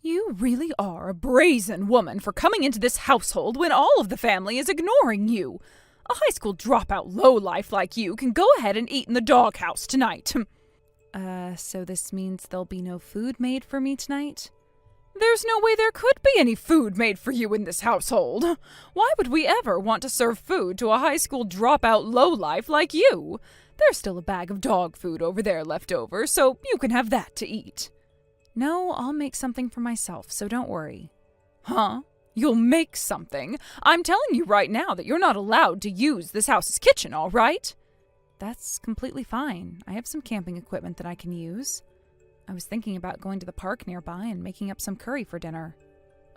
You really are a brazen woman for coming into this household when all of the family is ignoring you. A high school dropout lowlife like you can go ahead and eat in the doghouse tonight. So this means there'll be no food made for me tonight? There's no way there could be any food made for you in this household. Why would we ever want to serve food to a high school dropout lowlife like you? There's still a bag of dog food over there left over, so you can have that to eat. No, I'll make something for myself, so don't worry. Huh? You'll make something? I'm telling you right now that you're not allowed to use this house's kitchen, all right? That's completely fine. I have some camping equipment that I can use. I was thinking about going to the park nearby and making up some curry for dinner.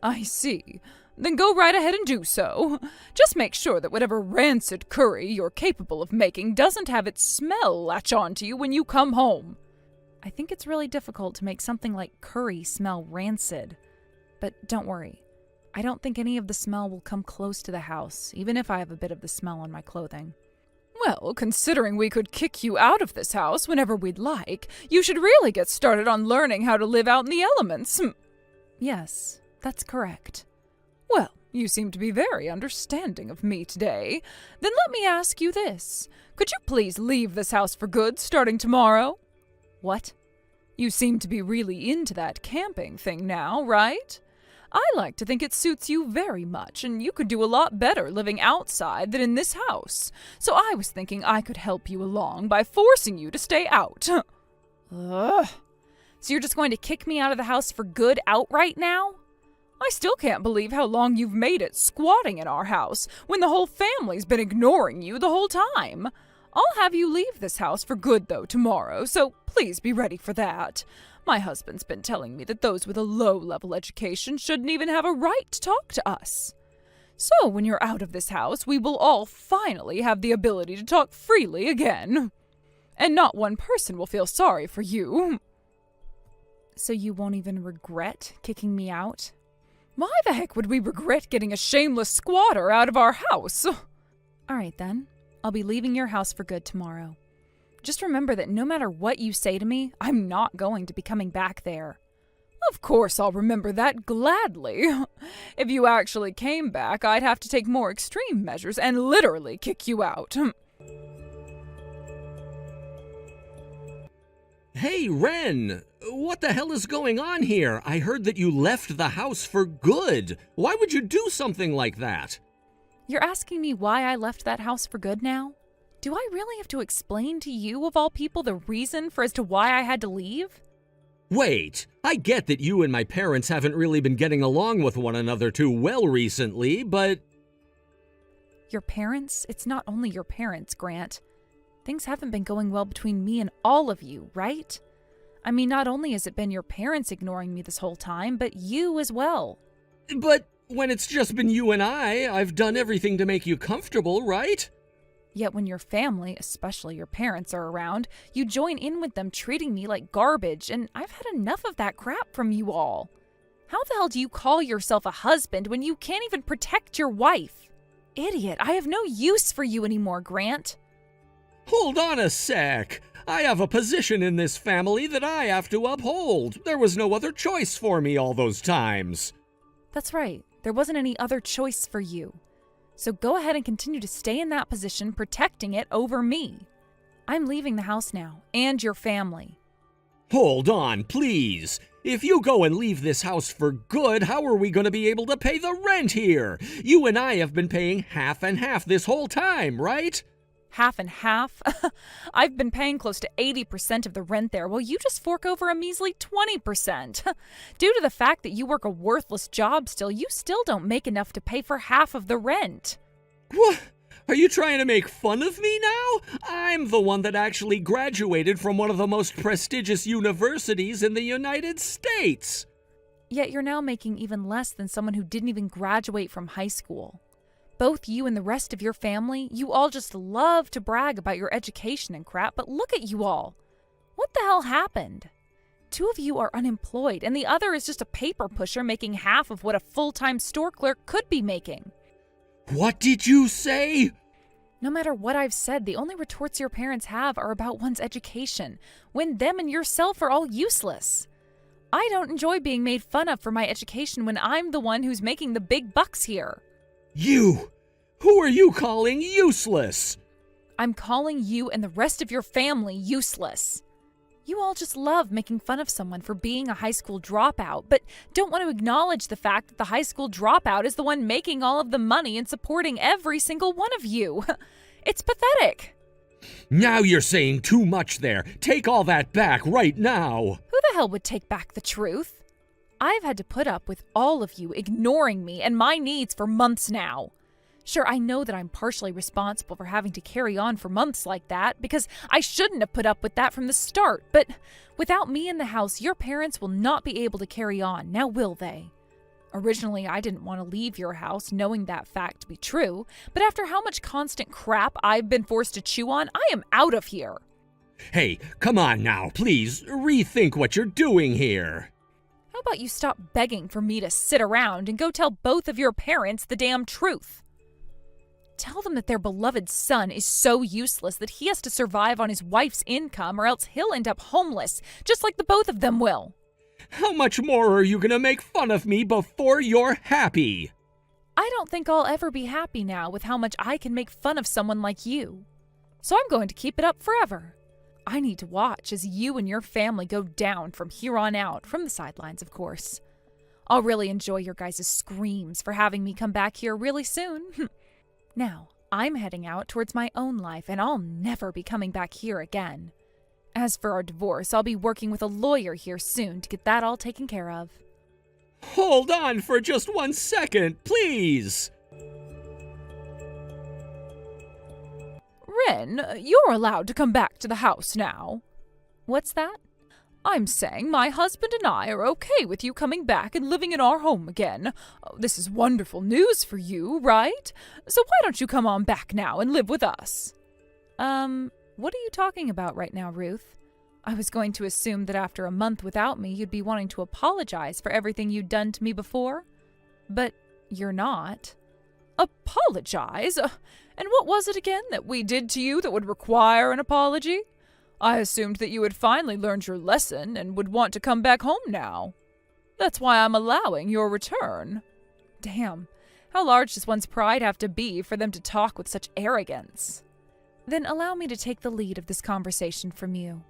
I see. Then go right ahead and do so. Just make sure that whatever rancid curry you're capable of making doesn't have its smell latch on to you when you come home. I think it's really difficult to make something like curry smell rancid. But don't worry. I don't think any of the smell will come close to the house, even if I have a bit of the smell on my clothing. Well, considering we could kick you out of this house whenever we'd like, you should really get started on learning how to live out in the elements. Yes, that's correct. Well, you seem to be very understanding of me today. Then let me ask you this. Could you please leave this house for good starting tomorrow? What? You seem to be really into that camping thing now, right? I like to think it suits you very much, and you could do a lot better living outside than in this house. So I was thinking I could help you along by forcing you to stay out. Ugh. So you're just going to kick me out of the house for good outright now? I still can't believe how long you've made it squatting in our house when the whole family's been ignoring you the whole time. I'll have you leave this house for good, though, tomorrow, so please be ready for that. My husband's been telling me that those with a low-level education shouldn't even have a right to talk to us. So when you're out of this house, we will all finally have the ability to talk freely again. And not one person will feel sorry for you. So you won't even regret kicking me out? Why the heck would we regret getting a shameless squatter out of our house? All right, then. I'll be leaving your house for good tomorrow. Just remember that no matter what you say to me, I'm not going to be coming back there. Of course I'll remember that gladly. If you actually came back, I'd have to take more extreme measures and literally kick you out. Hey, Ren! What the hell is going on here? I heard that you left the house for good. Why would you do something like that? You're asking me why I left that house for good now? Do I really have to explain to you, of all people, the reason for as to why I had to leave? Wait, I get that you and my parents haven't really been getting along with one another too well recently, but... Your parents? It's not only your parents, Grant. Things haven't been going well between me and all of you, right? I mean, not only has it been your parents ignoring me this whole time, but you as well. But when it's just been you and I've done everything to make you comfortable, right? Yet when your family, especially your parents, are around, you join in with them treating me like garbage, and I've had enough of that crap from you all. How the hell do you call yourself a husband when you can't even protect your wife? Idiot, I have no use for you anymore, Grant. Hold on a sec. I have a position in this family that I have to uphold. There was no other choice for me all those times. That's right. There wasn't any other choice for you. So go ahead and continue to stay in that position, protecting it over me. I'm leaving the house now, and your family. Hold on, please. If you go and leave this house for good, how are we going to be able to pay the rent here? You and I have been paying half and half this whole time, right? Half and half? I've been paying close to 80% of the rent there, while you just fork over a measly 20%. Due to the fact that you work a worthless job still, you still don't make enough to pay for half of the rent. What? Are you trying to make fun of me now? I'm the one that actually graduated from one of the most prestigious universities in the United States. Yet you're now making even less than someone who didn't even graduate from high school. Both you and the rest of your family, you all just love to brag about your education and crap, but look at you all. What the hell happened? Two of you are unemployed, and the other is just a paper pusher making half of what a full-time store clerk could be making. What did you say? No matter what I've said, the only retorts your parents have are about one's education, when them and yourself are all useless. I don't enjoy being made fun of for my education when I'm the one who's making the big bucks here. You! Who are you calling useless? I'm calling you and the rest of your family useless. You all just love making fun of someone for being a high school dropout, but don't want to acknowledge the fact that the high school dropout is the one making all of the money and supporting every single one of you. It's pathetic. Now you're saying too much there. Take all that back right now. Who the hell would take back the truth? I've had to put up with all of you ignoring me and my needs for months now. Sure, I know that I'm partially responsible for having to carry on for months like that because I shouldn't have put up with that from the start, but without me in the house, your parents will not be able to carry on, now will they? Originally, I didn't want to leave your house knowing that fact to be true, but after how much constant crap I've been forced to chew on, I am out of here. Hey, come on now, please, rethink what you're doing here. How about you stop begging for me to sit around and go tell both of your parents the damn truth? Tell them that their beloved son is so useless that he has to survive on his wife's income or else he'll end up homeless, just like the both of them will. How much more are you gonna make fun of me before you're happy? I don't think I'll ever be happy now with how much I can make fun of someone like you. So I'm going to keep it up forever. I need to watch as you and your family go down from here on out, from the sidelines, of course. I'll really enjoy your guys' screams for having me come back here really soon. Now, I'm heading out towards my own life, and I'll never be coming back here again. As for our divorce, I'll be working with a lawyer here soon to get that all taken care of. Hold on for just 1 second, please. Rin, you're allowed to come back to the house now. What's that? I'm saying my husband and I are okay with you coming back and living in our home again. This is wonderful news for you, right? So why don't you come on back now and live with us? What are you talking about right now, Ruth? I was going to assume that after a month without me, you'd be wanting to apologize for everything you'd done to me before. But you're not. Apologize? And what was it again that we did to you that would require an apology? I assumed that you had finally learned your lesson and would want to come back home now. That's why I'm allowing your return. Damn, how large does one's pride have to be for them to talk with such arrogance? Then allow me to take the lead of this conversation from you.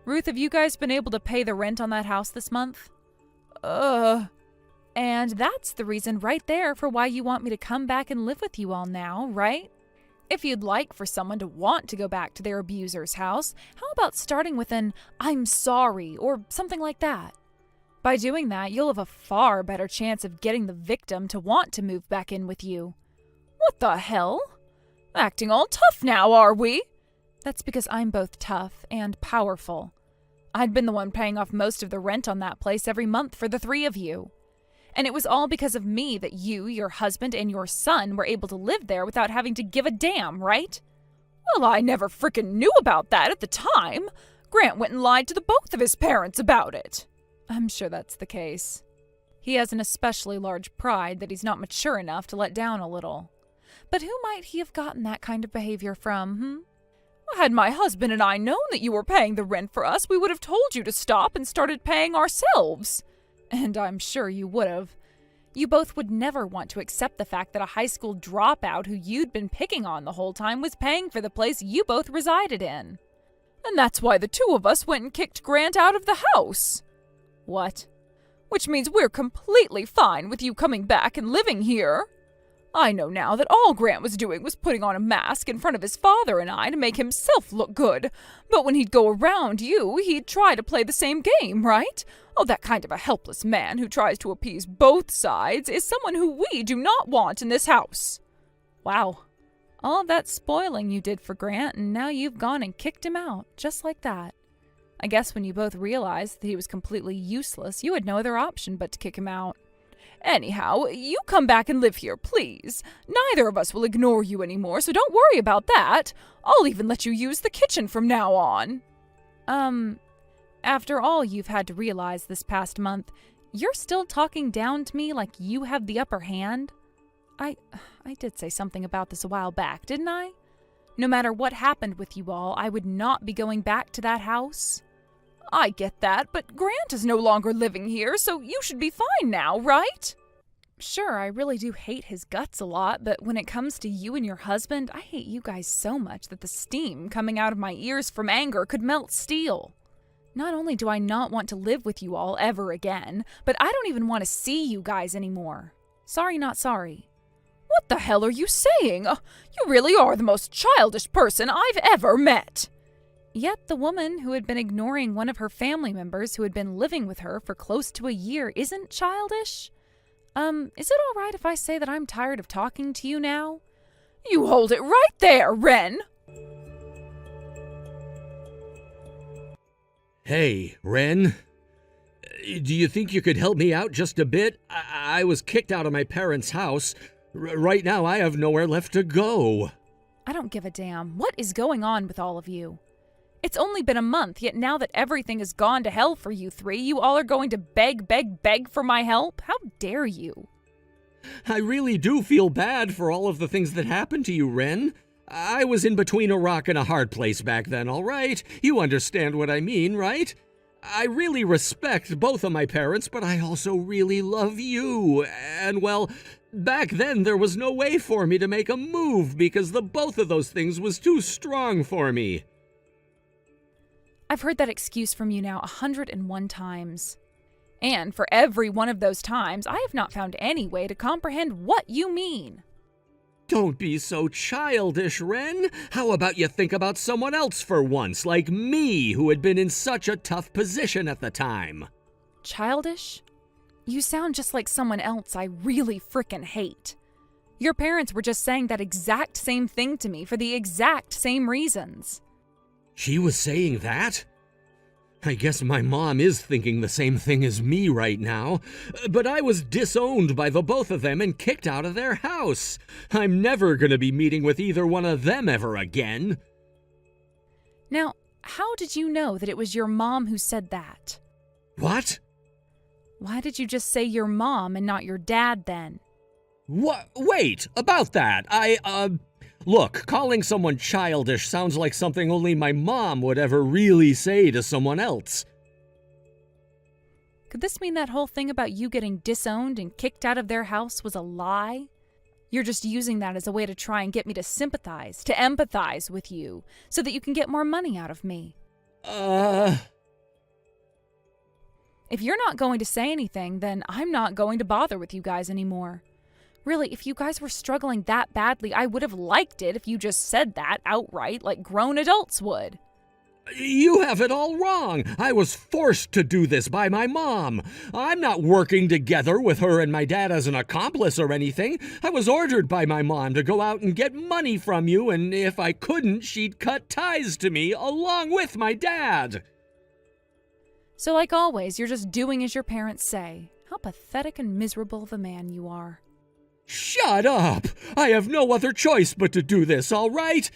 Ruth, have you guys been able to pay the rent on that house this month? And that's the reason right there for why you want me to come back and live with you all now, right? If you'd like for someone to want to go back to their abuser's house, how about starting with an "I'm sorry" or something like that? By doing that, you'll have a far better chance of getting the victim to want to move back in with you. What the hell? Acting all tough now, are we? That's because I'm both tough and powerful. I'd been the one paying off most of the rent on that place every month for the three of you. And it was all because of me that you, your husband, and your son were able to live there without having to give a damn, right? Well, I never frickin' knew about that at the time. Grant went and lied to the both of his parents about it. I'm sure that's the case. He has an especially large pride that he's not mature enough to let down a little. But who might he have gotten that kind of behavior from, Had my husband and I known that you were paying the rent for us, we would have told you to stop and started paying ourselves. And I'm sure you would have. You both would never want to accept the fact that a high school dropout who you'd been picking on the whole time was paying for the place you both resided in. And that's why the two of us went and kicked Grant out of the house. What? Which means we're completely fine with you coming back and living here. I know now that all Grant was doing was putting on a mask in front of his father and I to make himself look good. But when he'd go around you, he'd try to play the same game, right? Oh, that kind of a helpless man who tries to appease both sides is someone who we do not want in this house. Wow. All of that spoiling you did for Grant, and now you've gone and kicked him out, just like that. I guess when you both realized that he was completely useless, you had no other option but to kick him out. Anyhow, you come back and live here, please. Neither of us will ignore you anymore, so don't worry about that. I'll even let you use the kitchen from now on. After all you've had to realize this past month, you're still talking down to me like you have the upper hand? I did say something about this a while back, didn't I? No matter what happened with you all, I would not be going back to that house. I get that, but Grant is no longer living here, so you should be fine now, right? Sure, I really do hate his guts a lot, but when it comes to you and your husband, I hate you guys so much that the steam coming out of my ears from anger could melt steel. Not only do I not want to live with you all ever again, but I don't even want to see you guys anymore. Sorry, not sorry. What the hell are you saying? You really are the most childish person I've ever met. Yet the woman who had been ignoring one of her family members who had been living with her for close to a year isn't childish? Is it all right if I say that I'm tired of talking to you now? You hold it right there, Wren! Hey, Wren. Do you think you could help me out just a bit? I was kicked out of my parents' house. Right now, I have nowhere left to go. I don't give a damn. What is going on with all of you? It's only been a month, yet now that everything has gone to hell for you three, you all are going to beg for my help? How dare you? I really do feel bad for all of the things that happened to you, Wren. I was in between a rock and a hard place back then, all right? You understand what I mean, right? I really respect both of my parents, but I also really love you. And, well, back then there was no way for me to make a move because the both of those things was too strong for me. I've heard that excuse from you now 101 times. And for every one of those times, I have not found any way to comprehend what you mean. Don't be so childish, Wren. How about you think about someone else for once, like me, who had been in such a tough position at the time? Childish? You sound just like someone else I really frickin' hate. Your parents were just saying that exact same thing to me for the exact same reasons. She was saying that? I guess my mom is thinking the same thing as me right now, but I was disowned by the both of them and kicked out of their house. I'm never going to be meeting with either one of them ever again. Now, how did you know that it was your mom who said that? What? Why did you just say your mom and not your dad then? What? Wait, about that, Look, calling someone childish sounds like something only my mom would ever really say to someone else. Could this mean that whole thing about you getting disowned and kicked out of their house was a lie? You're just using that as a way to try and get me to sympathize, to empathize with you, so that you can get more money out of me. If you're not going to say anything, then I'm not going to bother with you guys anymore. Really, if you guys were struggling that badly, I would have liked it if you just said that outright like grown adults would. You have it all wrong. I was forced to do this by my mom. I'm not working together with her and my dad as an accomplice or anything. I was ordered by my mom to go out and get money from you, and if I couldn't, she'd cut ties to me along with my dad. So like always, you're just doing as your parents say. How pathetic and miserable of a man you are. Shut up! I have no other choice but to do this, all right?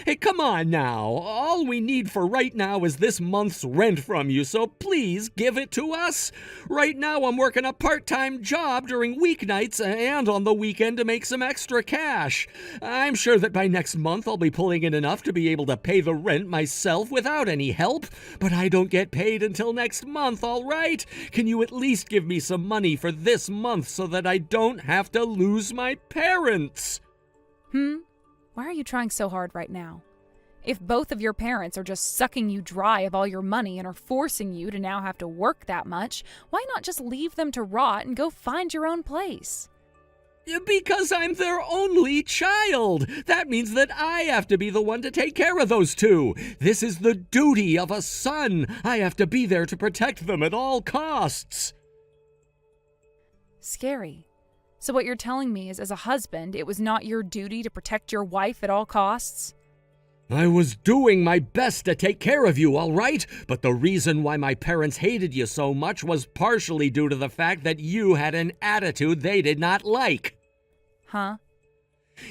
Hey, come on now. All we need for right now is this month's rent from you, so please give it to us. Right now I'm working a part-time job during weeknights and on the weekend to make some extra cash. I'm sure that by next month I'll be pulling in enough to be able to pay the rent myself without any help, but I don't get paid until next month, all right? Can you at least give me some money for this month so that I don't have to lose my parents? Why are you trying so hard right now? If both of your parents are just sucking you dry of all your money and are forcing you to now have to work that much, why not just leave them to rot and go find your own place? Because I'm their only child. That means that I have to be the one to take care of those two. This is the duty of a son. I have to be there to protect them at all costs. Scary. So what you're telling me is, as a husband, it was not your duty to protect your wife at all costs? I was doing my best to take care of you, all right? But the reason why my parents hated you so much was partially due to the fact that you had an attitude they did not like. Huh?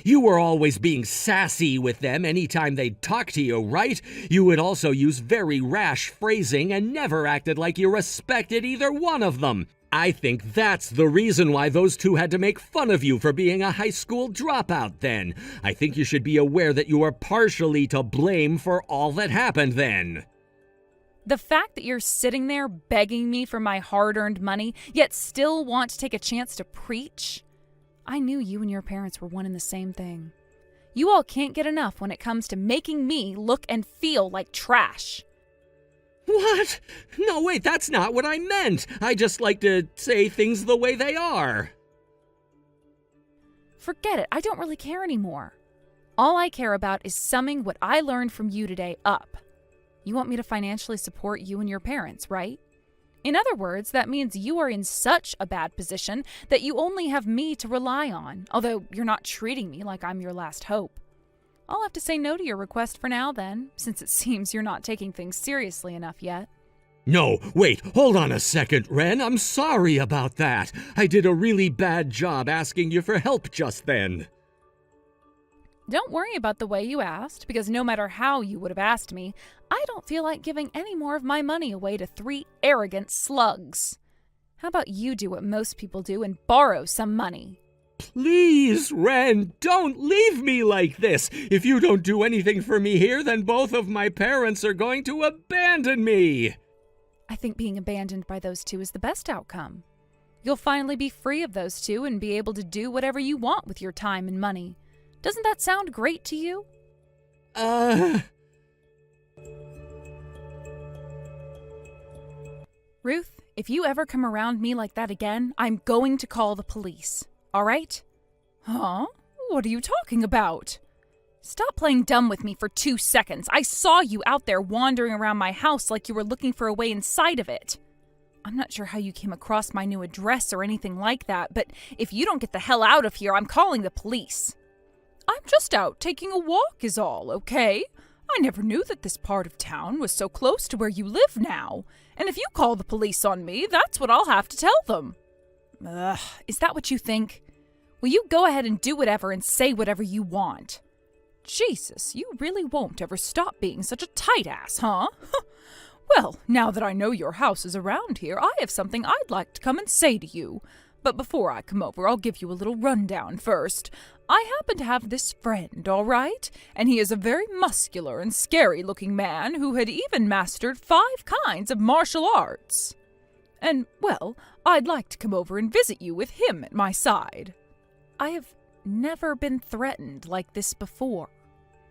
You were always being sassy with them anytime they'd talk to you, right? You would also use very rash phrasing and never acted like you respected either one of them. I think that's the reason why those two had to make fun of you for being a high school dropout then. I think you should be aware that you are partially to blame for all that happened then. The fact that you're sitting there begging me for my hard-earned money, yet still want to take a chance to preach? I knew you and your parents were one and the same thing. You all can't get enough when it comes to making me look and feel like trash. What? No, wait, that's not what I meant. I just like to say things the way they are. Forget it. I don't really care anymore. All I care about is summing what I learned from you today up. You want me to financially support you and your parents, right? In other words, that means you are in such a bad position that you only have me to rely on, although you're not treating me like I'm your last hope. I'll have to say no to your request for now then, since it seems you're not taking things seriously enough yet. No, wait, hold on a second, Ren. I'm sorry about that. I did a really bad job asking you for help just then. Don't worry about the way you asked, because no matter how you would have asked me, I don't feel like giving any more of my money away to 3 arrogant slugs. How about you do what most people do and borrow some money? Please, Ren, don't leave me like this. If you don't do anything for me here, then both of my parents are going to abandon me. I think being abandoned by those 2 is the best outcome. You'll finally be free of those 2 and be able to do whatever you want with your time and money. Doesn't that sound great to you? Ruth, if you ever come around me like that again, I'm going to call the police. All right? Huh? What are you talking about? Stop playing dumb with me for 2 seconds. I saw you out there wandering around my house like you were looking for a way inside of it. I'm not sure how you came across my new address or anything like that, but if you don't get the hell out of here, I'm calling the police. I'm just out taking a walk is all, okay? I never knew that this part of town was so close to where you live now. And if you call the police on me, that's what I'll have to tell them. Ugh, is that what you think? Will you go ahead and do whatever and say whatever you want? Jesus, you really won't ever stop being such a tight ass, huh? Well, now that I know your house is around here, I have something I'd like to come and say to you. But before I come over, I'll give you a little rundown first. I happen to have this friend, all right? And he is a very muscular and scary-looking man who had even mastered 5 kinds of martial arts. And, well, I'd like to come over and visit you with him at my side. I have never been threatened like this before.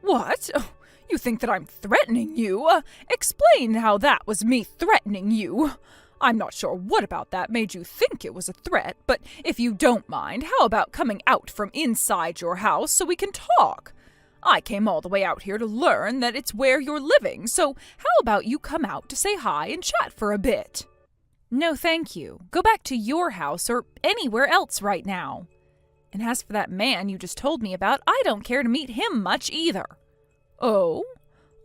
What? Oh, you think that I'm threatening you? Explain how that was me threatening you. I'm not sure what about that made you think it was a threat, but if you don't mind, how about coming out from inside your house so we can talk? I came all the way out here to learn that it's where you're living, so how about you come out to say hi and chat for a bit? No, thank you. Go back to your house or anywhere else right now. And as for that man you just told me about, I don't care to meet him much either. Oh?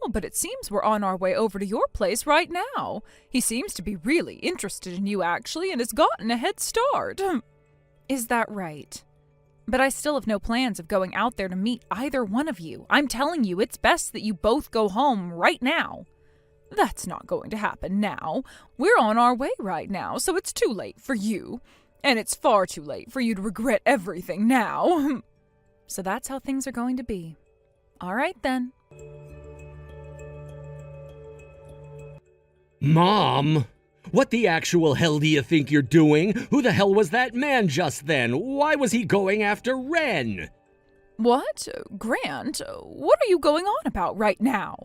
Well, but it seems we're on our way over to your place right now. He seems to be really interested in you, actually, and has gotten a head start. Is that right? But I still have no plans of going out there to meet either one of you. I'm telling you, it's best that you both go home right now. That's not going to happen now. We're on our way right now, so it's too late for you. And it's far too late for you to regret everything now. So that's how things are going to be. All right, then. Mom? What the actual hell do you think you're doing? Who the hell was that man just then? Why was he going after Ren? What? Grant, what are you going on about right now?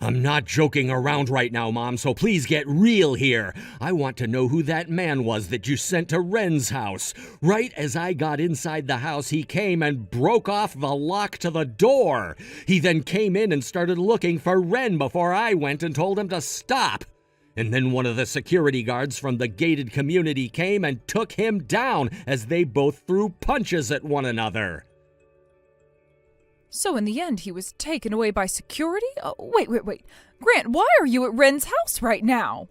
I'm not joking around right now, Mom, so please get real here. I want to know who that man was that you sent to Ren's house. Right as I got inside the house, he came and broke off the lock to the door. He then came in and started looking for Ren before I went and told him to stop. And then one of the security guards from the gated community came and took him down as they both threw punches at one another. So in the end, he was taken away by security? Wait. Grant, why are you at Ren's house right now?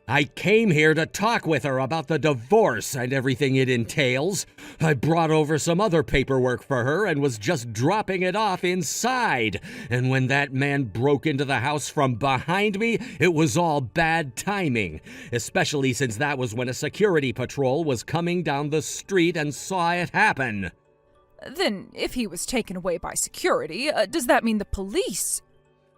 I came here to talk with her about the divorce and everything it entails. I brought over some other paperwork for her and was just dropping it off inside. And when that man broke into the house from behind me, it was all bad timing. Especially since that was when a security patrol was coming down the street and saw it happen. Then, if he was taken away by security, does that mean the police?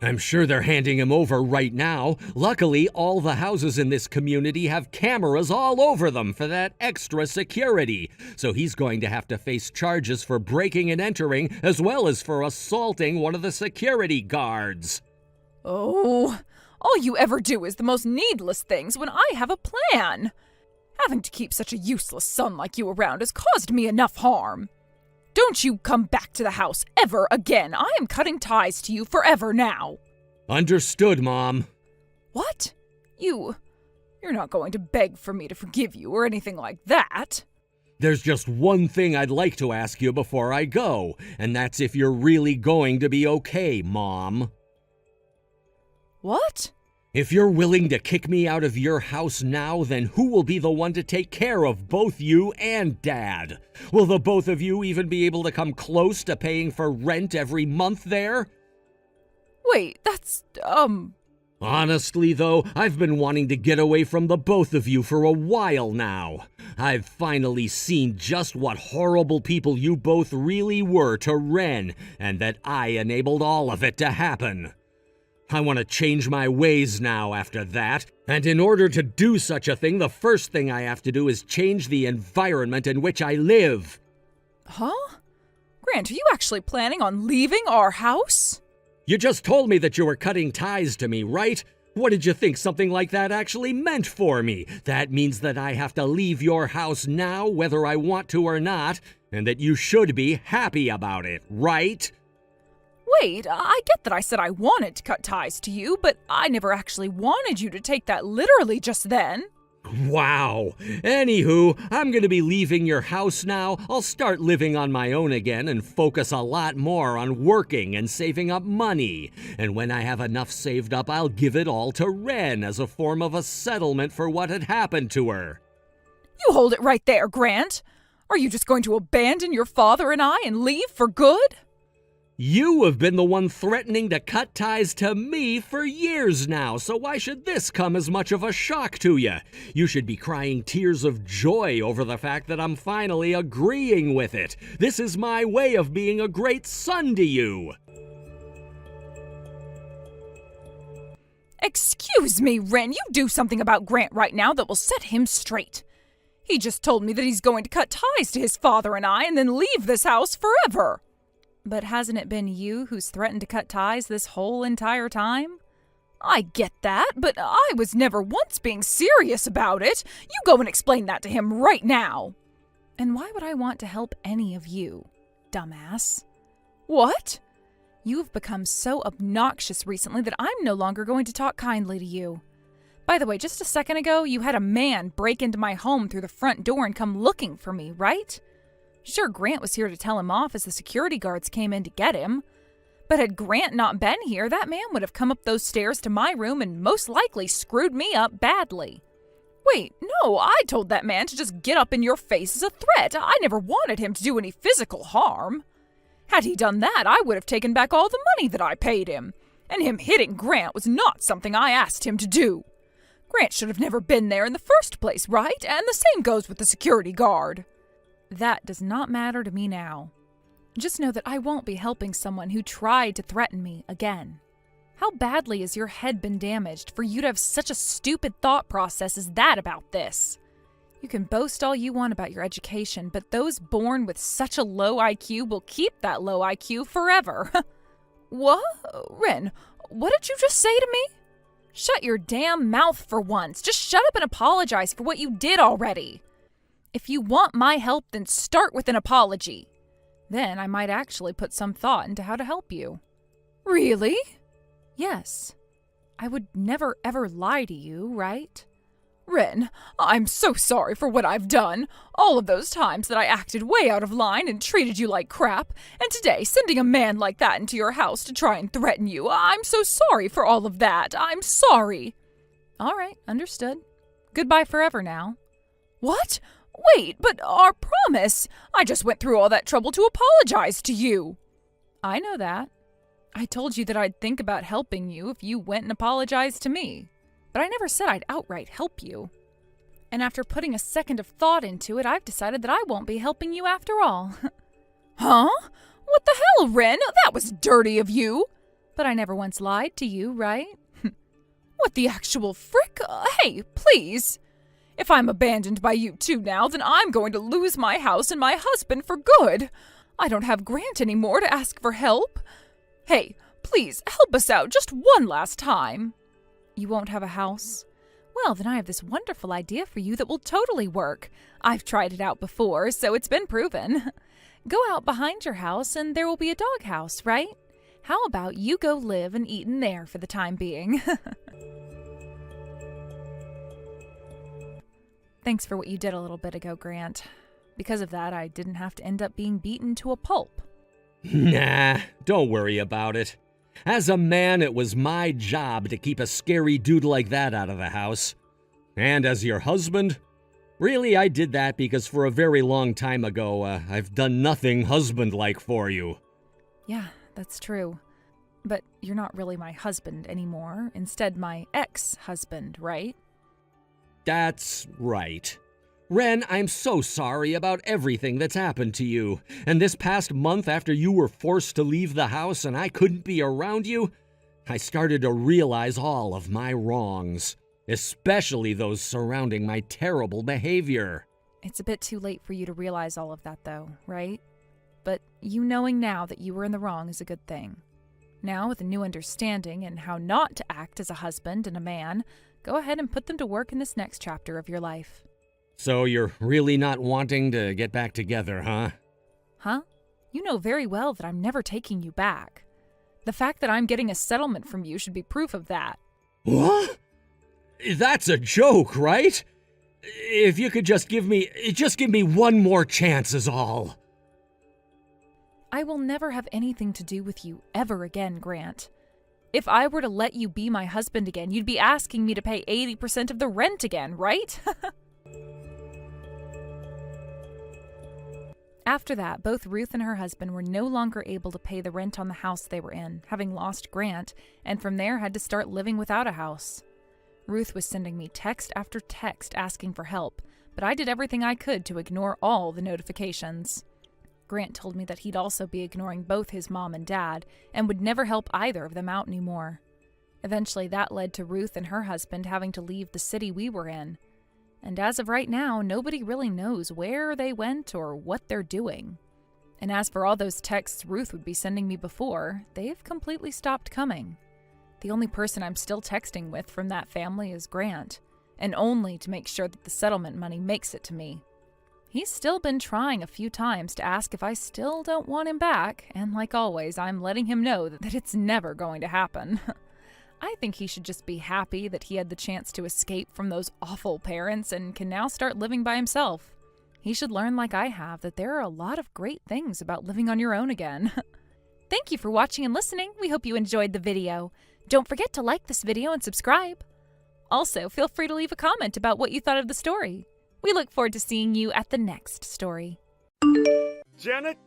I'm sure they're handing him over right now. Luckily, all the houses in this community have cameras all over them for that extra security. So he's going to have to face charges for breaking and entering, as well as for assaulting one of the security guards. Oh, all you ever do is the most needless things when I have a plan. Having to keep such a useless son like you around has caused me enough harm. Don't you come back to the house ever again. I am cutting ties to you forever now. Understood, Mom. What? You're not going to beg for me to forgive you or anything like that. There's just one thing I'd like to ask you before I go, and that's if you're really going to be okay, Mom. What? If you're willing to kick me out of your house now, then who will be the one to take care of both you and Dad? Will the both of you even be able to come close to paying for rent every month there? Wait, that's, Honestly, though, I've been wanting to get away from the both of you for a while now. I've finally seen just what horrible people you both really were to Ren, and that I enabled all of it to happen. I want to change my ways now after that, and in order to do such a thing, the first thing I have to do is change the environment in which I live. Huh? Grant, are you actually planning on leaving our house? You just told me that you were cutting ties to me, right? What did you think something like that actually meant for me? That means that I have to leave your house now, whether I want to or not, and that you should be happy about it, right? Wait, I get that I said I wanted to cut ties to you, but I never actually wanted you to take that literally just then. Wow. Anywho, I'm gonna be leaving your house now. I'll start living on my own again and focus a lot more on working and saving up money. And when I have enough saved up, I'll give it all to Ren as a form of a settlement for what had happened to her. You hold it right there, Grant. Are you just going to abandon your father and I and leave for good? You have been the one threatening to cut ties to me for years now, so why should this come as much of a shock to you? You should be crying tears of joy over the fact that I'm finally agreeing with it. This is my way of being a great son to you. Excuse me, Ren, you do something about Grant right now that will set him straight. He just told me that he's going to cut ties to his father and I and then leave this house forever. But hasn't it been you who's threatened to cut ties this whole entire time? I get that, but I was never once being serious about it. You go and explain that to him right now. And why would I want to help any of you, dumbass? What? You have become so obnoxious recently that I'm no longer going to talk kindly to you. By the way, just a second ago, you had a man break into my home through the front door and come looking for me, right? Sure, Grant was here to tell him off as the security guards came in to get him. But had Grant not been here, that man would have come up those stairs to my room and most likely screwed me up badly. Wait, no, I told that man to just get up in your face as a threat. I never wanted him to do any physical harm. Had he done that, I would have taken back all the money that I paid him. And him hitting Grant was not something I asked him to do. Grant should have never been there in the first place, right? And the same goes with the security guard. That does not matter to me now. Just know that I won't be helping someone who tried to threaten me again. How badly has your head been damaged for you to have such a stupid thought process as that about this? You can boast all you want about your education, but those born with such a low IQ will keep that low IQ forever. What? Ren, what did you just say to me? Shut your damn mouth for once. Just shut up and apologize for what you did already. If you want my help, then start with an apology. Then I might actually put some thought into how to help you. Really? Yes. I would never ever lie to you, right? Ren, I'm so sorry for what I've done. All of those times that I acted way out of line and treated you like crap. And today, sending a man like that into your house to try and threaten you. I'm so sorry for all of that. I'm sorry. All right, understood. Goodbye forever now. What? Wait, but our promise! I just went through all that trouble to apologize to you. I know that. I told you that I'd think about helping you if you went and apologized to me. But I never said I'd outright help you. And after putting a second of thought into it, I've decided that I won't be helping you after all. Huh? What the hell, Ren? That was dirty of you. But I never once lied to you, right? What the actual frick? Hey, please! If I'm abandoned by you two now, then I'm going to lose my house and my husband for good. I don't have Grant anymore to ask for help. Hey, please, help us out just one last time. You won't have a house? Well, then I have this wonderful idea for you that will totally work. I've tried it out before, so it's been proven. Go out behind your house and there will be a doghouse, right? How about you go live and eat in there for the time being? Thanks for what you did a little bit ago, Grant. Because of that, I didn't have to end up being beaten to a pulp. Nah, don't worry about it. As a man, it was my job to keep a scary dude like that out of the house. And as your husband, really, I did that because for a very long time ago, I've done nothing husband-like for you. Yeah, that's true. But you're not really my husband anymore. Instead, my ex-husband, right? That's right. Ren, I'm so sorry about everything that's happened to you. And this past month after you were forced to leave the house and I couldn't be around you, I started to realize all of my wrongs, especially those surrounding my terrible behavior. It's a bit too late for you to realize all of that, though, right? But you knowing now that you were in the wrong is a good thing. Now, with a new understanding and how not to act as a husband and a man, go ahead and put them to work in this next chapter of your life. So you're really not wanting to get back together, huh? Huh? You know very well that I'm never taking you back. The fact that I'm getting a settlement from you should be proof of that. What? That's a joke, right? If you could just give me one more chance is all. I will never have anything to do with you ever again, Grant. If I were to let you be my husband again, you'd be asking me to pay 80% of the rent again, right? After that, both Ruth and her husband were no longer able to pay the rent on the house they were in, having lost Grant, and from there had to start living without a house. Ruth was sending me text after text asking for help, but I did everything I could to ignore all the notifications. Grant told me that he'd also be ignoring both his mom and dad, and would never help either of them out anymore. Eventually, that led to Ruth and her husband having to leave the city we were in. And as of right now, nobody really knows where they went or what they're doing. And as for all those texts Ruth would be sending me before, they've completely stopped coming. The only person I'm still texting with from that family is Grant, and only to make sure that the settlement money makes it to me. He's still been trying a few times to ask if I still don't want him back, and like always, I'm letting him know that it's never going to happen. I think he should just be happy that he had the chance to escape from those awful parents and can now start living by himself. He should learn, like I have, that there are a lot of great things about living on your own again. Thank you for watching and listening. We hope you enjoyed the video. Don't forget to like this video and subscribe. Also, feel free to leave a comment about what you thought of the story. We look forward to seeing you at the next story. Janet,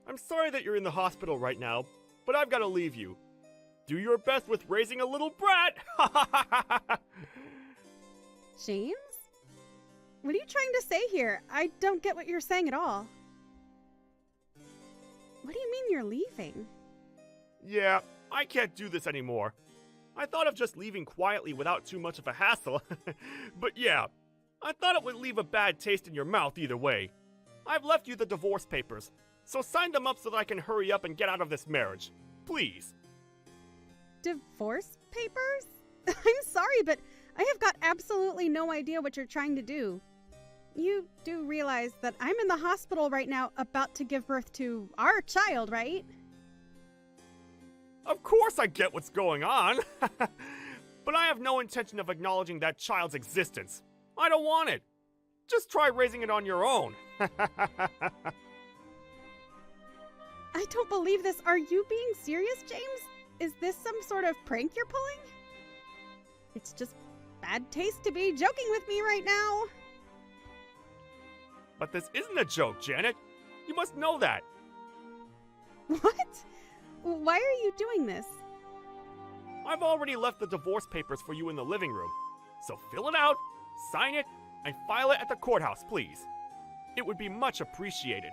I'm sorry that you're in the hospital right now, but I've got to leave you. Do your best with raising a little brat! James? What are you trying to say here? I don't get what you're saying at all. What do you mean you're leaving? Yeah, I can't do this anymore. I thought of just leaving quietly without too much of a hassle. But yeah, I thought it would leave a bad taste in your mouth either way. I've left you the divorce papers, so sign them up so that I can hurry up and get out of this marriage. Please. Divorce papers? I'm sorry, but I have got absolutely no idea what you're trying to do. You do realize that I'm in the hospital right now about to give birth to our child, right? Of course I get what's going on. But I have no intention of acknowledging that child's existence. I don't want it. Just try raising it on your own. I don't believe this. Are you being serious, James? Is this some sort of prank you're pulling? It's just bad taste to be joking with me right now. But this isn't a joke, Janet. You must know that. What? Why are you doing this? I've already left the divorce papers for you in the living room. So fill it out, sign it, and file it at the courthouse, please. It would be much appreciated.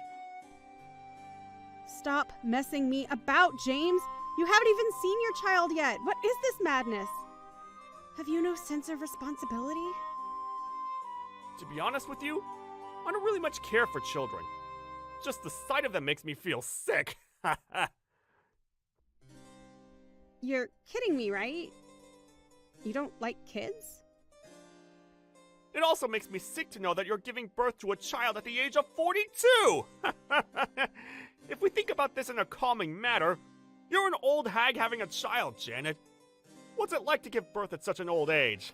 Stop messing me about, James. You haven't even seen your child yet. What is this madness? Have you no sense of responsibility? To be honest with you, I don't really much care for children. Just the sight of them makes me feel sick. You're kidding me, right? You don't like kids? It also makes me sick to know that you're giving birth to a child at the age of 42! If we think about this in a calming manner, you're an old hag having a child, Janet. What's it like to give birth at such an old age?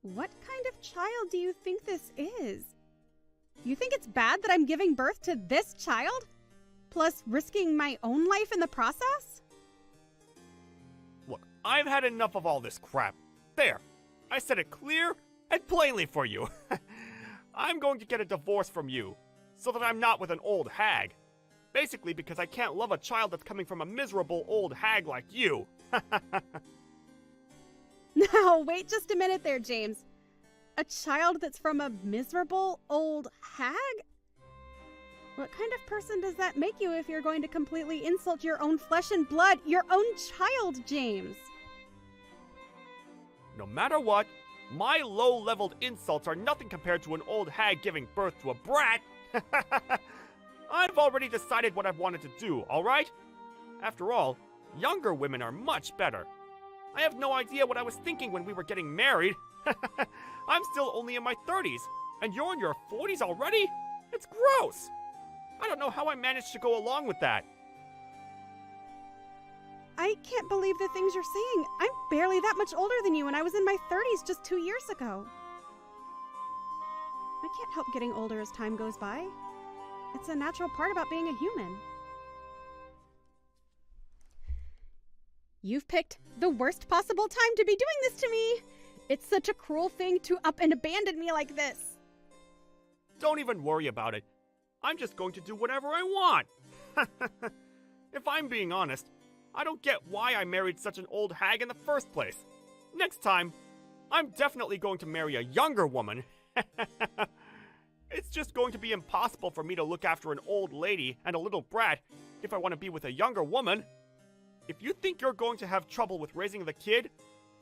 What kind of child do you think this is? You think it's bad that I'm giving birth to this child? Plus risking my own life in the process? Look, I've had enough of all this crap. There, I said it clear and plainly for you. I'm going to get a divorce from you, so that I'm not with an old hag. Basically because I can't love a child that's coming from a miserable old hag like you. Now, wait just a minute there, James. A child that's from a miserable old hag? What kind of person does that make you if you're going to completely insult your own flesh and blood, your own child, James? No matter what, my low-leveled insults are nothing compared to an old hag giving birth to a brat. I've already decided what I've wanted to do, alright? After all, younger women are much better. I have no idea what I was thinking when we were getting married. I'm still only in my 30s, and you're in your 40s already? It's gross! I don't know how I managed to go along with that. I can't believe the things you're saying. I'm barely that much older than you, and I was in my 30s just 2 years ago. I can't help getting older as time goes by. It's a natural part about being a human. You've picked the worst possible time to be doing this to me. It's such a cruel thing to up and abandon me like this. Don't even worry about it. I'm just going to do whatever I want. If I'm being honest, I don't get why I married such an old hag in the first place. Next time, I'm definitely going to marry a younger woman. It's just going to be impossible for me to look after an old lady and a little brat if I want to be with a younger woman. If you think you're going to have trouble with raising the kid,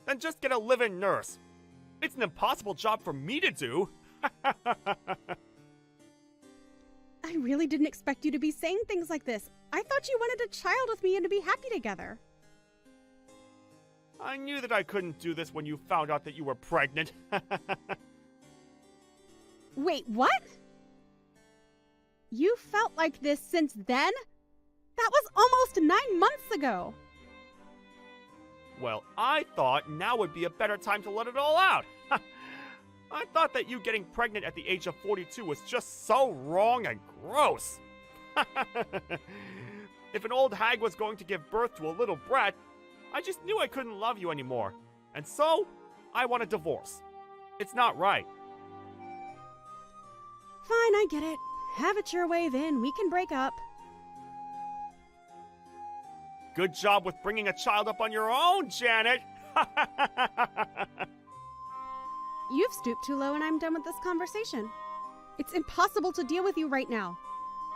then just get a live-in nurse. It's an impossible job for me to do. I really didn't expect you to be saying things like this. I thought you wanted a child with me and to be happy together. I knew that I couldn't do this when you found out that you were pregnant. Wait, what? You felt like this since then? That was almost 9 months ago. Well, I thought now would be a better time to let it all out. I thought that you getting pregnant at the age of 42 was just so wrong and gross. If an old hag was going to give birth to a little brat, I just knew I couldn't love you anymore. And so, I want a divorce. It's not right. Fine, I get it. Have it your way then. We can break up. Good job with bringing a child up on your own, Janet! You've stooped too low and I'm done with this conversation. It's impossible to deal with you right now.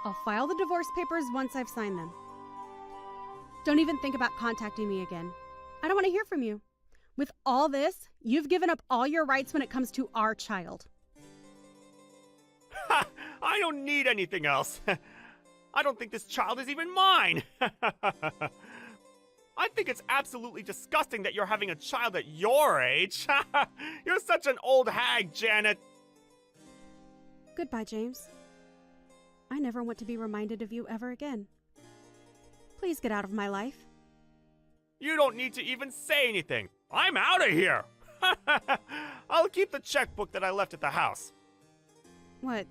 I'll file the divorce papers once I've signed them. Don't even think about contacting me again. I don't want to hear from you. With all this, you've given up all your rights when it comes to our child. Ha! I don't need anything else. I don't think this child is even mine. I think it's absolutely disgusting that you're having a child at your age. You're such an old hag, Janet. Goodbye, James. I never want to be reminded of you ever again. Please get out of my life. You don't need to even say anything. I'm out of here. I'll keep the checkbook that I left at the house. What?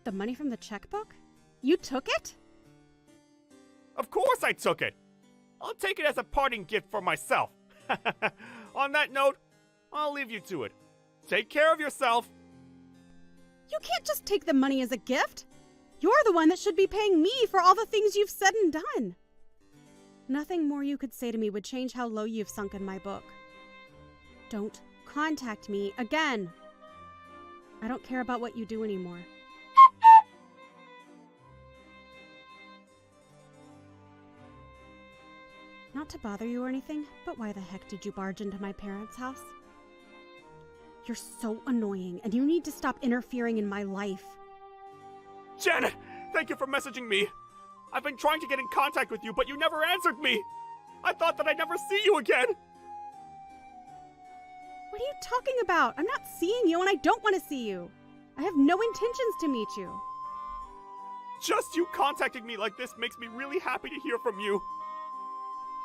The money from the checkbook? You took it? Of course I took it. I'll take it as a parting gift for myself. On that note, I'll leave you to it. Take care of yourself. You can't just take the money as a gift. You're the one that should be paying me for all the things you've said and done. Nothing more you could say to me would change how low you've sunk in my book. Don't contact me again. I don't care about what you do anymore. Not to bother you or anything, but why the heck did you barge into my parents' house? You're so annoying, and you need to stop interfering in my life. Janet, thank you for messaging me. I've been trying to get in contact with you, but you never answered me. I thought that I'd never see you again. What are you talking about? I'm not seeing you, and I don't want to see you. I have no intentions to meet you. Just you contacting me like this makes me really happy to hear from you.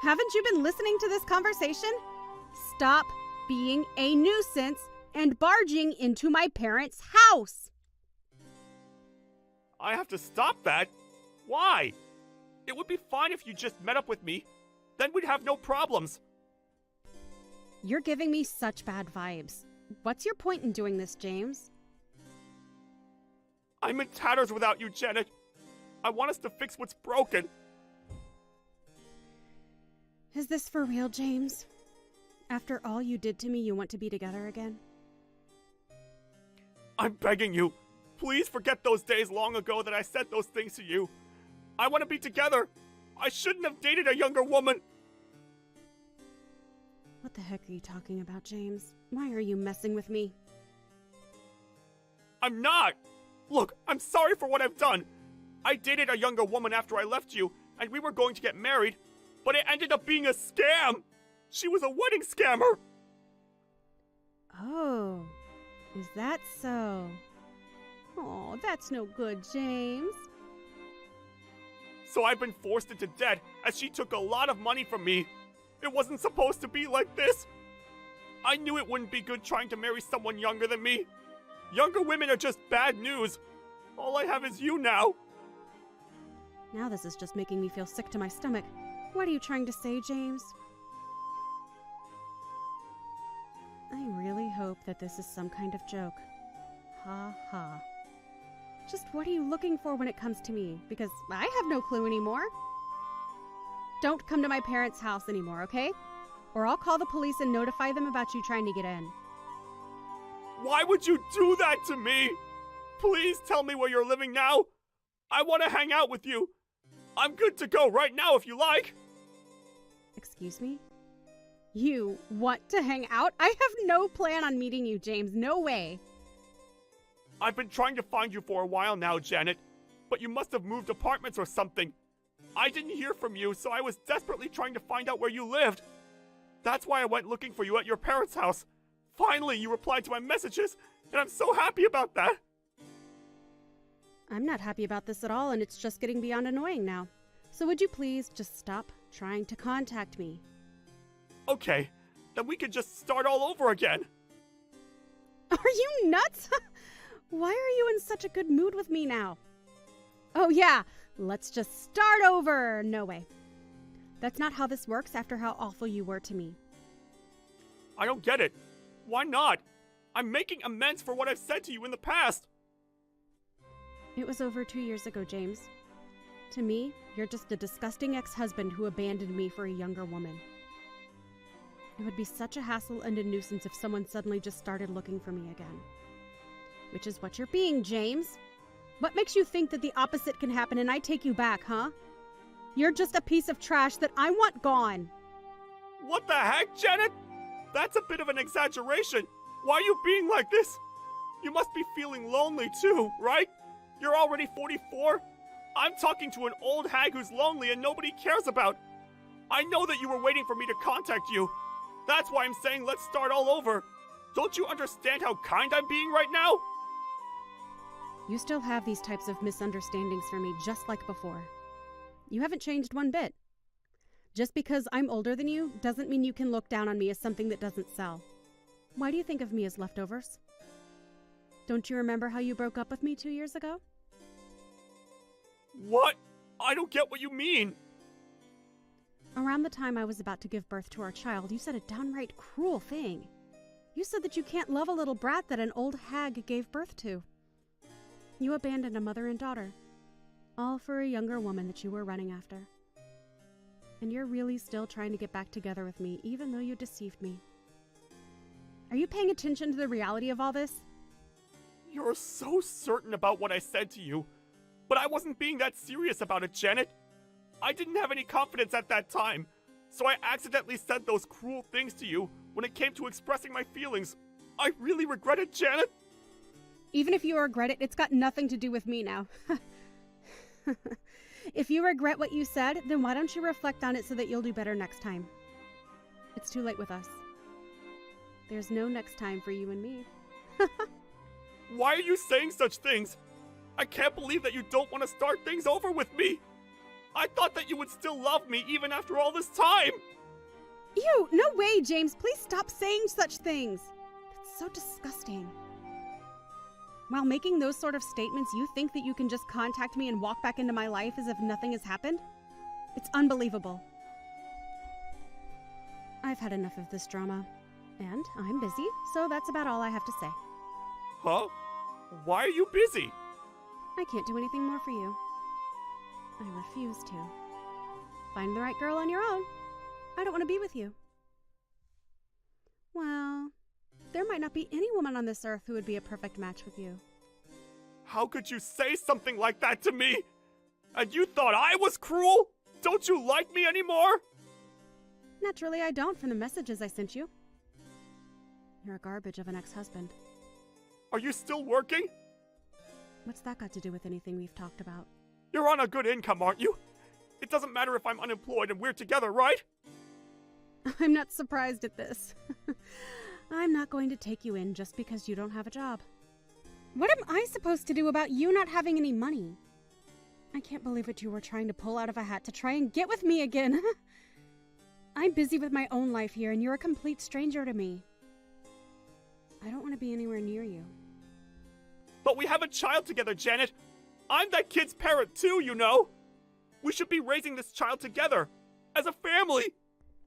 Haven't you been listening to this conversation? Stop being a nuisance and barging into my parents' house. I have to stop that? Why? It would be fine if you just met up with me. Then we'd have no problems. You're giving me such bad vibes. What's your point in doing this, James? I'm in tatters without you, Janet. I want us to fix what's broken. Is this for real, James? After all you did to me, you want to be together again? I'm begging you. Please forget those days long ago that I said those things to you. I want to be together. I shouldn't have dated a younger woman. What the heck are you talking about, James? Why are you messing with me? I'm not. Look, I'm sorry for what I've done. I dated a younger woman after I left you, and we were going to get married, but it ended up being a scam. She was a wedding scammer. Oh, is that so? Oh, that's no good, James. So I've been forced into debt as she took a lot of money from me. It wasn't supposed to be like this. I knew it wouldn't be good trying to marry someone younger than me. Younger women are just bad news. All I have is you now. Now this is just making me feel sick to my stomach. What are you trying to say, James? I really hope that this is some kind of joke. Ha ha. Just what are you looking for when it comes to me? Because I have no clue anymore. Don't come to my parents' house anymore, okay? Or I'll call the police and notify them about you trying to get in. Why would you do that to me? Please tell me where you're living now. I want to hang out with you. I'm good to go right now if you like. Excuse me? You want to hang out? I have no plan on meeting you, James. No way. I've been trying to find you for a while now, Janet, but you must have moved apartments or something. I didn't hear from you, so I was desperately trying to find out where you lived. That's why I went looking for you at your parents' house. Finally, you replied to my messages, and I'm so happy about that. I'm not happy about this at all, and it's just getting beyond annoying now. So would you please just stop trying to contact me? Okay, then we could just start all over again. Are you nuts? Why are you in such a good mood with me now? Oh yeah, let's just start over. No way. That's not how this works after how awful you were to me. I don't get it. Why not? I'm making amends for what I've said to you in the past. It was over 2 years ago, James. To me, you're just a disgusting ex-husband who abandoned me for a younger woman. It would be such a hassle and a nuisance if someone suddenly just started looking for me again. Which is what you're being, James. What makes you think that the opposite can happen and I take you back, huh? You're just a piece of trash that I want gone. What the heck, Janet? That's a bit of an exaggeration. Why are you being like this? You must be feeling lonely too, right? You're already 44. I'm talking to an old hag who's lonely and nobody cares about. I know that you were waiting for me to contact you. That's why I'm saying let's start all over. Don't you understand how kind I'm being right now? You still have these types of misunderstandings for me just like before. You haven't changed one bit. Just because I'm older than you doesn't mean you can look down on me as something that doesn't sell. Why do you think of me as leftovers? Don't you remember how you broke up with me 2 years ago? What? I don't get what you mean. Around the time I was about to give birth to our child, you said a downright cruel thing. You said that you can't love a little brat that an old hag gave birth to. You abandoned a mother and daughter, all for a younger woman that you were running after. And you're really still trying to get back together with me, even though you deceived me. Are you paying attention to the reality of all this? You're so certain about what I said to you. But I wasn't being that serious about it, Janet. I didn't have any confidence at that time. So I accidentally said those cruel things to you when it came to expressing my feelings. I really regret it, Janet. Even if you regret it, it's got nothing to do with me now. If you regret what you said, then why don't you reflect on it so that you'll do better next time? It's too late with us. There's no next time for you and me. Why are you saying such things? I can't believe that you don't want to start things over with me. I thought that you would still love me even after all this time. Ew, no way, James. Please stop saying such things. That's so disgusting. While making those sort of statements, you think that you can just contact me and walk back into my life as if nothing has happened? It's unbelievable. I've had enough of this drama. And I'm busy, so that's about all I have to say. Huh? Why are you busy? I can't do anything more for you. I refuse to. Find the right girl on your own. I don't want to be with you. Well, there might not be any woman on this earth who would be a perfect match with you. How could you say something like that to me? And you thought I was cruel? Don't you like me anymore? Naturally, I don't from the messages I sent you. You're a garbage of an ex-husband. Are you still working? What's that got to do with anything we've talked about? You're on a good income, aren't you? It doesn't matter if I'm unemployed and we're together, right? I'm not surprised at this. I'm not going to take you in just because you don't have a job. What am I supposed to do about you not having any money? I can't believe what you were trying to pull out of a hat to try and get with me again. I'm busy with my own life here, and you're a complete stranger to me. I don't want to be anywhere near you. But we have a child together, Janet. I'm that kid's parent too, you know. We should be raising this child together, as a family.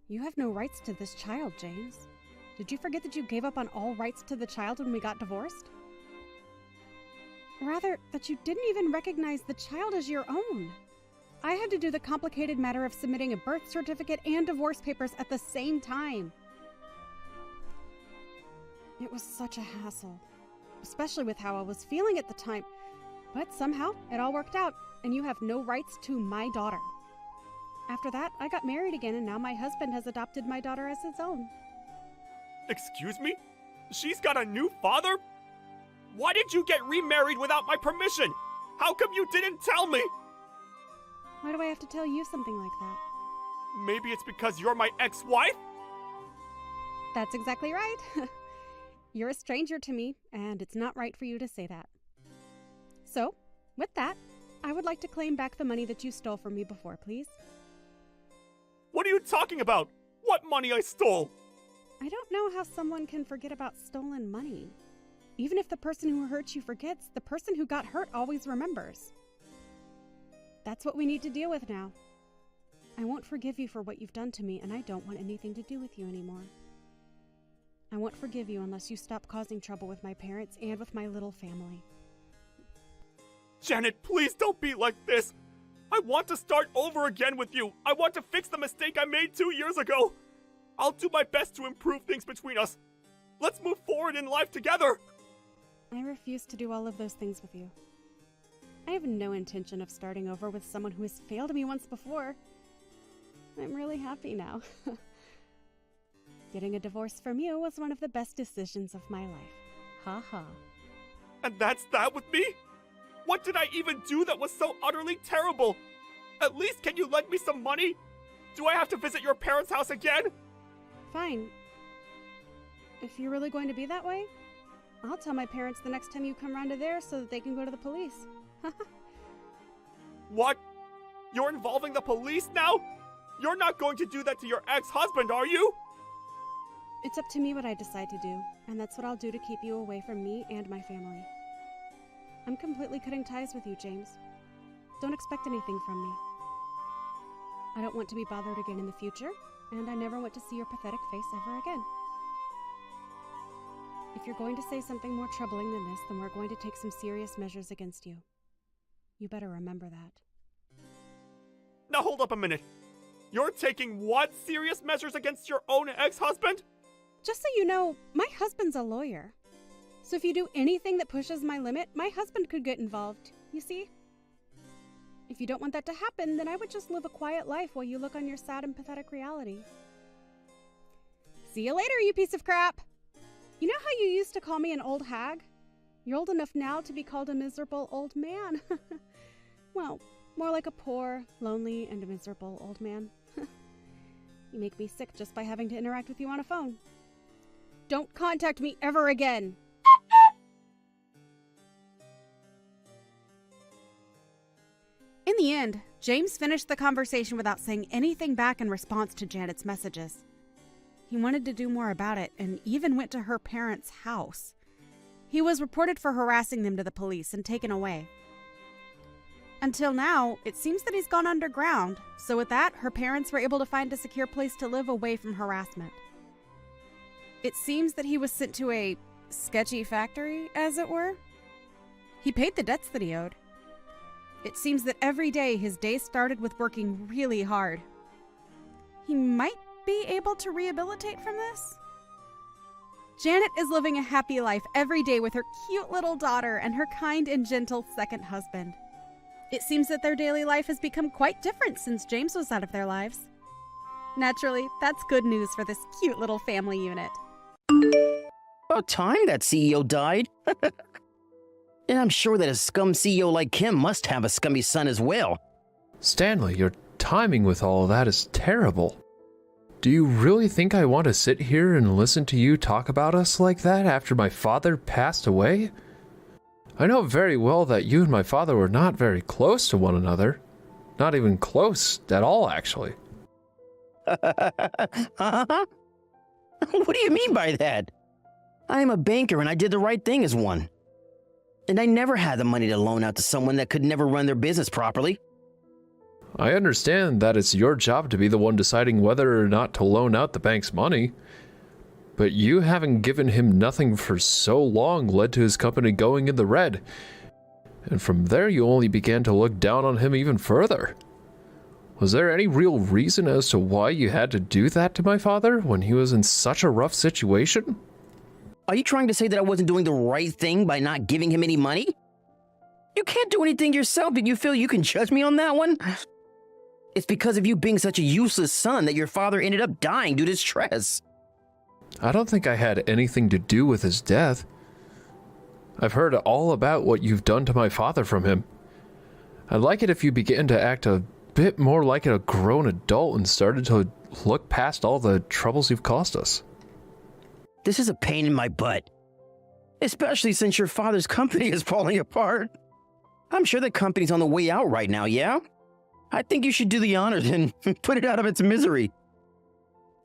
You have no rights to this child, James. Did you forget that you gave up on all rights to the child when we got divorced? Rather, that you didn't even recognize the child as your own. I had to do the complicated matter of submitting a birth certificate and divorce papers at the same time. It was such a hassle, especially with how I was feeling at the time. But somehow, it all worked out, and you have no rights to my daughter. After that, I got married again, and now my husband has adopted my daughter as his own. Excuse me? She's got a new father? Why did you get remarried without my permission? How come you didn't tell me? Why do I have to tell you something like that? Maybe it's because you're my ex-wife? That's exactly right. You're a stranger to me, and it's not right for you to say that. So, with that, I would like to claim back the money that you stole from me before, please. What are you talking about? What money I stole? I don't know how someone can forget about stolen money. Even if the person who hurt you forgets, the person who got hurt always remembers. That's what we need to deal with now. I won't forgive you for what you've done to me, and I don't want anything to do with you anymore. I won't forgive you unless you stop causing trouble with my parents and with my little family. Janet, please don't be like this. I want to start over again with you. I want to fix the mistake I made 2 years ago. I'll do my best to improve things between us. Let's move forward in life together. I refuse to do all of those things with you. I have no intention of starting over with someone who has failed me once before. I'm really happy now. Getting a divorce from you was one of the best decisions of my life. Ha ha. And that's that with me? What did I even do that was so utterly terrible? At least can you lend me some money? Do I have to visit your parents' house again? Fine. If you're really going to be that way, I'll tell my parents the next time you come round to there so that they can go to the police. What? You're involving the police now? You're not going to do that to your ex-husband, are you? It's up to me what I decide to do, and that's what I'll do to keep you away from me and my family. I'm completely cutting ties with you, James. Don't expect anything from me. I don't want to be bothered again in the future, and I never want to see your pathetic face ever again. If you're going to say something more troubling than this, then we're going to take some serious measures against you. You better remember that. Now hold up a minute. You're taking what serious measures against your own ex-husband? Just so you know, my husband's a lawyer. So if you do anything that pushes my limit, my husband could get involved, you see? If you don't want that to happen, then I would just live a quiet life while you look on your sad and pathetic reality. See you later, you piece of crap! You know how you used to call me an old hag? You're old enough now to be called a miserable old man. Well, more like a poor, lonely, and miserable old man. You make me sick just by having to interact with you on a phone. Don't contact me ever again! In the end, James finished the conversation without saying anything back in response to Janet's messages. He wanted to do more about it and even went to her parents' house. He was reported for harassing them to the police and taken away. Until now, it seems that he's gone underground, so with that, her parents were able to find a secure place to live away from harassment. It seems that he was sent to a sketchy factory, as it were. He paid the debts that he owed. It seems that every day his day started with working really hard. He might be able to rehabilitate from this? Janet is living a happy life every day with her cute little daughter and her kind and gentle second husband. It seems that their daily life has become quite different since James was out of their lives. Naturally, that's good news for this cute little family unit. About time that CEO died. And I'm sure that a scum CEO like him must have a scummy son as well. Stanley, your timing with all of that is terrible. Do you really think I want to sit here and listen to you talk about us like that after my father passed away? I know very well that you and my father were not very close to one another. Not even close at all, actually. What do you mean by that? I am a banker and I did the right thing as one. And I never had the money to loan out to someone that could never run their business properly. I understand that it's your job to be the one deciding whether or not to loan out the bank's money. But you having given him nothing for so long led to his company going in the red. And from there you only began to look down on him even further. Was there any real reason as to why you had to do that to my father when he was in such a rough situation? Are you trying to say that I wasn't doing the right thing by not giving him any money? You can't do anything yourself, and you feel you can judge me on that one? It's because of you being such a useless son that your father ended up dying due to stress. I don't think I had anything to do with his death. I've heard all about what you've done to my father from him. I'd like it if you began to act a bit more like a grown adult and started to look past all the troubles you've caused us. This is a pain in my butt. Especially since your father's company is falling apart. I'm sure the company's on the way out right now, yeah? I think you should do the honors and put it out of its misery.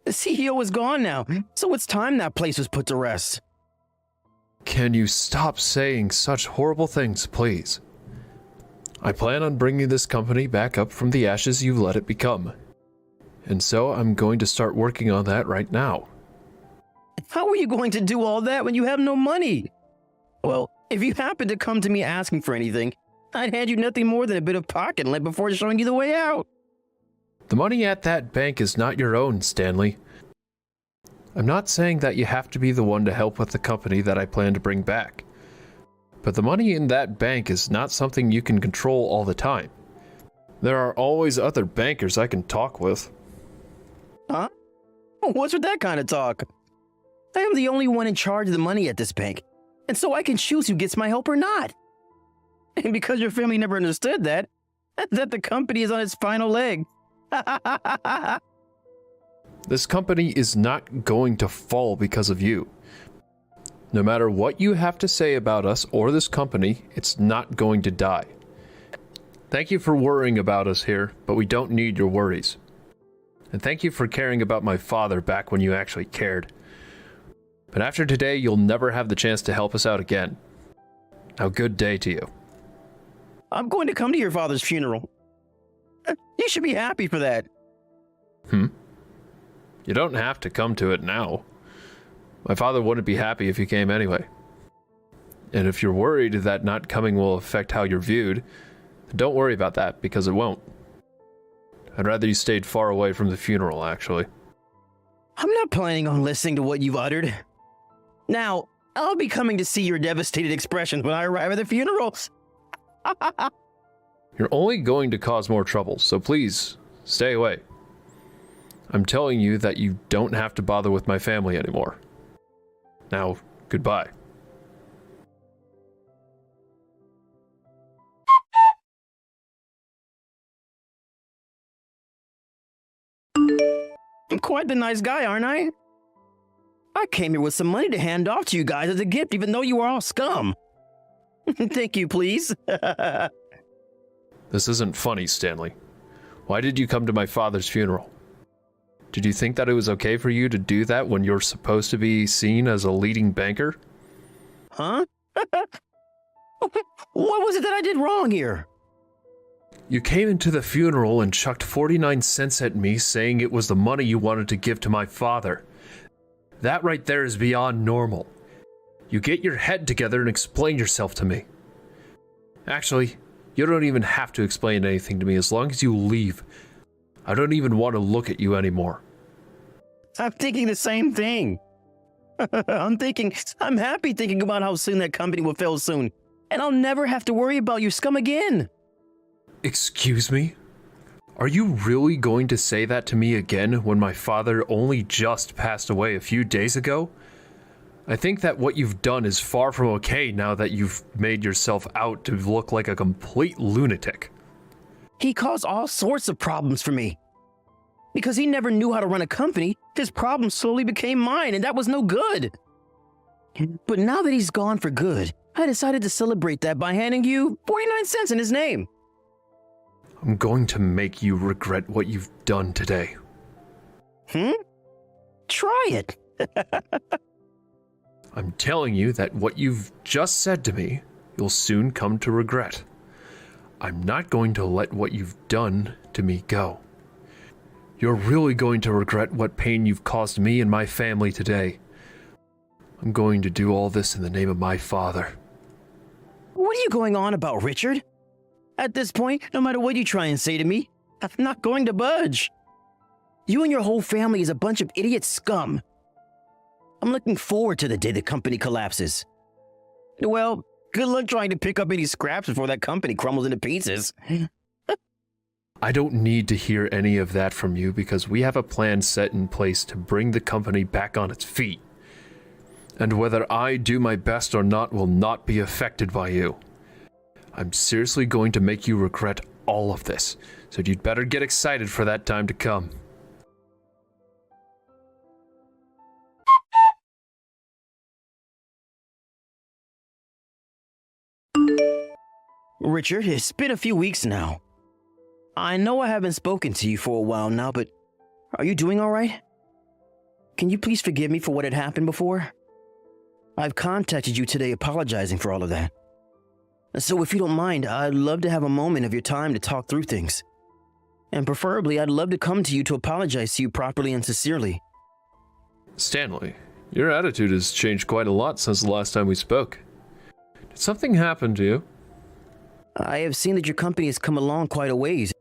The CEO is gone now, so it's time that place was put to rest. Can you stop saying such horrible things, please? I plan on bringing this company back up from the ashes you let it become. And so I'm going to start working on that right now. How are you going to do all that when you have no money? Well, if you happen to come to me asking for anything, I'd hand you nothing more than a bit of pocket lint before showing you the way out. The money at that bank is not your own, Stanley. I'm not saying that you have to be the one to help with the company that I plan to bring back. But the money in that bank is not something you can control all the time. There are always other bankers I can talk with. Huh? What's with that kind of talk? I am the only one in charge of the money at this bank, and so I can choose who gets my help or not. And because your family never understood that the company is on its final leg. This company is not going to fall because of you. No matter what you have to say about us or this company, it's not going to die. Thank you for worrying about us here, but we don't need your worries. And thank you for caring about my father back when you actually cared. But after today, you'll never have the chance to help us out again. Now, good day to you. I'm going to come to your father's funeral. You should be happy for that. You don't have to come to it now. My father wouldn't be happy if you came anyway. And if you're worried that not coming will affect how you're viewed, don't worry about that, because it won't. I'd rather you stayed far away from the funeral, actually. I'm not planning on listening to what you've uttered. Now, I'll be coming to see your devastated expressions when I arrive at the funeral. You're only going to cause more trouble, so please, stay away. I'm telling you that you don't have to bother with my family anymore. Now, goodbye. I'm quite the nice guy, aren't I? I came here with some money to hand off to you guys as a gift, even though you are all scum. Thank you, please. This isn't funny, Stanley. Why did you come to my father's funeral? Did you think that it was okay for you to do that when you're supposed to be seen as a leading banker? Huh? What was it that I did wrong here? You came into the funeral and chucked 49 cents at me, saying it was the money you wanted to give to my father. That right there is beyond normal. You get your head together and explain yourself to me. Actually, you don't even have to explain anything to me as long as you leave. I don't even want to look at you anymore. I'm thinking the same thing. I'm happy thinking about how soon that company will fail soon. And I'll never have to worry about you scum again. Excuse me? Are you really going to say that to me again when my father only just passed away a few days ago? I think that what you've done is far from okay now that you've made yourself out to look like a complete lunatic. He caused all sorts of problems for me. Because he never knew how to run a company, his problems slowly became mine, and that was no good. But now that he's gone for good, I decided to celebrate that by handing you 49 cents in his name. I'm going to make you regret what you've done today. Try it. I'm telling you that what you've just said to me, you'll soon come to regret. I'm not going to let what you've done to me go. You're really going to regret what pain you've caused me and my family today. I'm going to do all this in the name of my father. What are you going on about, Richard? At this point, no matter what you try and say to me, I'm not going to budge. You and your whole family is a bunch of idiot scum. I'm looking forward to the day the company collapses. Well, good luck trying to pick up any scraps before that company crumbles into pieces. I don't need to hear any of that from you because we have a plan set in place to bring the company back on its feet. And whether I do my best or not will not be affected by you. I'm seriously going to make you regret all of this, so you'd better get excited for that time to come. Richard, it's been a few weeks now. I know I haven't spoken to you for a while now, but are you doing all right? Can you please forgive me for what had happened before? I've contacted you today apologizing for all of that. So if you don't mind, I'd love to have a moment of your time to talk through things. And preferably, I'd love to come to you to apologize to you properly and sincerely. Stanley, your attitude has changed quite a lot since the last time we spoke. Did something happen to you? I have seen that your company has come along quite a ways.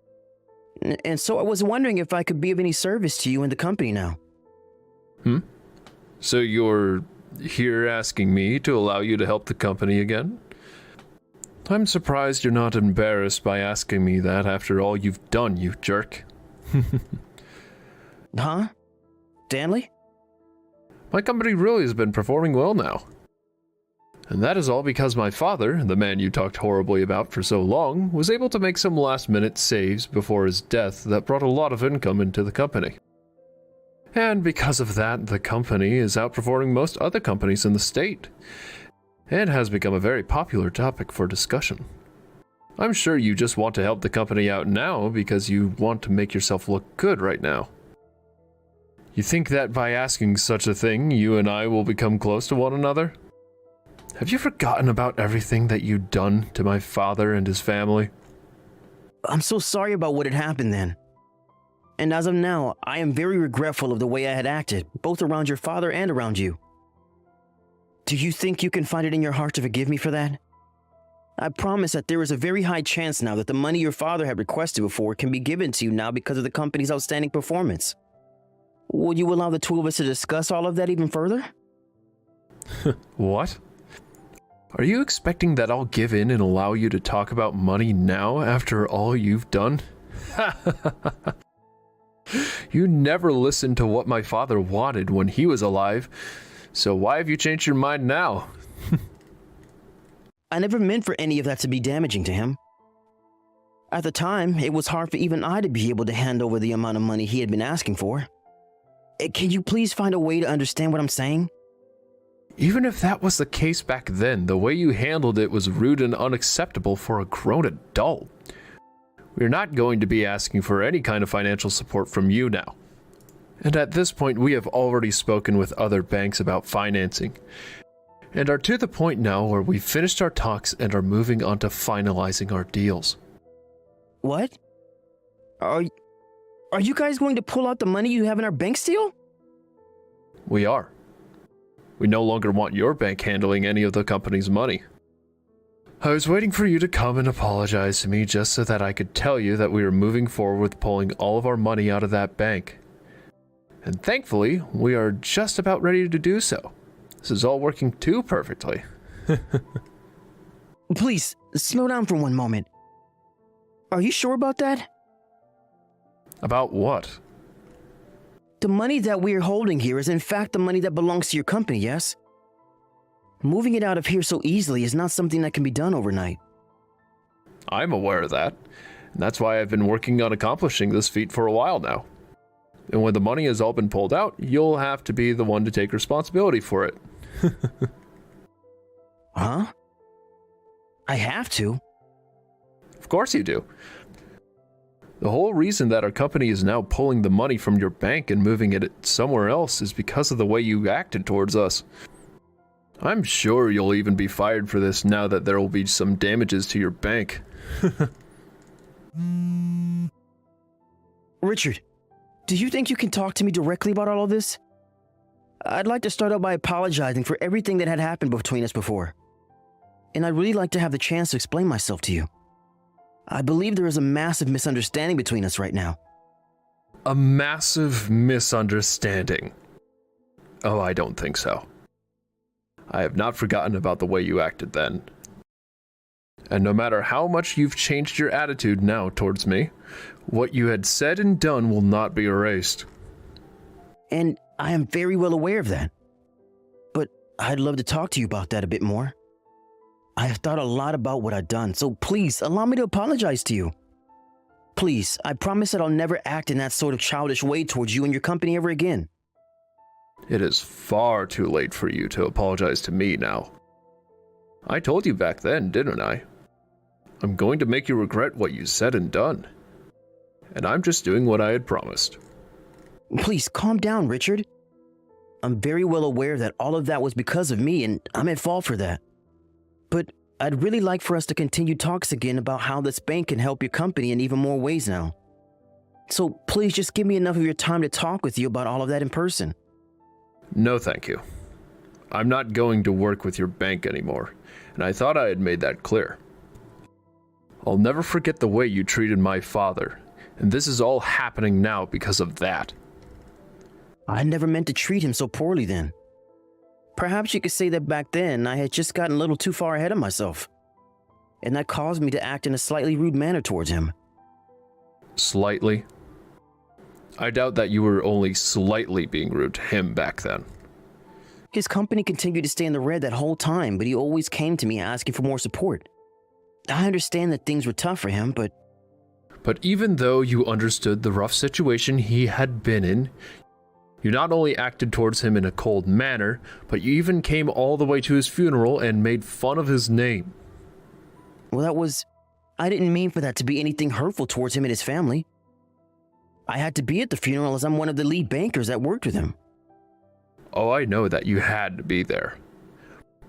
And so I was wondering if I could be of any service to you and the company now. So you're here asking me to allow you to help the company again? I'm surprised you're not embarrassed by asking me that after all you've done, you jerk. Huh? Stanley? My company really has been performing well now. And that is all because my father, the man you talked horribly about for so long, was able to make some last-minute saves before his death that brought a lot of income into the company. And because of that, the company is outperforming most other companies in the state, and has become a very popular topic for discussion. I'm sure you just want to help the company out now because you want to make yourself look good right now. You think that by asking such a thing, you and I will become close to one another? Have you forgotten about everything that you've done to my father and his family? I'm so sorry about what had happened then. And as of now, I am very regretful of the way I had acted, both around your father and around you. Do you think you can find it in your heart to forgive me for that? I promise that there is a very high chance now that the money your father had requested before can be given to you now because of the company's outstanding performance. Will you allow the two of us to discuss all of that even further? What? Are you expecting that I'll give in and allow you to talk about money now after all you've done? You never listened to what my father wanted when he was alive, so why have you changed your mind now? I never meant for any of that to be damaging to him. At the time, it was hard for even I to be able to hand over the amount of money he had been asking for. Can you please find a way to understand what I'm saying? Even if that was the case back then, the way you handled it was rude and unacceptable for a grown adult. We're not going to be asking for any kind of financial support from you now. And at this point, we have already spoken with other banks about financing, and are to the point now where we've finished our talks and are moving on to finalizing our deals. What? Are you guys going to pull out the money you have in our bank still? We are. We no longer want your bank handling any of the company's money. I was waiting for you to come and apologize to me just so that I could tell you that we are moving forward with pulling all of our money out of that bank. And thankfully, we are just about ready to do so. This is all working too perfectly. Please, slow down for one moment. Are you sure about that? About what? The money that we're holding here is in fact the money that belongs to your company, yes? Moving it out of here so easily is not something that can be done overnight. I'm aware of that, and that's why I've been working on accomplishing this feat for a while now. And when the money has all been pulled out, you'll have to be the one to take responsibility for it. Huh? I have to? Of course you do. The whole reason that our company is now pulling the money from your bank and moving it somewhere else is because of the way you acted towards us. I'm sure you'll even be fired for this now that there will be some damages to your bank. Richard, do you think you can talk to me directly about all of this? I'd like to start out by apologizing for everything that had happened between us before. And I'd really like to have the chance to explain myself to you. I believe there is a massive misunderstanding between us right now. A massive misunderstanding? Oh, I don't think so. I have not forgotten about the way you acted then. And no matter how much you've changed your attitude now towards me, what you had said and done will not be erased. And I am very well aware of that. But I'd love to talk to you about that a bit more. I have thought a lot about what I've done, so please allow me to apologize to you. Please, I promise that I'll never act in that sort of childish way towards you and your company ever again. It is far too late for you to apologize to me now. I told you back then, didn't I? I'm going to make you regret what you said and done. And I'm just doing what I had promised. Please, calm down, Richard. I'm very well aware that all of that was because of me, and I'm at fault for that. But I'd really like for us to continue talks again about how this bank can help your company in even more ways now. So please just give me enough of your time to talk with you about all of that in person. No, thank you. I'm not going to work with your bank anymore, and I thought I had made that clear. I'll never forget the way you treated my father, and this is all happening now because of that. I never meant to treat him so poorly then. Perhaps you could say that back then I had just gotten a little too far ahead of myself, and that caused me to act in a slightly rude manner towards him. Slightly? I doubt that you were only slightly being rude to him back then. His company continued to stay in the red that whole time, but he always came to me asking for more support. I understand that things were tough for him, but even though you understood the rough situation he had been in, you not only acted towards him in a cold manner, but you even came all the way to his funeral and made fun of his name. well, I didn't mean for that to be anything hurtful towards him and his family. I had to be at the funeral as I'm one of the lead bankers that worked with him. Oh, I know that you had to be there.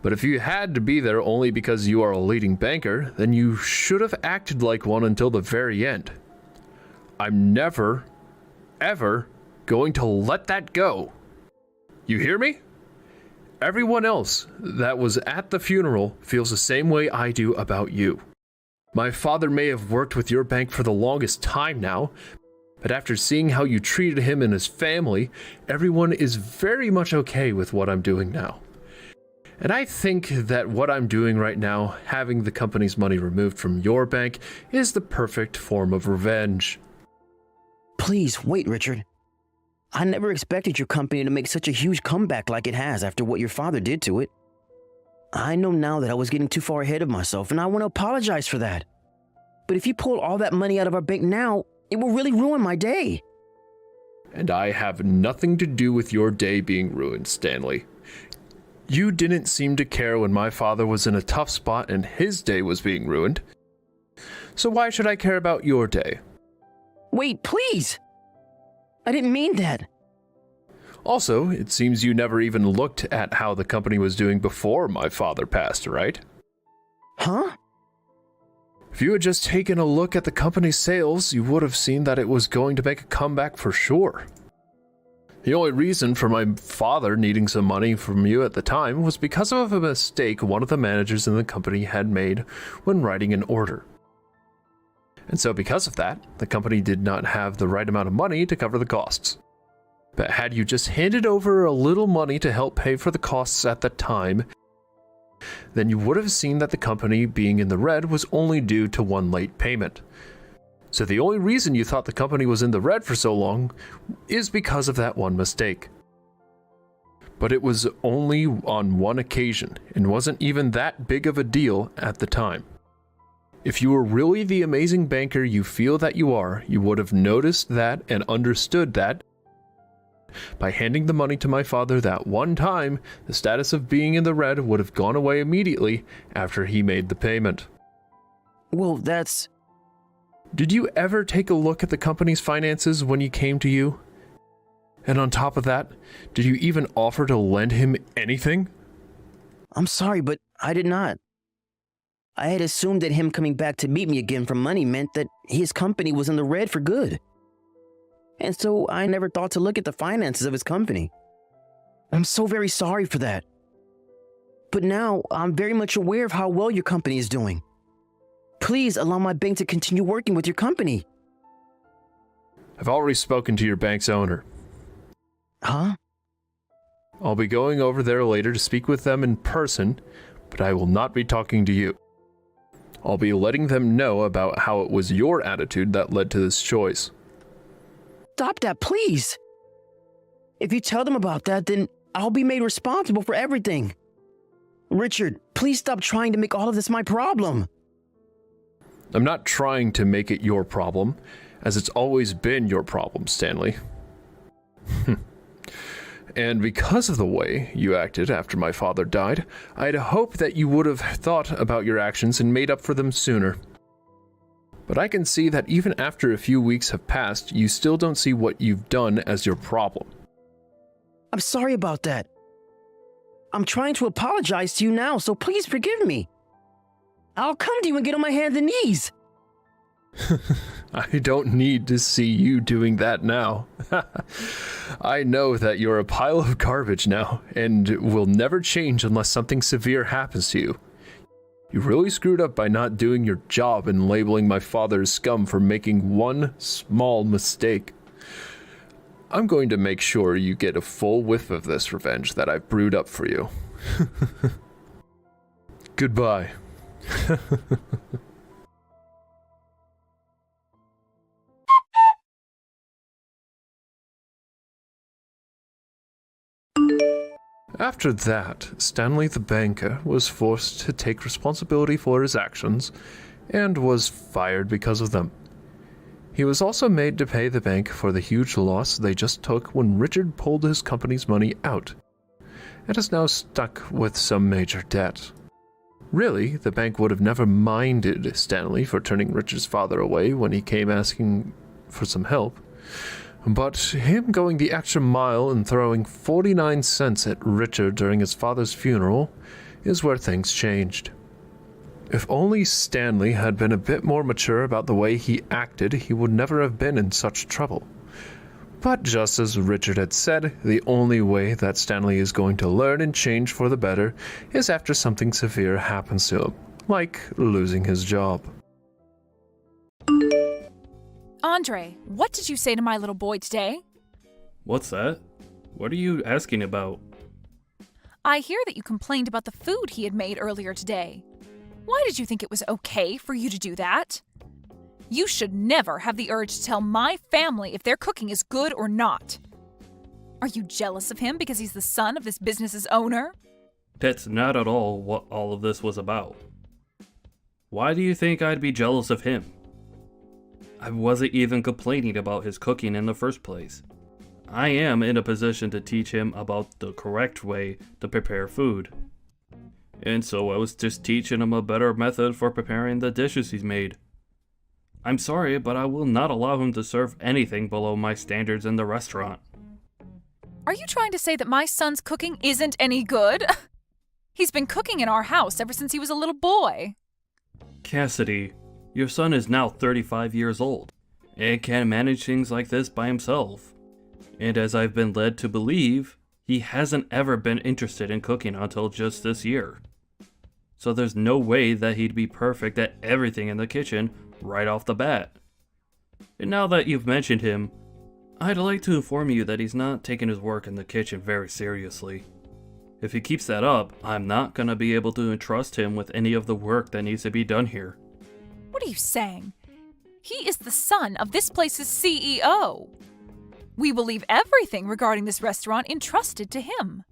But if you had to be there only because you are a leading banker, then you should have acted like one until the very end. I'm never, ever going to let that go. You hear me? Everyone else that was at the funeral feels the same way I do about you. My father may have worked with your bank for the longest time now, but after seeing how you treated him and his family, everyone is very much okay with what I'm doing now. And I think that what I'm doing right now, having the company's money removed from your bank, is the perfect form of revenge. Please, wait, Richard. I never expected your company to make such a huge comeback like it has after what your father did to it. I know now that I was getting too far ahead of myself, and I want to apologize for that. But if you pull all that money out of our bank now, it will really ruin my day. And I have nothing to do with your day being ruined, Stanley. You didn't seem to care when my father was in a tough spot and his day was being ruined. So why should I care about your day? Wait, please! I didn't mean that. Also, it seems you never even looked at how the company was doing before my father passed, right? Huh? If you had just taken a look at the company's sales, you would have seen that it was going to make a comeback for sure. The only reason for my father needing some money from you at the time was because of a mistake one of the managers in the company had made when writing an order. And so because of that, the company did not have the right amount of money to cover the costs. But had you just handed over a little money to help pay for the costs at the time, then you would have seen that the company being in the red was only due to one late payment. So the only reason you thought the company was in the red for so long is because of that one mistake. But it was only on one occasion and wasn't even that big of a deal at the time. If you were really the amazing banker you feel that you are, you would have noticed that and understood that by handing the money to my father that one time, the status of being in the red would have gone away immediately after he made the payment. Well, that's... Did you ever take a look at the company's finances when he came to you? And on top of that, did you even offer to lend him anything? I'm sorry, but I did not. I had assumed that him coming back to meet me again for money meant that his company was in the red for good. And so I never thought to look at the finances of his company. I'm so very sorry for that. But now I'm very much aware of how well your company is doing. Please allow my bank to continue working with your company. I've already spoken to your bank's owner. Huh? I'll be going over there later to speak with them in person, but I will not be talking to you. I'll be letting them know about how it was your attitude that led to this choice. Stop that, please. If you tell them about that, then I'll be made responsible for everything. Richard, please stop trying to make all of this my problem. I'm not trying to make it your problem, as it's always been your problem, Stanley. And because of the way you acted after my father died, I'd hoped that you would have thought about your actions and made up for them sooner. But I can see that even after a few weeks have passed, you still don't see what you've done as your problem. I'm sorry about that. I'm trying to apologize to you now, so please forgive me. I'll come to you and get on my hands and knees. I don't need to see you doing that now. I know that you're a pile of garbage now, and will never change unless something severe happens to you. You really screwed up by not doing your job and labeling my father's scum for making one small mistake. I'm going to make sure you get a full whiff of this revenge that I've brewed up for you. Goodbye. After that, Stanley the banker was forced to take responsibility for his actions and was fired because of them. He was also made to pay the bank for the huge loss they just took when Richard pulled his company's money out, and is now stuck with some major debt. Really, the bank would have never minded Stanley for turning Richard's father away when he came asking for some help. But him going the extra mile and throwing 49 cents at Richard during his father's funeral is where things changed. If only Stanley had been a bit more mature about the way he acted, he would never have been in such trouble. But just as Richard had said, the only way that Stanley is going to learn and change for the better is after something severe happens to him, like losing his job. Andre, what did you say to my little boy today? What's that? What are you asking about? I hear that you complained about the food he had made earlier today. Why did you think it was okay for you to do that? You should never have the urge to tell my family if their cooking is good or not. Are you jealous of him because he's the son of this business's owner? That's not at all what all of this was about. Why do you think I'd be jealous of him? I wasn't even complaining about his cooking in the first place. I am in a position to teach him about the correct way to prepare food. And so I was just teaching him a better method for preparing the dishes he's made. I'm sorry, but I will not allow him to serve anything below my standards in the restaurant. Are you trying to say that my son's cooking isn't any good? He's been cooking in our house ever since he was a little boy. Cassidy, your son is now 35 years old and can manage things like this by himself. And as I've been led to believe, he hasn't ever been interested in cooking until just this year. So there's no way that he'd be perfect at everything in the kitchen right off the bat. And now that you've mentioned him, I'd like to inform you that he's not taking his work in the kitchen very seriously. If he keeps that up, I'm not gonna be able to entrust him with any of the work that needs to be done here. What are you saying? He is the son of this place's CEO. We will leave everything regarding this restaurant entrusted to him.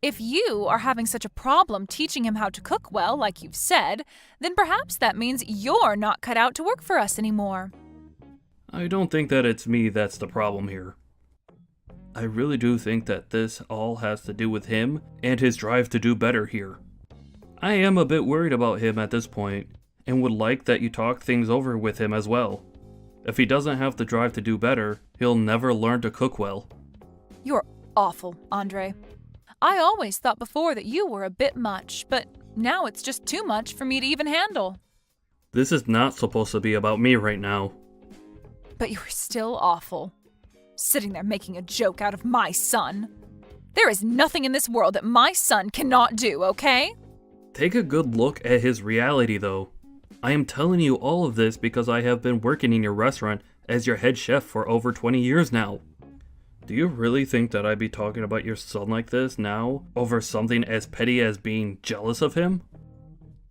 If you are having such a problem teaching him how to cook well, like you've said, then perhaps that means you're not cut out to work for us anymore. I don't think that it's me that's the problem here. I really do think that this all has to do with him and his drive to do better here. I am a bit worried about him at this point, and would like that you talk things over with him as well. If he doesn't have the drive to do better, he'll never learn to cook well. You're awful, Andre. I always thought before that you were a bit much, but now it's just too much for me to even handle. This is not supposed to be about me right now. But you're still awful. Sitting there making a joke out of my son. There is nothing in this world that my son cannot do, okay? Take a good look at his reality, though. I am telling you all of this because I have been working in your restaurant as your head chef for over 20 years now. Do you really think that I'd be talking about your son like this now over something as petty as being jealous of him?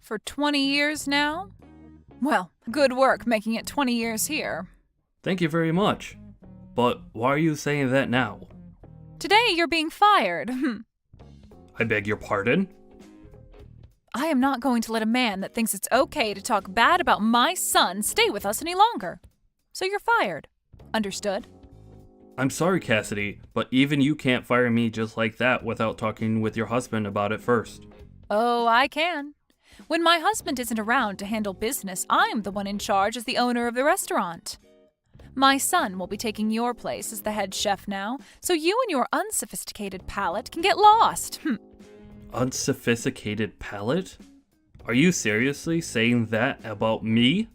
For 20 years now? Well, good work making it 20 years here. Thank you very much. But why are you saying that now? Today you're being fired. I beg your pardon? I am not going to let a man that thinks it's okay to talk bad about my son stay with us any longer. So you're fired. Understood? I'm sorry, Cassidy, but even you can't fire me just like that without talking with your husband about it first. Oh, I can. When my husband isn't around to handle business, I'm the one in charge as the owner of the restaurant. My son will be taking your place as the head chef now, so you and your unsophisticated palate can get lost. Unsophisticated palate? Are you seriously saying that about me?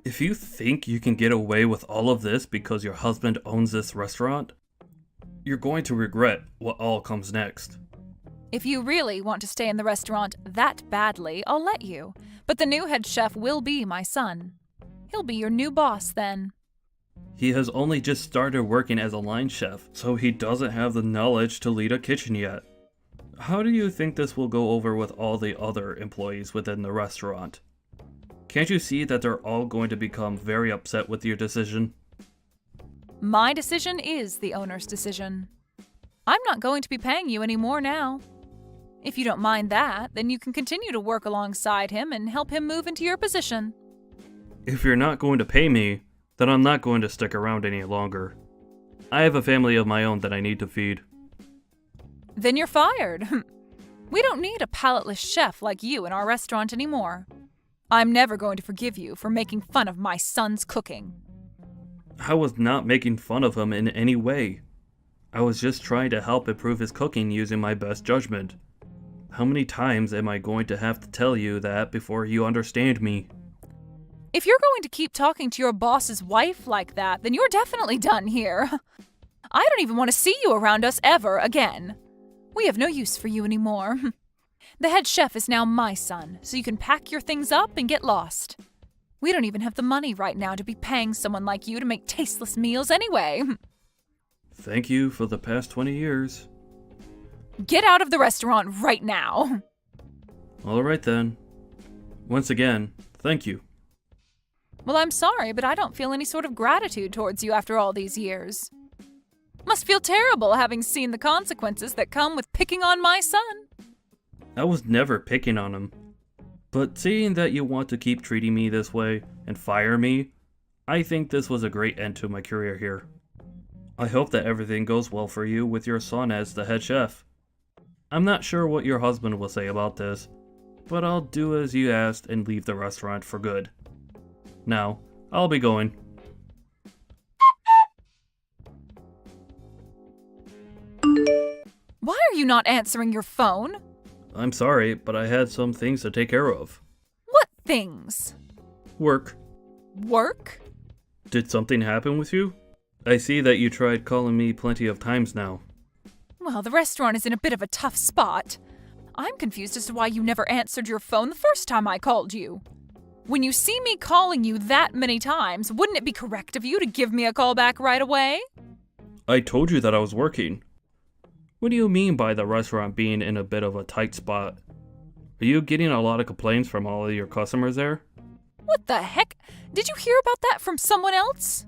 If you think you can get away with all of this because your husband owns this restaurant, you're going to regret what all comes next. If you really want to stay in the restaurant that badly, I'll let you. But the new head chef will be my son. He'll be your new boss then. He has only just started working as a line chef, so he doesn't have the knowledge to lead a kitchen yet. How do you think this will go over with all the other employees within the restaurant? Can't you see that they're all going to become very upset with your decision? My decision is the owner's decision. I'm not going to be paying you any more now. If you don't mind that, then you can continue to work alongside him and help him move into your position. If you're not going to pay me, then I'm not going to stick around any longer. I have a family of my own that I need to feed. Then you're fired. We don't need a palateless chef like you in our restaurant anymore. I'm never going to forgive you for making fun of my son's cooking. I was not making fun of him in any way. I was just trying to help improve his cooking using my best judgment. How many times am I going to have to tell you that before you understand me? If you're going to keep talking to your boss's wife like that, then you're definitely done here. I don't even want to see you around us ever again. We have no use for you anymore. The head chef is now my son, so you can pack your things up and get lost. We don't even have the money right now to be paying someone like you to make tasteless meals anyway. Thank you for the past 20 years. Get out of the restaurant right now. Alright then. Once again, thank you. Well, I'm sorry, but I don't feel any sort of gratitude towards you after all these years. Must feel terrible having seen the consequences that come with picking on my son. I was never picking on him. But seeing that you want to keep treating me this way and fire me, I think this was a great end to my career here. I hope that everything goes well for you with your son as the head chef. I'm not sure what your husband will say about this, but I'll do as you asked and leave the restaurant for good. Now, I'll be going. Why are you not answering your phone? I'm sorry, but I had some things to take care of. What things? Work. Work? Did something happen with you? I see that you tried calling me plenty of times now. Well, the restaurant is in a bit of a tough spot. I'm confused as to why you never answered your phone the first time I called you. When you see me calling you that many times, wouldn't it be correct of you to give me a call back right away? I told you that I was working. What do you mean by the restaurant being in a bit of a tight spot? Are you getting a lot of complaints from all of your customers there? What the heck? Did you hear about that from someone else?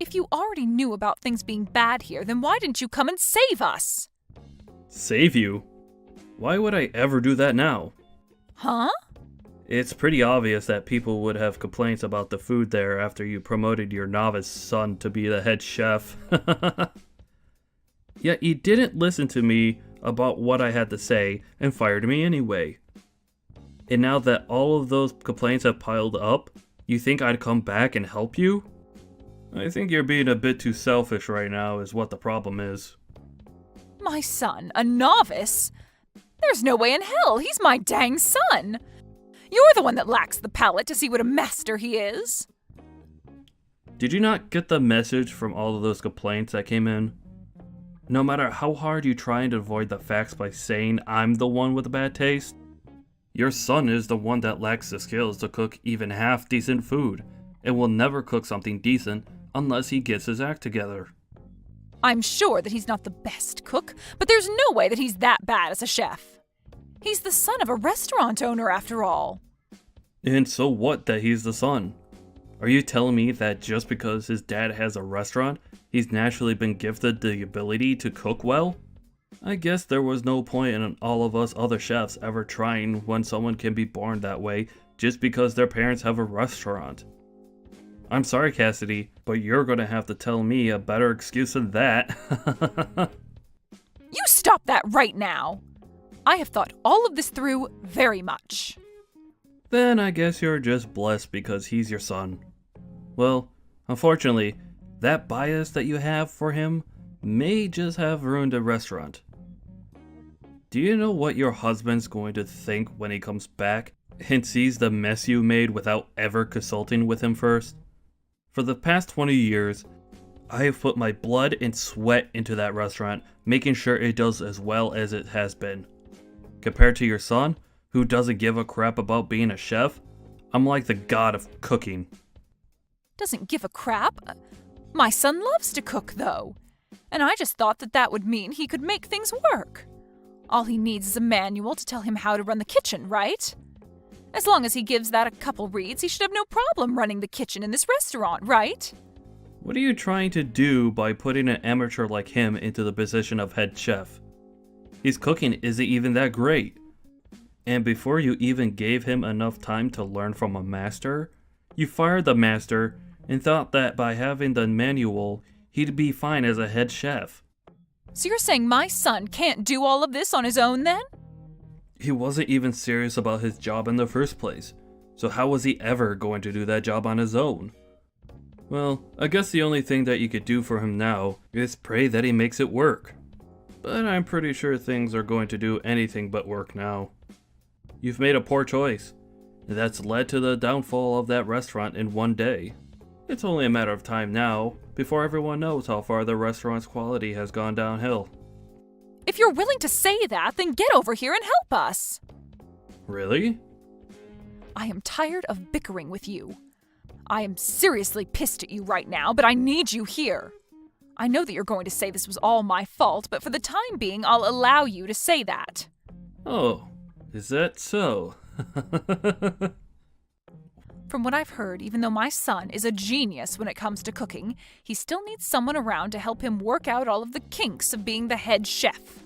If you already knew about things being bad here, then why didn't you come and save us? Save you? Why would I ever do that now? Huh? It's pretty obvious that people would have complaints about the food there after you promoted your novice son to be the head chef. Yet you didn't listen to me about what I had to say and fired me anyway. And now that all of those complaints have piled up, you think I'd come back and help you? I think you're being a bit too selfish right now is what the problem is. My son, a novice? There's no way in hell, he's my dang son! You're the one that lacks the palate to see what a master he is. Did you not get the message from all of those complaints that came in? No matter how hard you try and avoid the facts by saying I'm the one with a bad taste, your son is the one that lacks the skills to cook even half decent food, and will never cook something decent unless he gets his act together. I'm sure that he's not the best cook, but there's no way that he's that bad as a chef. He's the son of a restaurant owner after all. And so what that he's the son? Are you telling me that just because his dad has a restaurant, he's naturally been gifted the ability to cook well? I guess there was no point in all of us other chefs ever trying when someone can be born that way just because their parents have a restaurant. I'm sorry, Cassidy, but you're gonna have to tell me a better excuse than that. You stop that right now! I have thought all of this through very much. Then I guess you're just blessed because he's your son. Well, unfortunately, that bias that you have for him may just have ruined a restaurant. Do you know what your husband's going to think when he comes back and sees the mess you made without ever consulting with him first? For the past 20 years, I have put my blood and sweat into that restaurant, making sure it does as well as it has been. Compared to your son, who doesn't give a crap about being a chef, I'm like the god of cooking. Doesn't give a crap? My son loves to cook, though. And I just thought that that would mean he could make things work. All he needs is a manual to tell him how to run the kitchen, right? As long as he gives that a couple reads, he should have no problem running the kitchen in this restaurant, right? What are you trying to do by putting an amateur like him into the position of head chef? His cooking isn't even that great. And before you even gave him enough time to learn from a master, you fired the master and thought that by having the manual, he'd be fine as a head chef. So you're saying my son can't do all of this on his own then? He wasn't even serious about his job in the first place, so how was he ever going to do that job on his own? Well, I guess the only thing that you could do for him now is pray that he makes it work. But I'm pretty sure things are going to do anything but work now. You've made a poor choice, and that's led to the downfall of that restaurant in one day. It's only a matter of time now before everyone knows how far the restaurant's quality has gone downhill. If you're willing to say that, then get over here and help us. Really? I am tired of bickering with you. I am seriously pissed at you right now, but I need you here. I know that you're going to say this was all my fault, but for the time being, I'll allow you to say that. Oh, is that so? From what I've heard, even though my son is a genius when it comes to cooking, he still needs someone around to help him work out all of the kinks of being the head chef.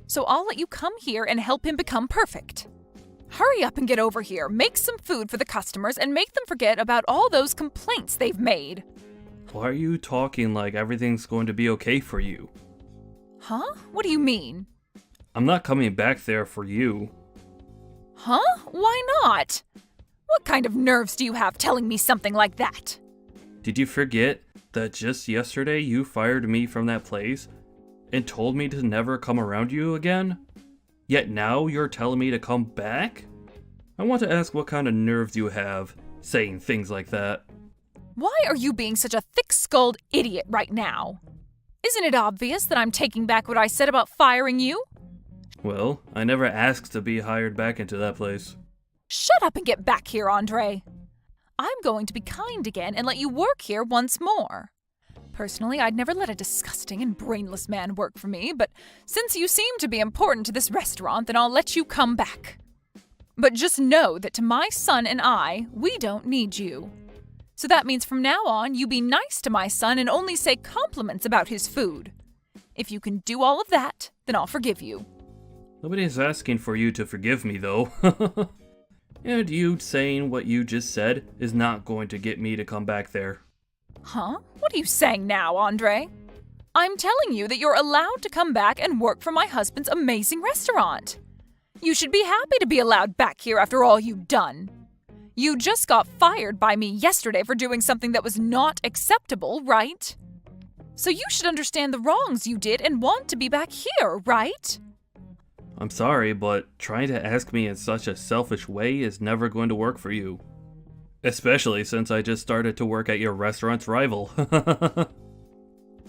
So I'll let you come here and help him become perfect. Hurry up and get over here, make some food for the customers, and make them forget about all those complaints they've made. Why are you talking like everything's going to be okay for you? Huh? What do you mean? I'm not coming back there for you. Huh? Why not? What kind of nerves do you have telling me something like that? Did you forget that just yesterday you fired me from that place and told me to never come around you again? Yet now you're telling me to come back? I want to ask what kind of nerves you have saying things like that. Why are you being such a thick-skulled idiot right now? Isn't it obvious that I'm taking back what I said about firing you? Well, I never asked to be hired back into that place. Shut up and get back here, Andre. I'm going to be kind again and let you work here once more. Personally, I'd never let a disgusting and brainless man work for me, but since you seem to be important to this restaurant, then I'll let you come back. But just know that to my son and I, we don't need you. So that means from now on, you be nice to my son and only say compliments about his food. If you can do all of that, then I'll forgive you. Nobody's asking for you to forgive me, though. And you saying what you just said is not going to get me to come back there. Huh? What are you saying now, Andre? I'm telling you that you're allowed to come back and work for my husband's amazing restaurant. You should be happy to be allowed back here after all you've done. You just got fired by me yesterday for doing something that was not acceptable, right? So you should understand the wrongs you did and want to be back here, right? I'm sorry, but trying to ask me in such a selfish way is never going to work for you. Especially since I just started to work at your restaurant's rival.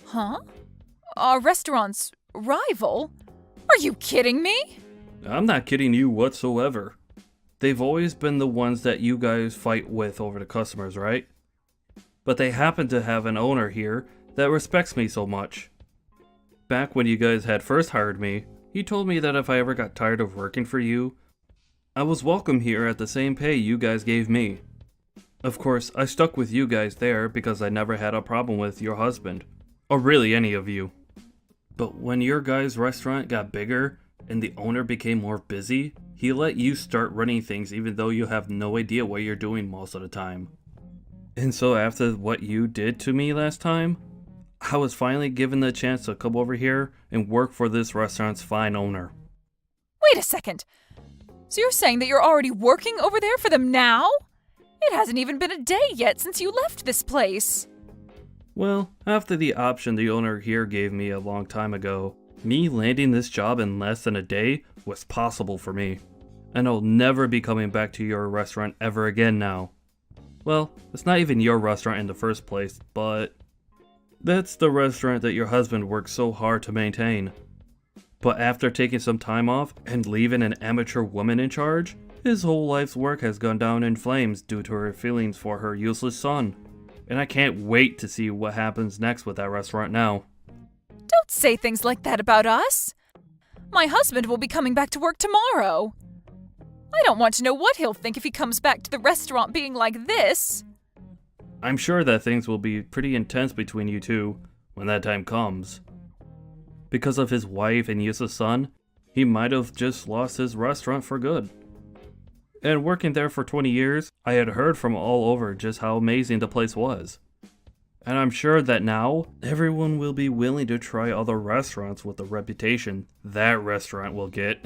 Huh? Our restaurant's rival? Are you kidding me? I'm not kidding you whatsoever. They've always been the ones that you guys fight with over the customers, right? But they happen to have an owner here that respects me so much. Back when you guys had first hired me, he told me that if I ever got tired of working for you, I was welcome here at the same pay you guys gave me. Of course, I stuck with you guys there because I never had a problem with your husband, or really any of you. But when your guys' restaurant got bigger and the owner became more busy, he let you start running things even though you have no idea what you're doing most of the time. And so after what you did to me last time, I was finally given the chance to come over here and work for this restaurant's fine owner. Wait a second. So you're saying that you're already working over there for them now? It hasn't even been a day yet since you left this place. Well, after the option the owner here gave me a long time ago, me landing this job in less than a day was possible for me. And I'll never be coming back to your restaurant ever again now. Well, it's not even your restaurant in the first place, but that's the restaurant that your husband worked so hard to maintain. But after taking some time off and leaving an amateur woman in charge, his whole life's work has gone down in flames due to her feelings for her useless son. And I can't wait to see what happens next with that restaurant now. Don't say things like that about us. My husband will be coming back to work tomorrow. I don't want to know what he'll think if he comes back to the restaurant being like this. I'm sure that things will be pretty intense between you two when that time comes. Because of his wife and useless son, he might have just lost his restaurant for good. And working there for 20 years, I had heard from all over just how amazing the place was. And I'm sure that now, everyone will be willing to try other restaurants with the reputation that restaurant will get.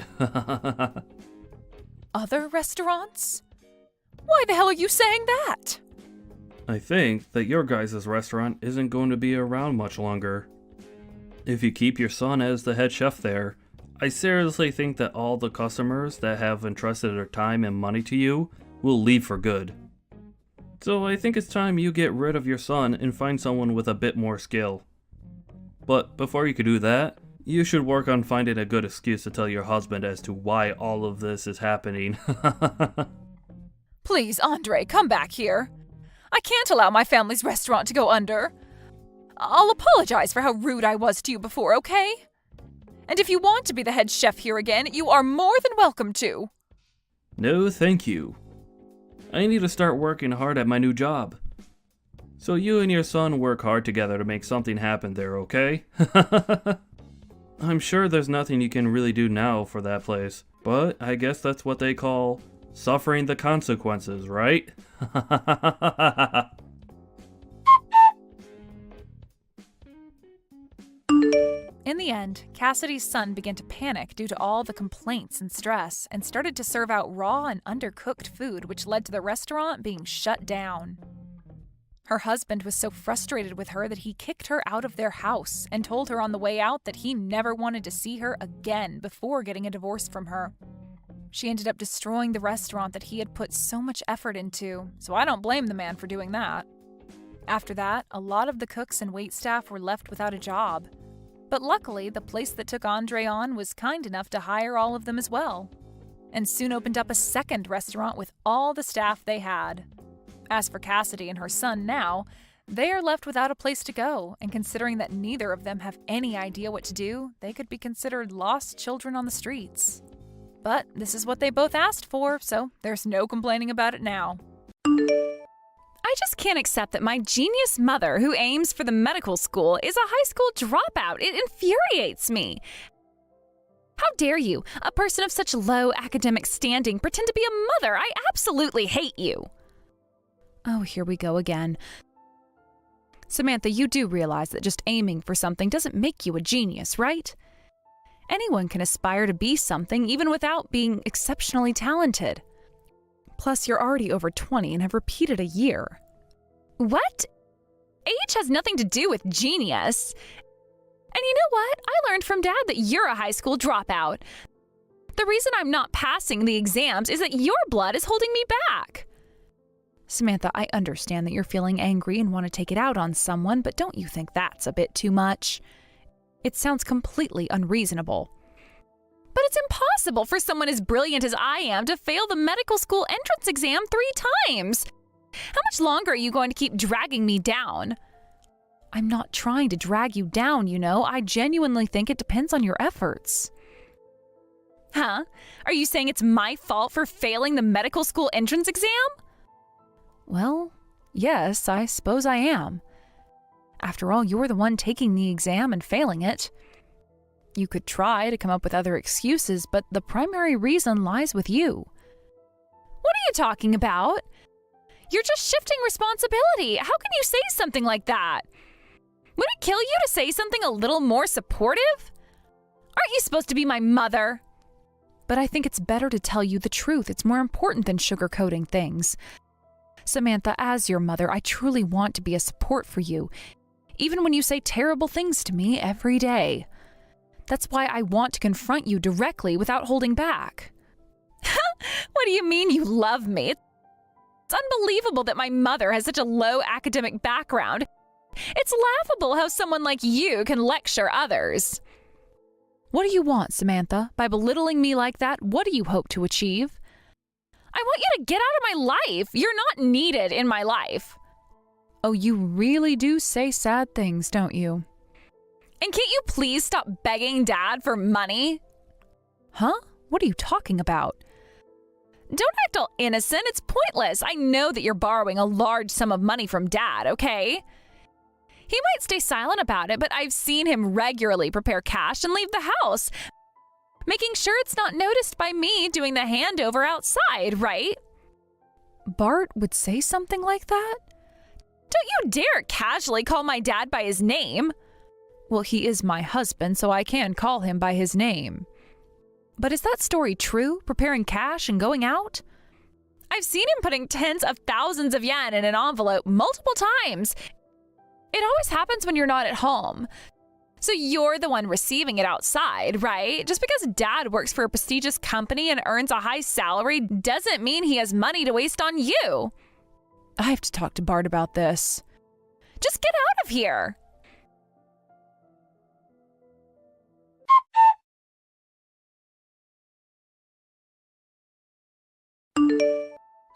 Other restaurants? Why the hell are you saying that? I think that your guys' restaurant isn't going to be around much longer. If you keep your son as the head chef there, I seriously think that all the customers that have entrusted their time and money to you will leave for good. So I think it's time you get rid of your son and find someone with a bit more skill. But before you can do that, you should work on finding a good excuse to tell your husband as to why all of this is happening. Please, Andre, come back here. I can't allow my family's restaurant to go under. I'll apologize for how rude I was to you before, okay? And if you want to be the head chef here again, you are more than welcome to. No, thank you. I need to start working hard at my new job. So you and your son work hard together to make something happen there, okay? I'm sure there's nothing you can really do now for that place, but I guess that's what they call suffering the consequences, right? In the end, Cassidy's son began to panic due to all the complaints and stress and started to serve out raw and undercooked food, which led to the restaurant being shut down. Her husband was so frustrated with her that he kicked her out of their house and told her on the way out that he never wanted to see her again before getting a divorce from her. She ended up destroying the restaurant that he had put so much effort into, so I don't blame the man for doing that. After that, a lot of the cooks and waitstaff were left without a job. But luckily, the place that took Andre on was kind enough to hire all of them as well, and soon opened up a second restaurant with all the staff they had. As for Cassidy and her son now, they are left without a place to go, and considering that neither of them have any idea what to do, they could be considered lost children on the streets. But this is what they both asked for, so there's no complaining about it now. I just can't accept that my genius mother, who aims for the medical school, is a high school dropout. It infuriates me. How dare you, a person of such low academic standing, pretend to be a mother? I absolutely hate you. Oh, here we go again. Samantha, you do realize that just aiming for something doesn't make you a genius, right? Anyone can aspire to be something even without being exceptionally talented. Plus, you're already over 20 and have repeated a year. What? Age has nothing to do with genius. And you know what? I learned from Dad that you're a high school dropout. The reason I'm not passing the exams is that your blood is holding me back. Samantha, I understand that you're feeling angry and want to take it out on someone, but don't you think that's a bit too much? It sounds completely unreasonable. But it's impossible for someone as brilliant as I am to fail the medical school entrance exam 3 times. How much longer are you going to keep dragging me down? I'm not trying to drag you down, you know. I genuinely think it depends on your efforts. Huh? Are you saying it's my fault for failing the medical school entrance exam? Well, yes, I suppose I am. After all, you're the one taking the exam and failing it. You could try to come up with other excuses, but the primary reason lies with you. What are you talking about? You're just shifting responsibility. How can you say something like that? Would it kill you to say something a little more supportive? Aren't you supposed to be my mother? But I think it's better to tell you the truth. It's more important than sugarcoating things. Samantha, as your mother, I truly want to be a support for you, even when you say terrible things to me every day. That's why I want to confront you directly without holding back. What do you mean you love me? It's unbelievable that my mother has such a low academic background. It's laughable how someone like you can lecture others. What do you want, Samantha? By belittling me like that, what do you hope to achieve? I want you to get out of my life. You're not needed in my life. Oh, you really do say sad things, don't you? And can't you please stop begging Dad for money? Huh? What are you talking about? Don't act all innocent. It's pointless. I know that you're borrowing a large sum of money from Dad, okay? He might stay silent about it, but I've seen him regularly prepare cash and leave the house, making sure it's not noticed by me doing the handover outside, right? Bart would say something like that? Don't you dare casually call my dad by his name. Well, he is my husband, so I can call him by his name. But is that story true? Preparing cash and going out? I've seen him putting tens of thousands of yen in an envelope multiple times. It always happens when you're not at home. So you're the one receiving it outside, right? Just because Dad works for a prestigious company and earns a high salary doesn't mean he has money to waste on you. I have to talk to Bart about this. Just get out of here.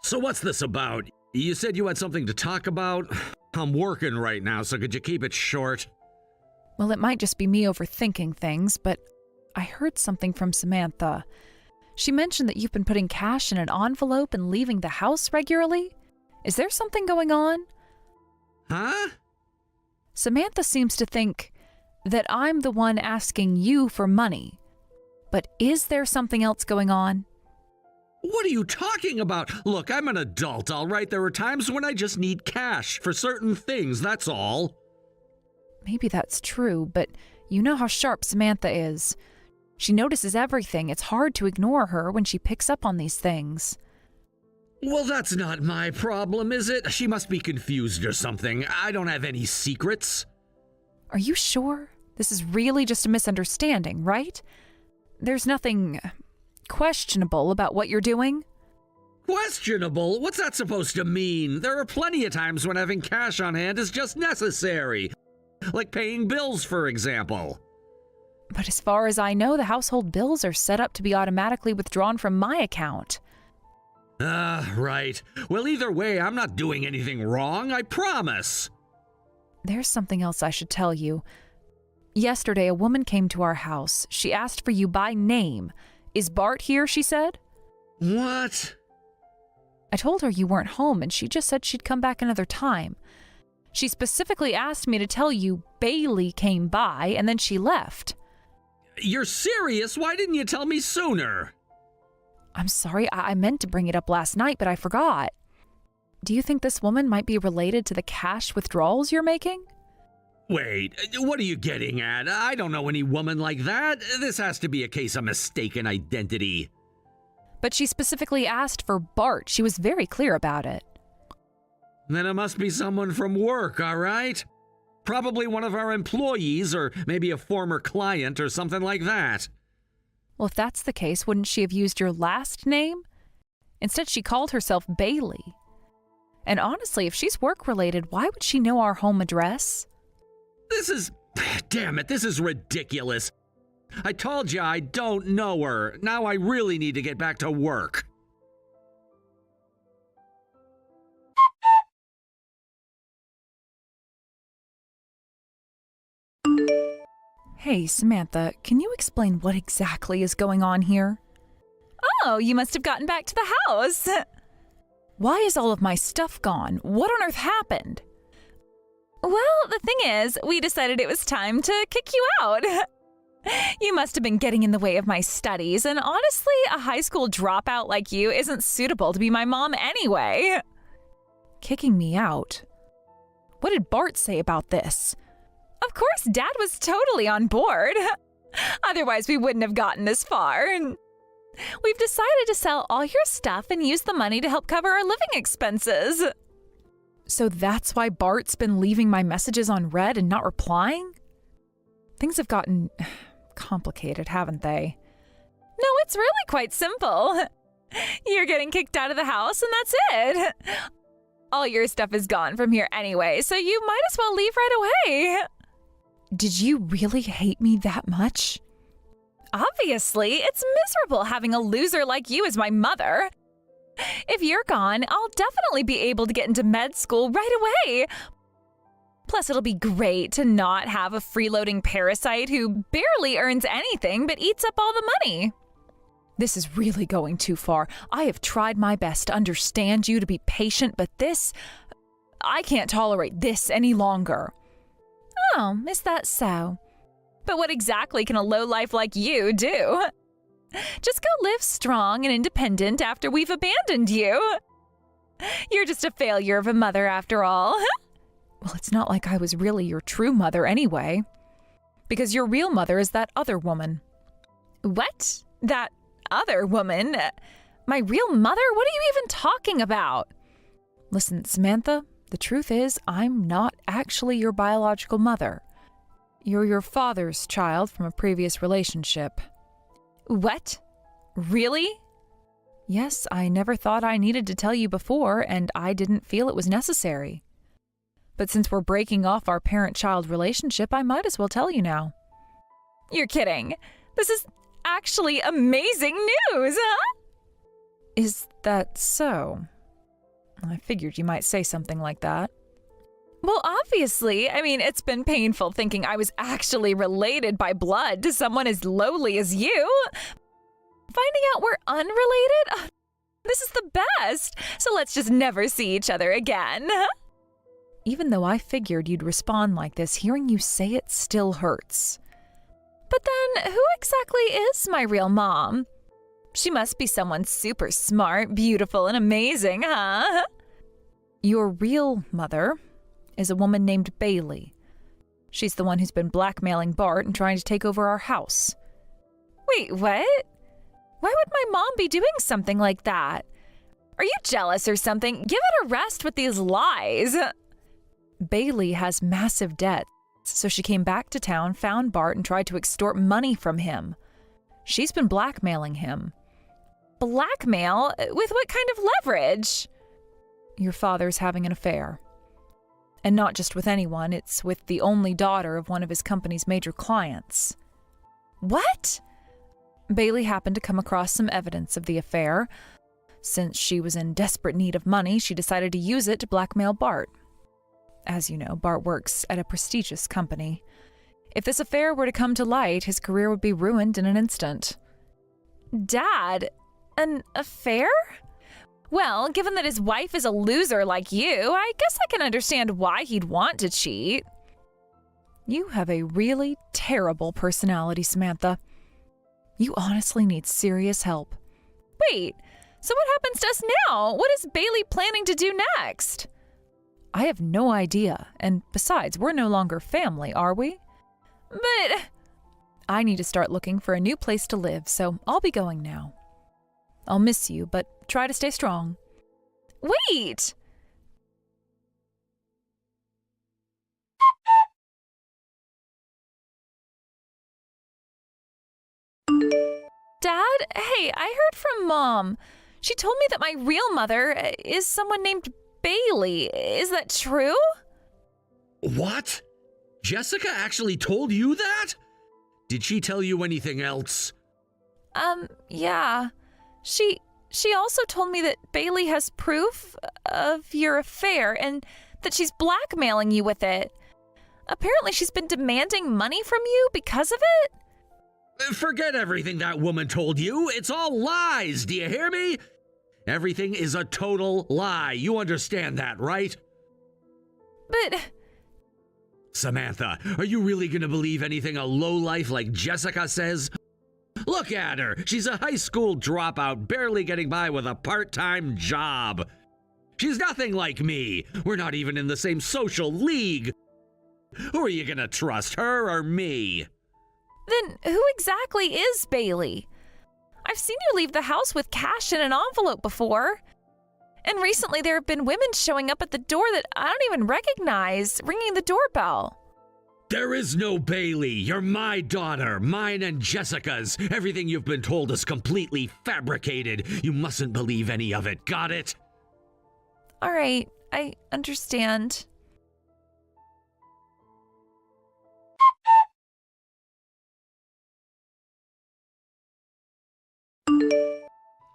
So what's this about? You said you had something to talk about? I'm working right now, so could you keep it short? Well, it might just be me overthinking things, but I heard something from Samantha. She mentioned that you've been putting cash in an envelope and leaving the house regularly. Is there something going on? Huh? Samantha seems to think that I'm the one asking you for money. But is there something else going on? What are you talking about? Look, I'm an adult, all right? There are times when I just need cash for certain things, that's all. Maybe that's true, but you know how sharp Samantha is. She notices everything. It's hard to ignore her when she picks up on these things. Well, that's not my problem, is it? She must be confused or something. I don't have any secrets. Are you sure? This is really just a misunderstanding, right? There's nothing questionable about what you're doing? Questionable? What's that supposed to mean? There are plenty of times when having cash on hand is just necessary. Like paying bills, for example. But as far as I know, the household bills are set up to be automatically withdrawn from my account. Right. Well, either way, I'm not doing anything wrong, I promise. There's something else I should tell you. Yesterday, a woman came to our house. She asked for you by name. Is Bart here, she said? What? I told her you weren't home, and she just said she'd come back another time. She specifically asked me to tell you Bailey came by, and then she left. You're serious? Why didn't you tell me sooner? I'm sorry, I meant to bring it up last night, but I forgot. Do you think this woman might be related to the cash withdrawals you're making? Wait, what are you getting at? I don't know any woman like that. This has to be a case of mistaken identity. But she specifically asked for Bart. She was very clear about it. Then it must be someone from work, all right? Probably one of our employees, or maybe a former client or something like that. Well, if that's the case, wouldn't she have used your last name? Instead, she called herself Bailey. And honestly, if she's work-related, why would she know our home address? Damn it, this is ridiculous. I told you I don't know her. Now I really need to get back to work. Hey, Samantha, can you explain what exactly is going on here? Oh, you must have gotten back to the house. Why is all of my stuff gone? What on earth happened? Well, the thing is, we decided it was time to kick you out. You must have been getting in the way of my studies, and honestly, a high school dropout like you isn't suitable to be my mom anyway. Kicking me out? What did Bart say about this? Of course, Dad was totally on board. Otherwise, we wouldn't have gotten this far. We've decided to sell all your stuff and use the money to help cover our living expenses. So that's why Bart's been leaving my messages on read and not replying? Things have gotten complicated, haven't they? No, it's really quite simple. You're getting kicked out of the house and that's it. All your stuff is gone from here anyway, so you might as well leave right away. Did you really hate me that much? Obviously, it's miserable having a loser like you as my mother. If you're gone, I'll definitely be able to get into med school right away. Plus, it'll be great to not have a freeloading parasite who barely earns anything but eats up all the money. This is really going too far. I have tried my best to understand you, to be patient, but I can't tolerate this any longer. Oh, is that so? But what exactly can a lowlife like you do? Just go live strong and independent after we've abandoned you. You're just a failure of a mother after all. Well, it's not like I was really your true mother anyway. Because your real mother is that other woman. What? That other woman? My real mother? What are you even talking about? Listen, Samantha, the truth is I'm not actually your biological mother. You're your father's child from a previous relationship. What? Really? Yes, I never thought I needed to tell you before, and I didn't feel it was necessary. But since we're breaking off our parent-child relationship, I might as well tell you now. You're kidding. This is actually amazing news, huh? Is that so? I figured you might say something like that. Well, obviously. I mean, it's been painful thinking I was actually related by blood to someone as lowly as you. Finding out we're unrelated? This is the best. So let's just never see each other again. Even though I figured you'd respond like this, hearing you say it still hurts. But then, who exactly is my real mom? She must be someone super smart, beautiful, and amazing, huh? Your real mother is a woman named Bailey. She's the one who's been blackmailing Bart and trying to take over our house. Wait, what? Why would my mom be doing something like that? Are you jealous or something? Give it a rest with these lies. Bailey has massive debts, so she came back to town, found Bart, and tried to extort money from him. She's been blackmailing him. Blackmail? With what kind of leverage? Your father's having an affair. And not just with anyone, it's with the only daughter of one of his company's major clients. What? Bailey happened to come across some evidence of the affair. Since she was in desperate need of money, she decided to use it to blackmail Bart. As you know, Bart works at a prestigious company. If this affair were to come to light, his career would be ruined in an instant. Dad, an affair? Well, given that his wife is a loser like you, I guess I can understand why he'd want to cheat. You have a really terrible personality, Samantha. You honestly need serious help. Wait, so what happens to us now? What is Bailey planning to do next? I have no idea, and besides, we're no longer family, are we? But I need to start looking for a new place to live, so I'll be going now. I'll miss you, but try to stay strong. Wait! Dad, hey, I heard from Mom. She told me that my real mother is someone named Bailey. Is that true? What? Jessica actually told you that? Did she tell you anything else? Yeah. She also told me that Bailey has proof of your affair and that she's blackmailing you with it. Apparently she's been demanding money from you because of it? Forget everything that woman told you. It's all lies. Do you hear me? Everything is a total lie. You understand that, right? But... Samantha, are you really gonna believe anything a lowlife like Jessica says? Look at her. She's a high school dropout, barely getting by with a part-time job. She's nothing like me. We're not even in the same social league. Who are you gonna trust, her or me? Then who exactly is Bailey? I've seen you leave the house with cash in an envelope before. And recently there have been women showing up at the door that I don't even recognize, ringing the doorbell. There is no Bailey. You're my daughter, mine and Jessica's. Everything you've been told is completely fabricated. You mustn't believe any of it. Got it? All right, I understand.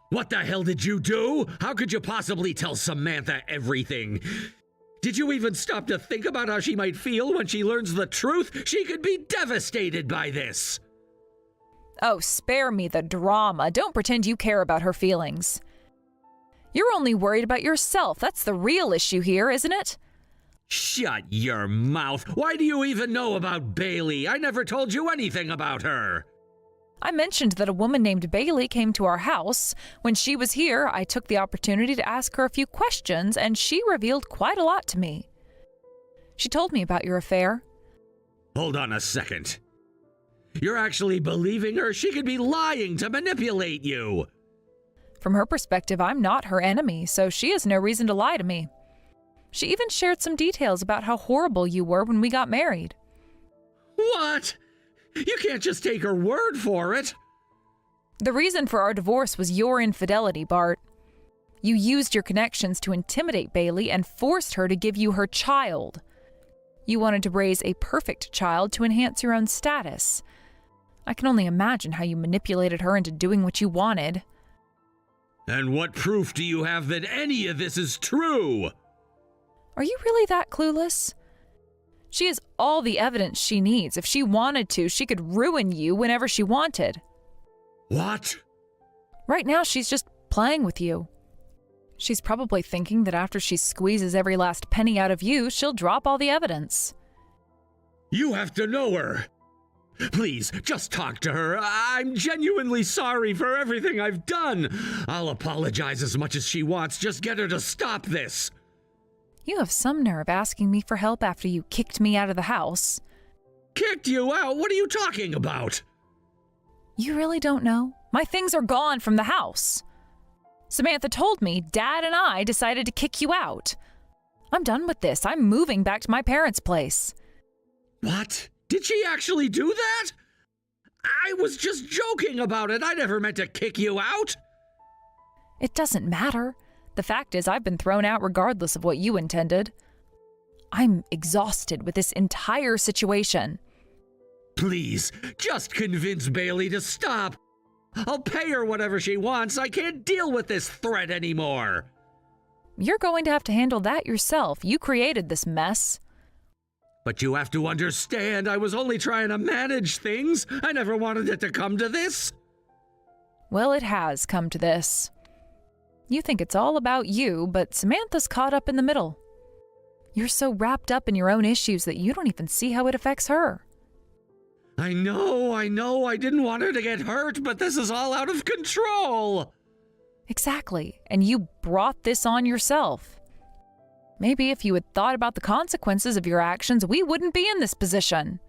What the hell did you do? How could you possibly tell Samantha everything? Did you even stop to think about how she might feel when she learns the truth? She could be devastated by this. Oh, spare me the drama. Don't pretend you care about her feelings. You're only worried about yourself. That's the real issue here, isn't it? Shut your mouth. Why do you even know about Bailey? I never told you anything about her. I mentioned that a woman named Bailey came to our house. When she was here, I took the opportunity to ask her a few questions, and she revealed quite a lot to me. She told me about your affair. Hold on a second. You're actually believing her? She could be lying to manipulate you. From her perspective, I'm not her enemy, so she has no reason to lie to me. She even shared some details about how horrible you were when we got married. What? You can't just take her word for it. The reason for our divorce was your infidelity, Bart. You used your connections to intimidate Bailey and forced her to give you her child. You wanted to raise a perfect child to enhance your own status. I can only imagine how you manipulated her into doing what you wanted. And what proof do you have that any of this is true? Are you really that clueless? She has all the evidence she needs. If she wanted to, she could ruin you whenever she wanted. What? Right now, she's just playing with you. She's probably thinking that after she squeezes every last penny out of you, she'll drop all the evidence. You have to know her. Please, just talk to her. I'm genuinely sorry for everything I've done. I'll apologize as much as she wants. Just get her to stop this. You have some nerve asking me for help after you kicked me out of the house. Kicked you out? What are you talking about? You really don't know? My things are gone from the house. Samantha told me Dad and I decided to kick you out. I'm done with this. I'm moving back to my parents' place. What? Did she actually do that? I was just joking about it. I never meant to kick you out. It doesn't matter. The fact is, I've been thrown out regardless of what you intended. I'm exhausted with this entire situation. Please, just convince Bailey to stop. I'll pay her whatever she wants. I can't deal with this threat anymore. You're going to have to handle that yourself. You created this mess. But you have to understand, I was only trying to manage things. I never wanted it to come to this. Well, it has come to this. You think it's all about you, but Samantha's caught up in the middle. You're so wrapped up in your own issues that you don't even see how it affects her. I know. I didn't want her to get hurt, but this is all out of control. Exactly, and you brought this on yourself. Maybe if you had thought about the consequences of your actions, we wouldn't be in this position.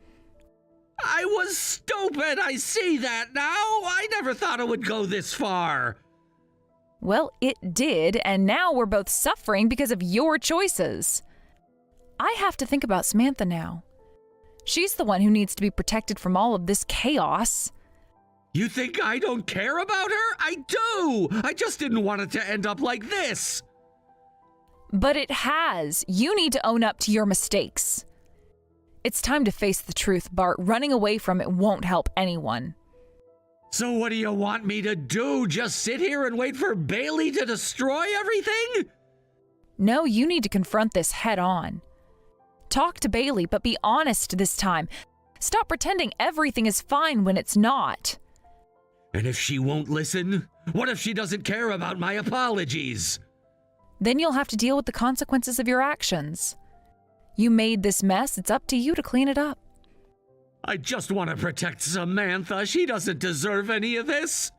I was stupid. I see that now. I never thought it would go this far. Well, it did, and now we're both suffering because of your choices. I have to think about Samantha now. She's the one who needs to be protected from all of this chaos. You think I don't care about her? I do. I just didn't want it to end up like this. But it has. You need to own up to your mistakes. It's time to face the truth, Bart. Running away from it won't help anyone. So what do you want me to do? Just sit here and wait for Bailey to destroy everything? No, you need to confront this head on. Talk to Bailey, but be honest this time. Stop pretending everything is fine when it's not. And if she won't listen? What if she doesn't care about my apologies? Then you'll have to deal with the consequences of your actions. You made this mess. It's up to you to clean it up. I just want to protect Samantha. She doesn't deserve any of this.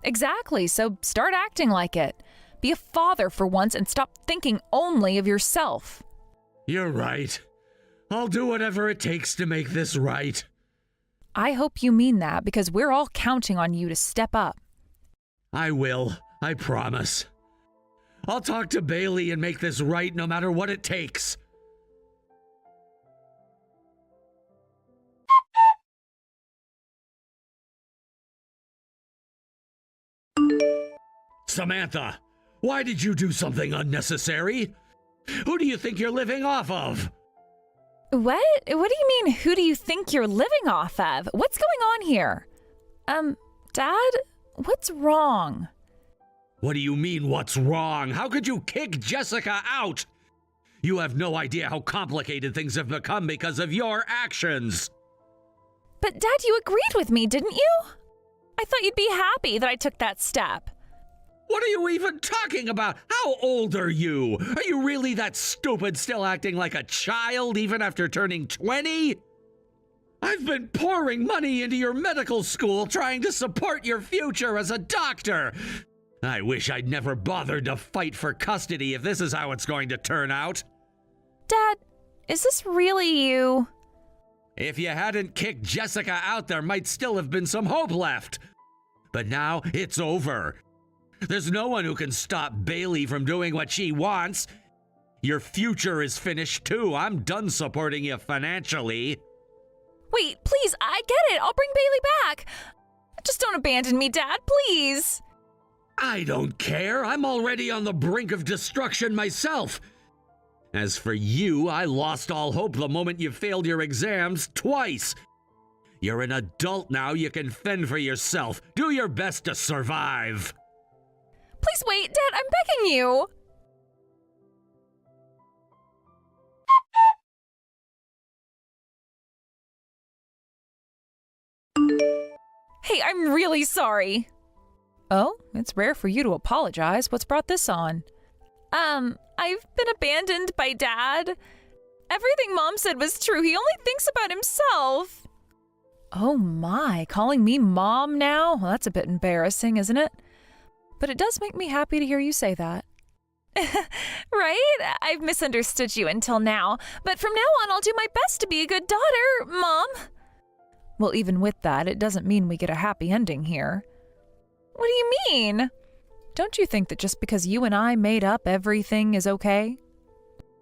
Exactly, so start acting like it. Be a father for once and stop thinking only of yourself. You're right. I'll do whatever it takes to make this right. I hope you mean that because we're all counting on you to step up. I will. I promise. I'll talk to Bailey and make this right no matter what it takes. Samantha, why did you do something unnecessary? Who do you think you're living off of? What? What do you mean, who do you think you're living off of? What's going on here? Dad? What's wrong? What do you mean, what's wrong? How could you kick Jessica out? You have no idea how complicated things have become because of your actions. But Dad, you agreed with me, didn't you? I thought you'd be happy that I took that step. What are you even talking about? How old are you? Are you really that stupid, still acting like a child even after turning 20? I've been pouring money into your medical school trying to support your future as a doctor. I wish I'd never bothered to fight for custody if this is how it's going to turn out. Dad, is this really you? If you hadn't kicked Jessica out, there might still have been some hope left. But now it's over. There's no one who can stop Bailey from doing what she wants. Your future is finished too. I'm done supporting you financially. Wait, please, I get it. I'll bring Bailey back. Just don't abandon me, Dad, please. I don't care. I'm already on the brink of destruction myself. As for you, I lost all hope the moment you failed your exams twice. You're an adult now. You can fend for yourself. Do your best to survive. Please wait, Dad, I'm begging you. Hey, I'm really sorry. Oh, it's rare for you to apologize. What's brought this on? I've been abandoned by Dad. Everything Mom said was true. He only thinks about himself. Oh my, calling me Mom now? Well, that's a bit embarrassing, isn't it? But it does make me happy to hear you say that. Right? I've misunderstood you until now, but from now on I'll do my best to be a good daughter, Mom. Well, even with that, it doesn't mean we get a happy ending here. What do you mean? Don't you think that just because you and I made up everything is okay?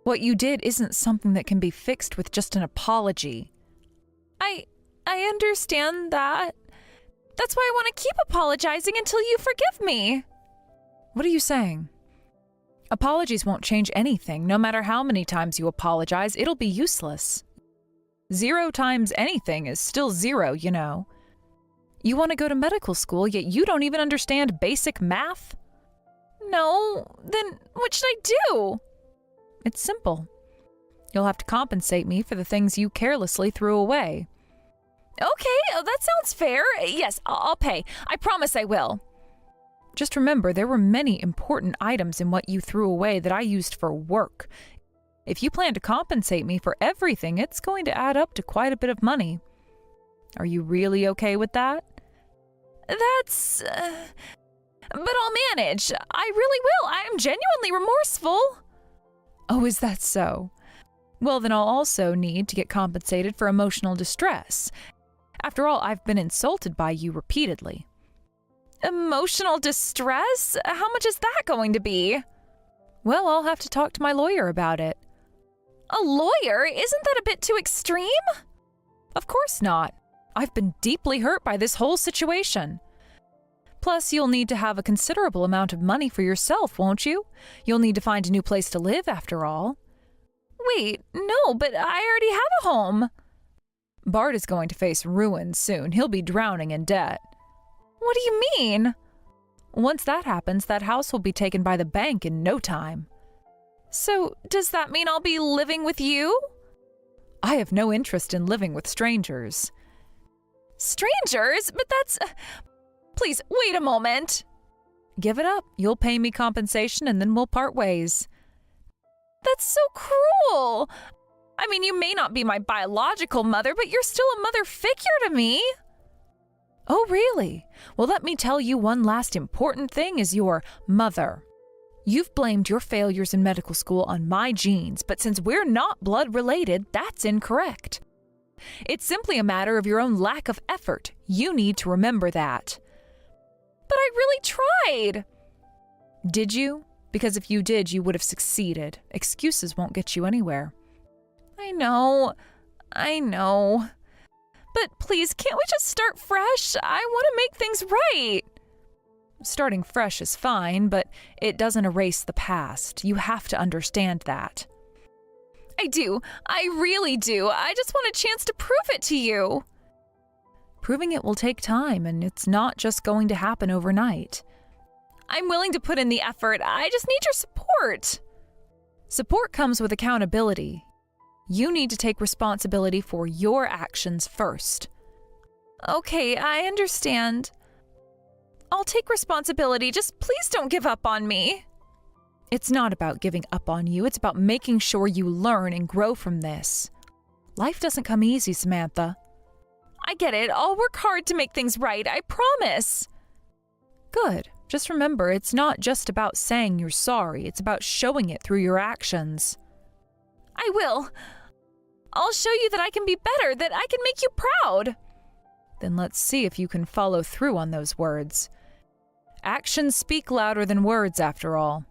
What you did isn't something that can be fixed with just an apology. I understand that. That's why I want to keep apologizing until you forgive me. What are you saying? Apologies won't change anything. No matter how many times you apologize, it'll be useless. 0 times anything is still 0, you know. You want to go to medical school, yet you don't even understand basic math? No, then what should I do? It's simple. You'll have to compensate me for the things you carelessly threw away. Okay, that sounds fair. Yes, I'll pay. I promise I will. Just remember, there were many important items in what you threw away that I used for work. If you plan to compensate me for everything, it's going to add up to quite a bit of money. Are you really okay with that? That's... But I'll manage. I really will. I am genuinely remorseful. Oh, is that so? Well, then I'll also need to get compensated for emotional distress. After all, I've been insulted by you repeatedly. Emotional distress? How much is that going to be? Well, I'll have to talk to my lawyer about it. A lawyer? Isn't that a bit too extreme? Of course not. I've been deeply hurt by this whole situation. Plus, you'll need to have a considerable amount of money for yourself, won't you? You'll need to find a new place to live, after all. Wait, no, but I already have a home. Bart is going to face ruin soon. He'll be drowning in debt. What do you mean? Once that happens, that house will be taken by the bank in no time. So, does that mean I'll be living with you? I have no interest in living with strangers. Strangers? But that's... Please, wait a moment. Give it up. You'll pay me compensation and then we'll part ways. That's so cruel. I mean, you may not be my biological mother, but you're still a mother figure to me. Oh, really? Well, let me tell you one last important thing as your mother. You've blamed your failures in medical school on my genes, but since we're not blood related, that's incorrect. It's simply a matter of your own lack of effort. You need to remember that. But I really tried. Did you? Because if you did, you would have succeeded. Excuses won't get you anywhere. I know. But please, can't we just start fresh? I want to make things right. Starting fresh is fine, but it doesn't erase the past. You have to understand that. I do. I really do. I just want a chance to prove it to you. Proving it will take time, and it's not just going to happen overnight. I'm willing to put in the effort. I just need your support. Support comes with accountability. You need to take responsibility for your actions first. Okay, I understand. I'll take responsibility. Just please don't give up on me. It's not about giving up on you. It's about making sure you learn and grow from this. Life doesn't come easy, Samantha. I get it. I'll work hard to make things right. I promise. Good. Just remember, it's not just about saying you're sorry. It's about showing it through your actions. I will. I'll show you that I can be better, that I can make you proud. Then let's see if you can follow through on those words. Actions speak louder than words, after all.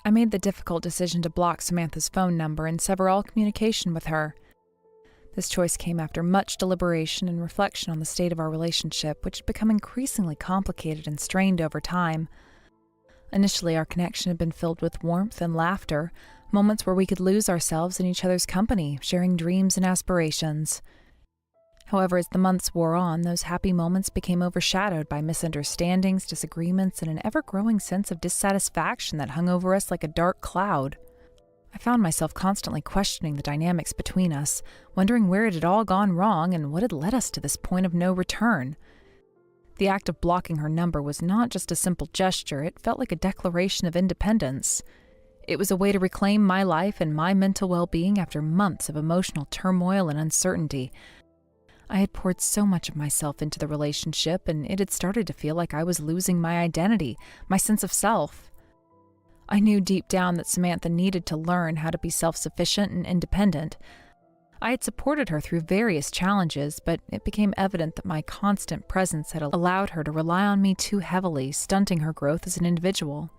I made the difficult decision to block Samantha's phone number and sever all communication with her. This choice came after much deliberation and reflection on the state of our relationship, which had become increasingly complicated and strained over time. Initially, our connection had been filled with warmth and laughter. Moments where we could lose ourselves in each other's company, sharing dreams and aspirations. However, as the months wore on, those happy moments became overshadowed by misunderstandings, disagreements, and an ever-growing sense of dissatisfaction that hung over us like a dark cloud. I found myself constantly questioning the dynamics between us, wondering where it had all gone wrong and what had led us to this point of no return. The act of blocking her number was not just a simple gesture, it felt like a declaration of independence. It was a way to reclaim my life and my mental well-being after months of emotional turmoil and uncertainty. I had poured so much of myself into the relationship, and it had started to feel like I was losing my identity, my sense of self. I knew deep down that Samantha needed to learn how to be self-sufficient and independent. I had supported her through various challenges, but it became evident that my constant presence had allowed her to rely on me too heavily, stunting her growth as an individual.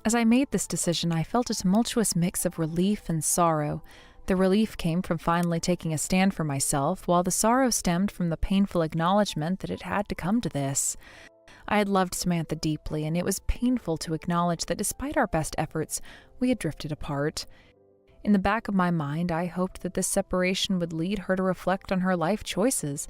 As I made this decision, I felt a tumultuous mix of relief and sorrow. The relief came from finally taking a stand for myself, while the sorrow stemmed from the painful acknowledgement that it had to come to this. I had loved Samantha deeply, and it was painful to acknowledge that despite our best efforts, we had drifted apart. In the back of my mind, I hoped that this separation would lead her to reflect on her life choices,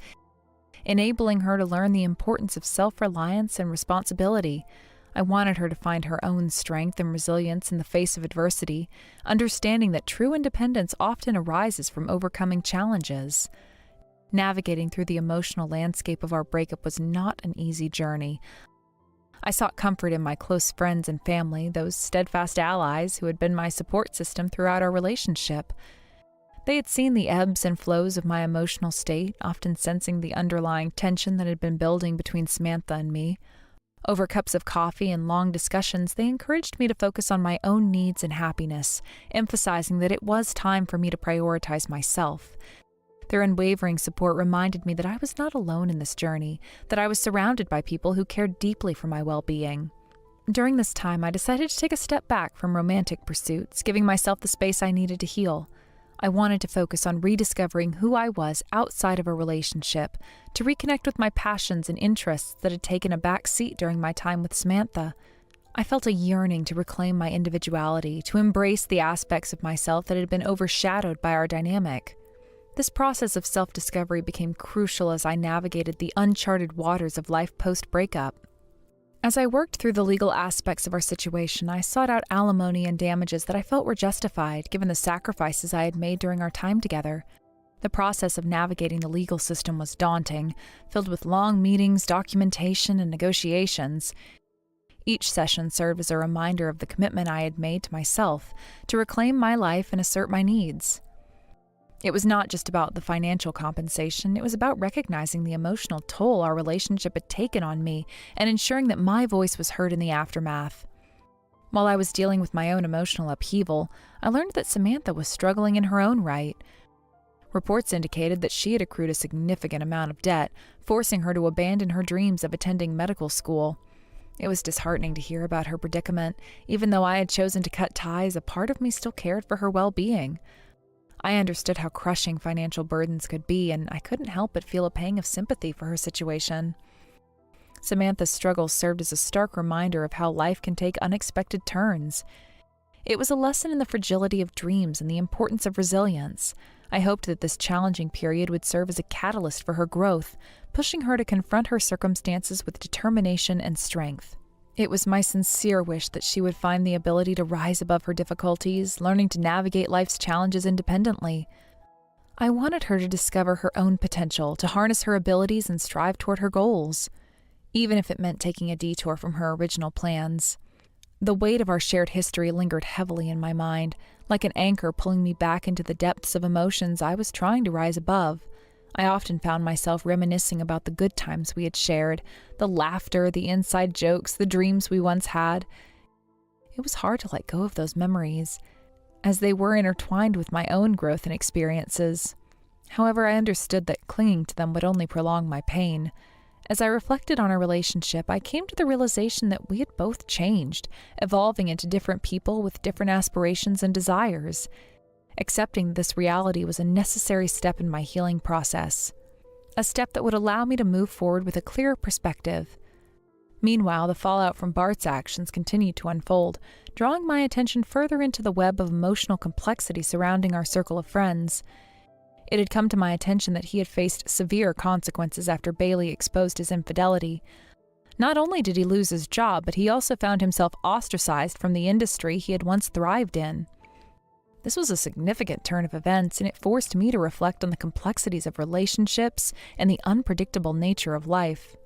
enabling her to learn the importance of self-reliance and responsibility. I wanted her to find her own strength and resilience in the face of adversity, understanding that true independence often arises from overcoming challenges. Navigating through the emotional landscape of our breakup was not an easy journey. I sought comfort in my close friends and family, those steadfast allies who had been my support system throughout our relationship. They had seen the ebbs and flows of my emotional state, often sensing the underlying tension that had been building between Samantha and me. Over cups of coffee and long discussions, they encouraged me to focus on my own needs and happiness, emphasizing that it was time for me to prioritize myself. Their unwavering support reminded me that I was not alone in this journey, that I was surrounded by people who cared deeply for my well-being. During this time, I decided to take a step back from romantic pursuits, giving myself the space I needed to heal. I wanted to focus on rediscovering who I was outside of a relationship, to reconnect with my passions and interests that had taken a back seat during my time with Samantha. I felt a yearning to reclaim my individuality, to embrace the aspects of myself that had been overshadowed by our dynamic. This process of self-discovery became crucial as I navigated the uncharted waters of life post-breakup. As I worked through the legal aspects of our situation, I sought out alimony and damages that I felt were justified, given the sacrifices I had made during our time together. The process of navigating the legal system was daunting, filled with long meetings, documentation, and negotiations. Each session served as a reminder of the commitment I had made to myself, to reclaim my life and assert my needs. It was not just about the financial compensation, it was about recognizing the emotional toll our relationship had taken on me and ensuring that my voice was heard in the aftermath. While I was dealing with my own emotional upheaval, I learned that Samantha was struggling in her own right. Reports indicated that she had accrued a significant amount of debt, forcing her to abandon her dreams of attending medical school. It was disheartening to hear about her predicament. Even though I had chosen to cut ties, a part of me still cared for her well-being. I understood how crushing financial burdens could be, and I couldn't help but feel a pang of sympathy for her situation. Samantha's struggles served as a stark reminder of how life can take unexpected turns. It was a lesson in the fragility of dreams and the importance of resilience. I hoped that this challenging period would serve as a catalyst for her growth, pushing her to confront her circumstances with determination and strength. It was my sincere wish that she would find the ability to rise above her difficulties, learning to navigate life's challenges independently. I wanted her to discover her own potential, to harness her abilities and strive toward her goals, even if it meant taking a detour from her original plans. The weight of our shared history lingered heavily in my mind, like an anchor pulling me back into the depths of emotions I was trying to rise above. I often found myself reminiscing about the good times we had shared, the laughter, the inside jokes, the dreams we once had. It was hard to let go of those memories, as they were intertwined with my own growth and experiences. However, I understood that clinging to them would only prolong my pain. As I reflected on our relationship, I came to the realization that we had both changed, evolving into different people with different aspirations and desires. Accepting this reality was a necessary step in my healing process, a step that would allow me to move forward with a clearer perspective. Meanwhile, the fallout from Bart's actions continued to unfold, drawing my attention further into the web of emotional complexity surrounding our circle of friends. It had come to my attention that he had faced severe consequences after Bailey exposed his infidelity. Not only did he lose his job, but he also found himself ostracized from the industry he had once thrived in. This was a significant turn of events, and it forced me to reflect on the complexities of relationships and the unpredictable nature of life.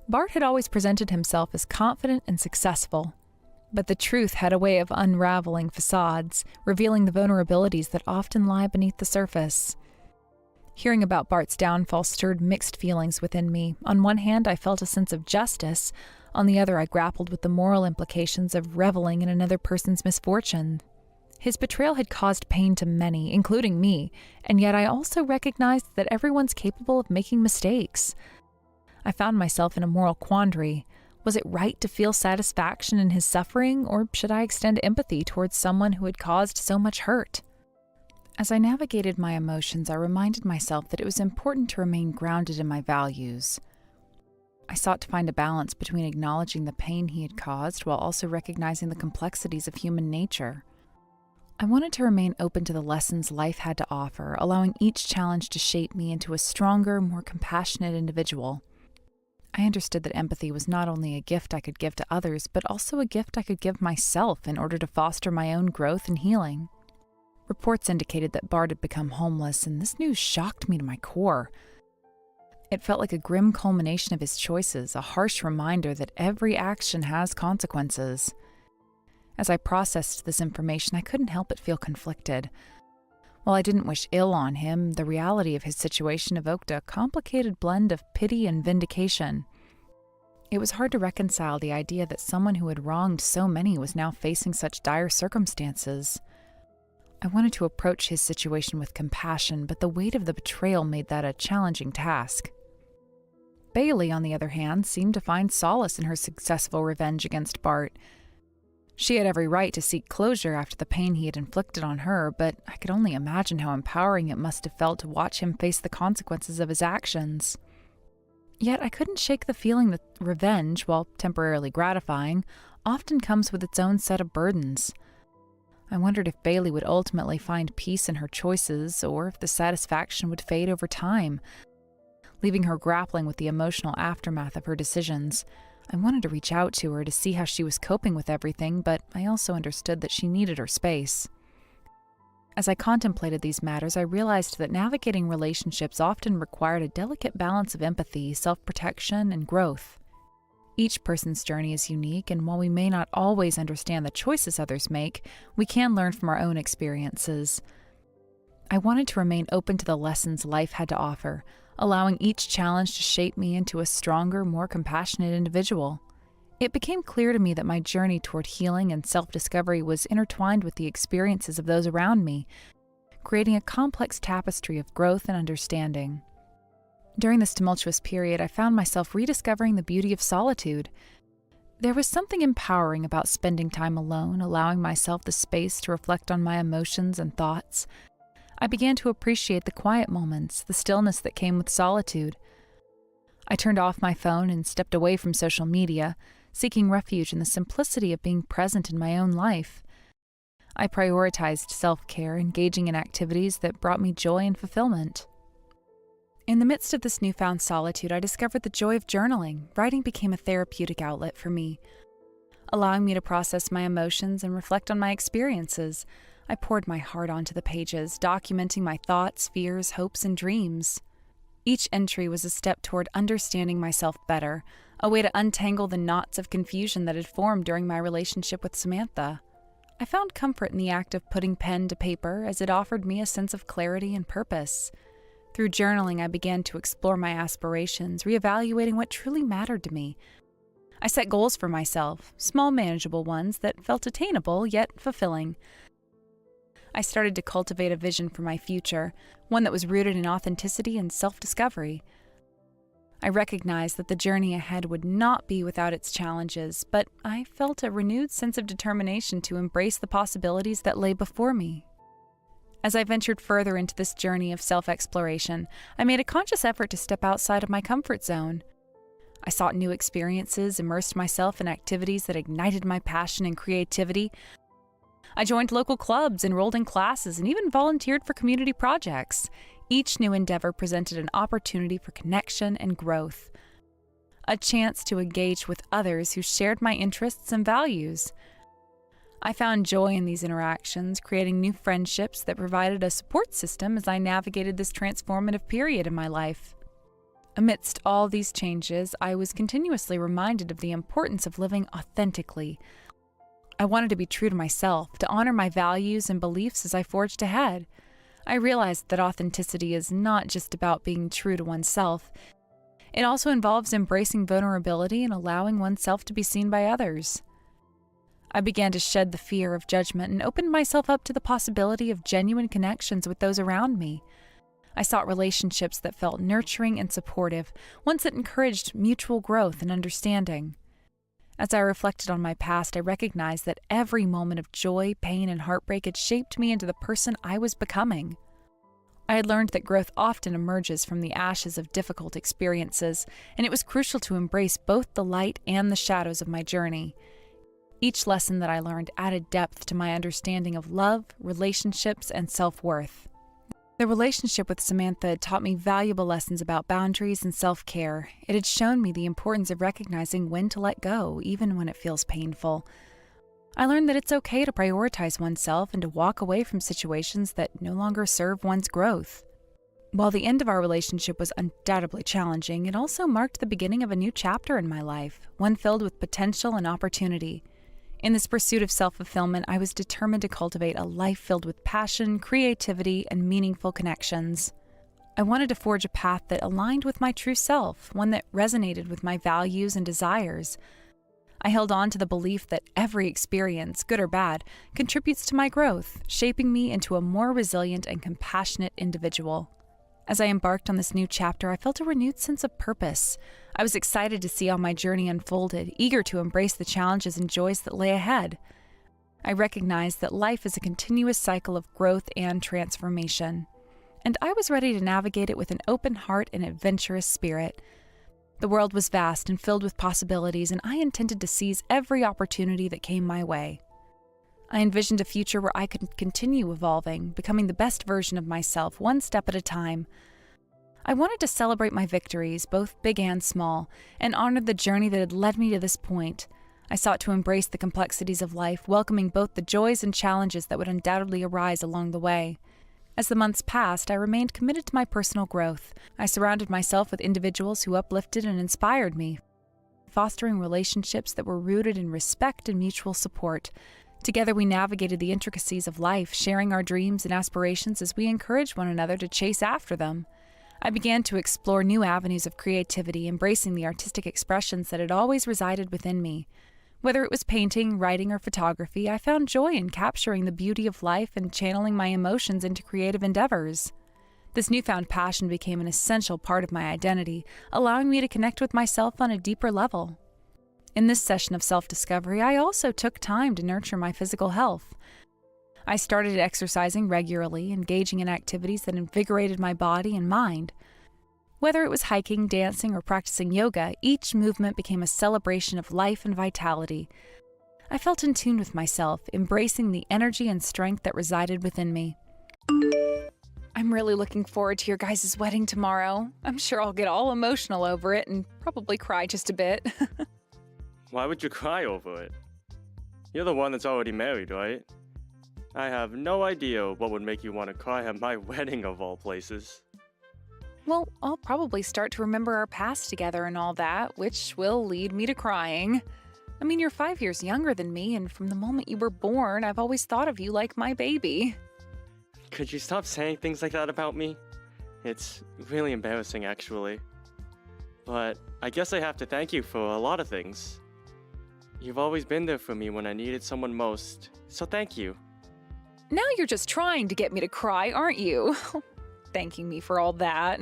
Bart had always presented himself as confident and successful, but the truth had a way of unraveling facades, revealing the vulnerabilities that often lie beneath the surface. Hearing about Bart's downfall stirred mixed feelings within me. On one hand, I felt a sense of justice. On the other, I grappled with the moral implications of reveling in another person's misfortune. His betrayal had caused pain to many, including me, and yet I also recognized that everyone's capable of making mistakes. I found myself in a moral quandary. Was it right to feel satisfaction in his suffering, or should I extend empathy towards someone who had caused so much hurt? As I navigated my emotions, I reminded myself that it was important to remain grounded in my values. I sought to find a balance between acknowledging the pain he had caused while also recognizing the complexities of human nature. I wanted to remain open to the lessons life had to offer, allowing each challenge to shape me into a stronger, more compassionate individual. I understood that empathy was not only a gift I could give to others, but also a gift I could give myself in order to foster my own growth and healing. Reports indicated that Bart had become homeless, and this news shocked me to my core. It felt like a grim culmination of his choices, a harsh reminder that every action has consequences. As I processed this information, I couldn't help but feel conflicted. While I didn't wish ill on him, the reality of his situation evoked a complicated blend of pity and vindication. It was hard to reconcile the idea that someone who had wronged so many was now facing such dire circumstances. I wanted to approach his situation with compassion, but the weight of the betrayal made that a challenging task. Bailey, on the other hand, seemed to find solace in her successful revenge against Bart. She had every right to seek closure after the pain he had inflicted on her, but I could only imagine how empowering it must have felt to watch him face the consequences of his actions. Yet I couldn't shake the feeling that revenge, while temporarily gratifying, often comes with its own set of burdens. I wondered if Bailey would ultimately find peace in her choices, or if the satisfaction would fade over time, leaving her grappling with the emotional aftermath of her decisions. I wanted to reach out to her to see how she was coping with everything, but I also understood that she needed her space. As I contemplated these matters, I realized that navigating relationships often required a delicate balance of empathy, self-protection, and growth. Each person's journey is unique, and while we may not always understand the choices others make, we can learn from our own experiences. I wanted to remain open to the lessons life had to offer, allowing each challenge to shape me into a stronger, more compassionate individual. It became clear to me that my journey toward healing and self-discovery was intertwined with the experiences of those around me, creating a complex tapestry of growth and understanding. During this tumultuous period, I found myself rediscovering the beauty of solitude. There was something empowering about spending time alone, allowing myself the space to reflect on my emotions and thoughts. I began to appreciate the quiet moments, the stillness that came with solitude. I turned off my phone and stepped away from social media, seeking refuge in the simplicity of being present in my own life. I prioritized self-care, engaging in activities that brought me joy and fulfillment. In the midst of this newfound solitude, I discovered the joy of journaling. Writing became a therapeutic outlet for me, allowing me to process my emotions and reflect on my experiences. I poured my heart onto the pages, documenting my thoughts, fears, hopes, and dreams. Each entry was a step toward understanding myself better, a way to untangle the knots of confusion that had formed during my relationship with Samantha. I found comfort in the act of putting pen to paper, as it offered me a sense of clarity and purpose. Through journaling, I began to explore my aspirations, reevaluating what truly mattered to me. I set goals for myself, small, manageable ones that felt attainable yet fulfilling. I started to cultivate a vision for my future, one that was rooted in authenticity and self-discovery. I recognized that the journey ahead would not be without its challenges, but I felt a renewed sense of determination to embrace the possibilities that lay before me. As I ventured further into this journey of self-exploration, I made a conscious effort to step outside of my comfort zone. I sought new experiences, immersed myself in activities that ignited my passion and creativity. I joined local clubs, enrolled in classes, and even volunteered for community projects. Each new endeavor presented an opportunity for connection and growth, a chance to engage with others who shared my interests and values. I found joy in these interactions, creating new friendships that provided a support system as I navigated this transformative period in my life. Amidst all these changes, I was continuously reminded of the importance of living authentically. I wanted to be true to myself, to honor my values and beliefs as I forged ahead. I realized that authenticity is not just about being true to oneself. It also involves embracing vulnerability and allowing oneself to be seen by others. I began to shed the fear of judgment and opened myself up to the possibility of genuine connections with those around me. I sought relationships that felt nurturing and supportive, ones that encouraged mutual growth and understanding. As I reflected on my past, I recognized that every moment of joy, pain, and heartbreak had shaped me into the person I was becoming. I had learned that growth often emerges from the ashes of difficult experiences, and it was crucial to embrace both the light and the shadows of my journey. Each lesson that I learned added depth to my understanding of love, relationships, and self-worth. The relationship with Samantha had taught me valuable lessons about boundaries and self-care. It had shown me the importance of recognizing when to let go, even when it feels painful. I learned that it's okay to prioritize oneself and to walk away from situations that no longer serve one's growth. While the end of our relationship was undoubtedly challenging, it also marked the beginning of a new chapter in my life, one filled with potential and opportunity. In this pursuit of self-fulfillment, I was determined to cultivate a life filled with passion, creativity, and meaningful connections. I wanted to forge a path that aligned with my true self, one that resonated with my values and desires. I held on to the belief that every experience, good or bad, contributes to my growth, shaping me into a more resilient and compassionate individual. As I embarked on this new chapter, I felt a renewed sense of purpose. I was excited to see how my journey unfolded, eager to embrace the challenges and joys that lay ahead. I recognized that life is a continuous cycle of growth and transformation, and I was ready to navigate it with an open heart and adventurous spirit. The world was vast and filled with possibilities, and I intended to seize every opportunity that came my way. I envisioned a future where I could continue evolving, becoming the best version of myself, one step at a time. I wanted to celebrate my victories, both big and small, and honor the journey that had led me to this point. I sought to embrace the complexities of life, welcoming both the joys and challenges that would undoubtedly arise along the way. As the months passed, I remained committed to my personal growth. I surrounded myself with individuals who uplifted and inspired me, fostering relationships that were rooted in respect and mutual support. Together we navigated the intricacies of life, sharing our dreams and aspirations as we encouraged one another to chase after them. I began to explore new avenues of creativity, embracing the artistic expressions that had always resided within me. Whether it was painting, writing, or photography, I found joy in capturing the beauty of life and channeling my emotions into creative endeavors. This newfound passion became an essential part of my identity, allowing me to connect with myself on a deeper level. In this session of self-discovery, I also took time to nurture my physical health. I started exercising regularly, engaging in activities that invigorated my body and mind. Whether it was hiking, dancing, or practicing yoga, each movement became a celebration of life and vitality. I felt in tune with myself, embracing the energy and strength that resided within me. I'm really looking forward to your guys' wedding tomorrow. I'm sure I'll get all emotional over it and probably cry just a bit. Why would you cry over it? You're the one that's already married, right? I have no idea what would make you want to cry at my wedding of all places. Well, I'll probably start to remember our past together and all that, which will lead me to crying. I mean, you're 5 years younger than me, and from the moment you were born, I've always thought of you like my baby. Could you stop saying things like that about me? It's really embarrassing, actually. But I guess I have to thank you for a lot of things. You've always been there for me when I needed someone most, so thank you. Now you're just trying to get me to cry, aren't you? Thanking me for all that.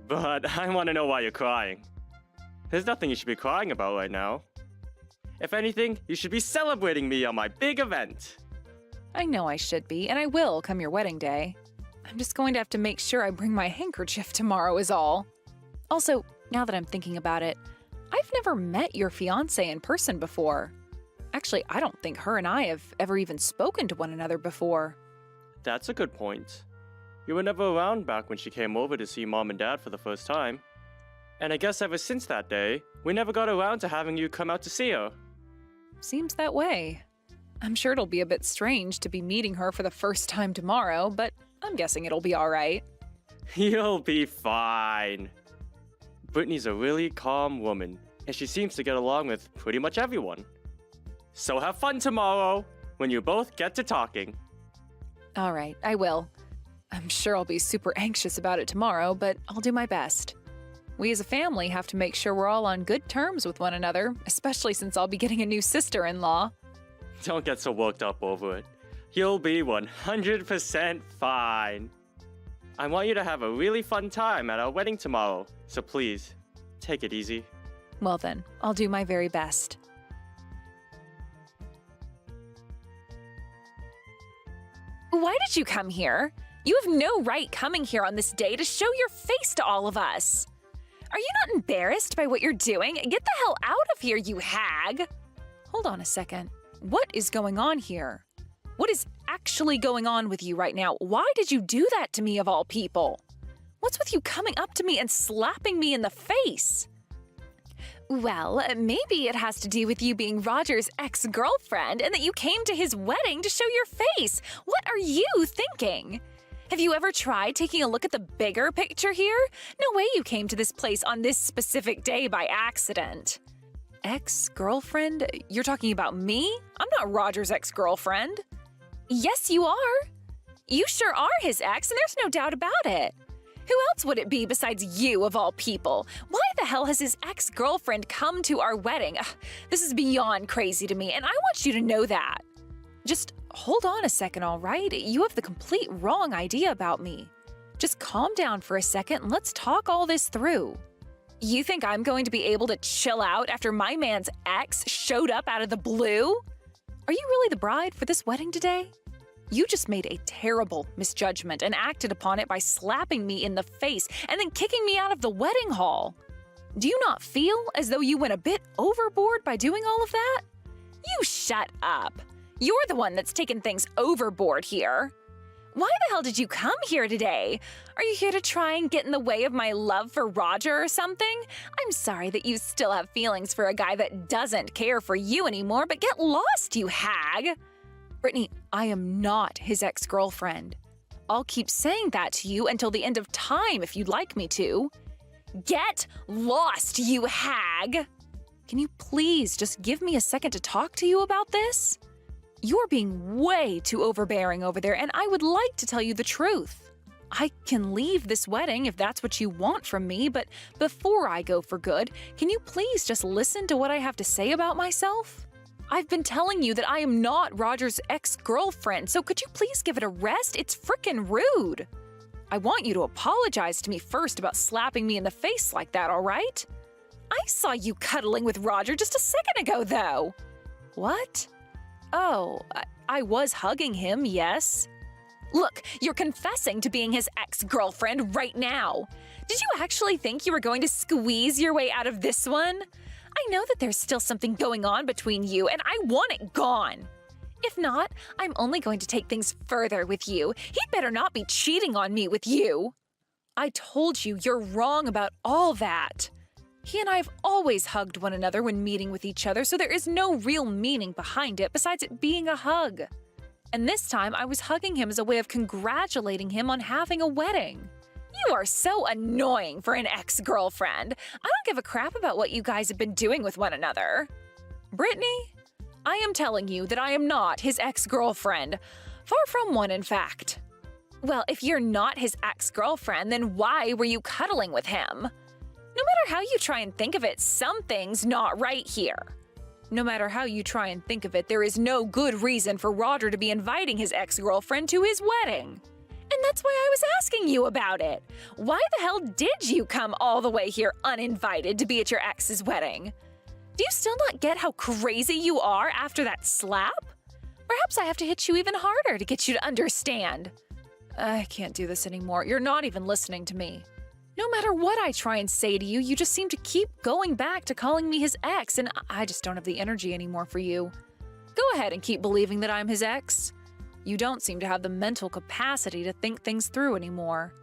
But I want to know why you're crying. There's nothing you should be crying about right now. If anything, you should be celebrating me on my big event. I know I should be, and I will come your wedding day. I'm just going to have to make sure I bring my handkerchief tomorrow is all. Also, Now that I'm thinking about it, I've never met your fiancé in person before. Actually, I don't think her and I have ever even spoken to one another before. That's a good point. You were never around back when she came over to see Mom and Dad for the first time. And I guess ever since that day, we never got around to having you come out to see her. Seems that way. I'm sure it'll be a bit strange to be meeting her for the first time tomorrow, but I'm guessing it'll be alright. You'll be fine. Brittany's a really calm woman, and she seems to get along with pretty much everyone. So have fun tomorrow, when you both get to talking. Alright, I will. I'm sure I'll be super anxious about it tomorrow, but I'll do my best. We as a family have to make sure we're all on good terms with one another, especially since I'll be getting a new sister-in-law. Don't get so worked up over it. You'll be 100% fine. I want you to have a really fun time at our wedding tomorrow, so please, take it easy. Well then, I'll do my very best. Why did you come here? You have no right coming here on this day to show your face to all of us. Are you not embarrassed by what you're doing? Get the hell out of here, you hag! Hold on a second. What is going on here? What is actually going on with you right now? Why did you do that to me of all people? What's with you coming up to me and slapping me in the face? Well, maybe it has to do with you being Roger's ex-girlfriend and that you came to his wedding to show your face. What are you thinking? Have you ever tried taking a look at the bigger picture here? No way you came to this place on this specific day by accident. Ex-girlfriend? You're talking about me? I'm not Roger's ex-girlfriend. Yes, you are. You sure are his ex, and there's no doubt about it. Who else would it be besides you, of all people? Why the hell has his ex-girlfriend come to our wedding? Ugh, this is beyond crazy to me, and I want you to know that. Just hold on a second, all right? You have the complete wrong idea about me. Just calm down for a second and let's talk all this through. You think I'm going to be able to chill out after my man's ex showed up out of the blue? Are you really the bride for this wedding today? You just made a terrible misjudgment and acted upon it by slapping me in the face and then kicking me out of the wedding hall. Do you not feel as though you went a bit overboard by doing all of that? You shut up. You're the one that's taken things overboard here. Why the hell did you come here today? Are you here to try and get in the way of my love for Roger or something? I'm sorry that you still have feelings for a guy that doesn't care for you anymore, but get lost, you hag! Brittany, I am not his ex-girlfriend. I'll keep saying that to you until the end of time if you'd like me to. Get lost, you hag! Can you please just give me a second to talk to you about this? You're being way too overbearing over there, and I would like to tell you the truth. I can leave this wedding if that's what you want from me, but before I go for good, can you please just listen to what I have to say about myself? I've been telling you that I am not Roger's ex-girlfriend, so could you please give it a rest? It's frickin' rude. I want you to apologize to me first about slapping me in the face like that, all right? I saw you cuddling with Roger just a second ago, though. What? Oh, I was hugging him, yes. Look, you're confessing to being his ex-girlfriend right now. Did you actually think you were going to squeeze your way out of this one? I know that there's still something going on between you, and I want it gone. If not, I'm only going to take things further with you. He'd better not be cheating on me with you. I told you you're wrong about all that. He and I have always hugged one another when meeting with each other, so there is no real meaning behind it besides it being a hug. And this time, I was hugging him as a way of congratulating him on having a wedding. You are so annoying for an ex-girlfriend. I don't give a crap about what you guys have been doing with one another. Brittany, I am telling you that I am not his ex-girlfriend. Far from one, in fact. Well, if you're not his ex-girlfriend, then why were you cuddling with him? No matter how you try and think of it, something's not right here. No matter how you try and think of it, there is no good reason for Roger to be inviting his ex-girlfriend to his wedding. And that's why I was asking you about it. Why the hell did you come all the way here uninvited to be at your ex's wedding? Do you still not get how crazy you are after that slap? Perhaps I have to hit you even harder to get you to understand. I can't do this anymore. You're not even listening to me. No matter what I try and say to you, you just seem to keep going back to calling me his ex, and I just don't have the energy anymore for you. Go ahead and keep believing that I'm his ex. You don't seem to have the mental capacity to think things through anymore.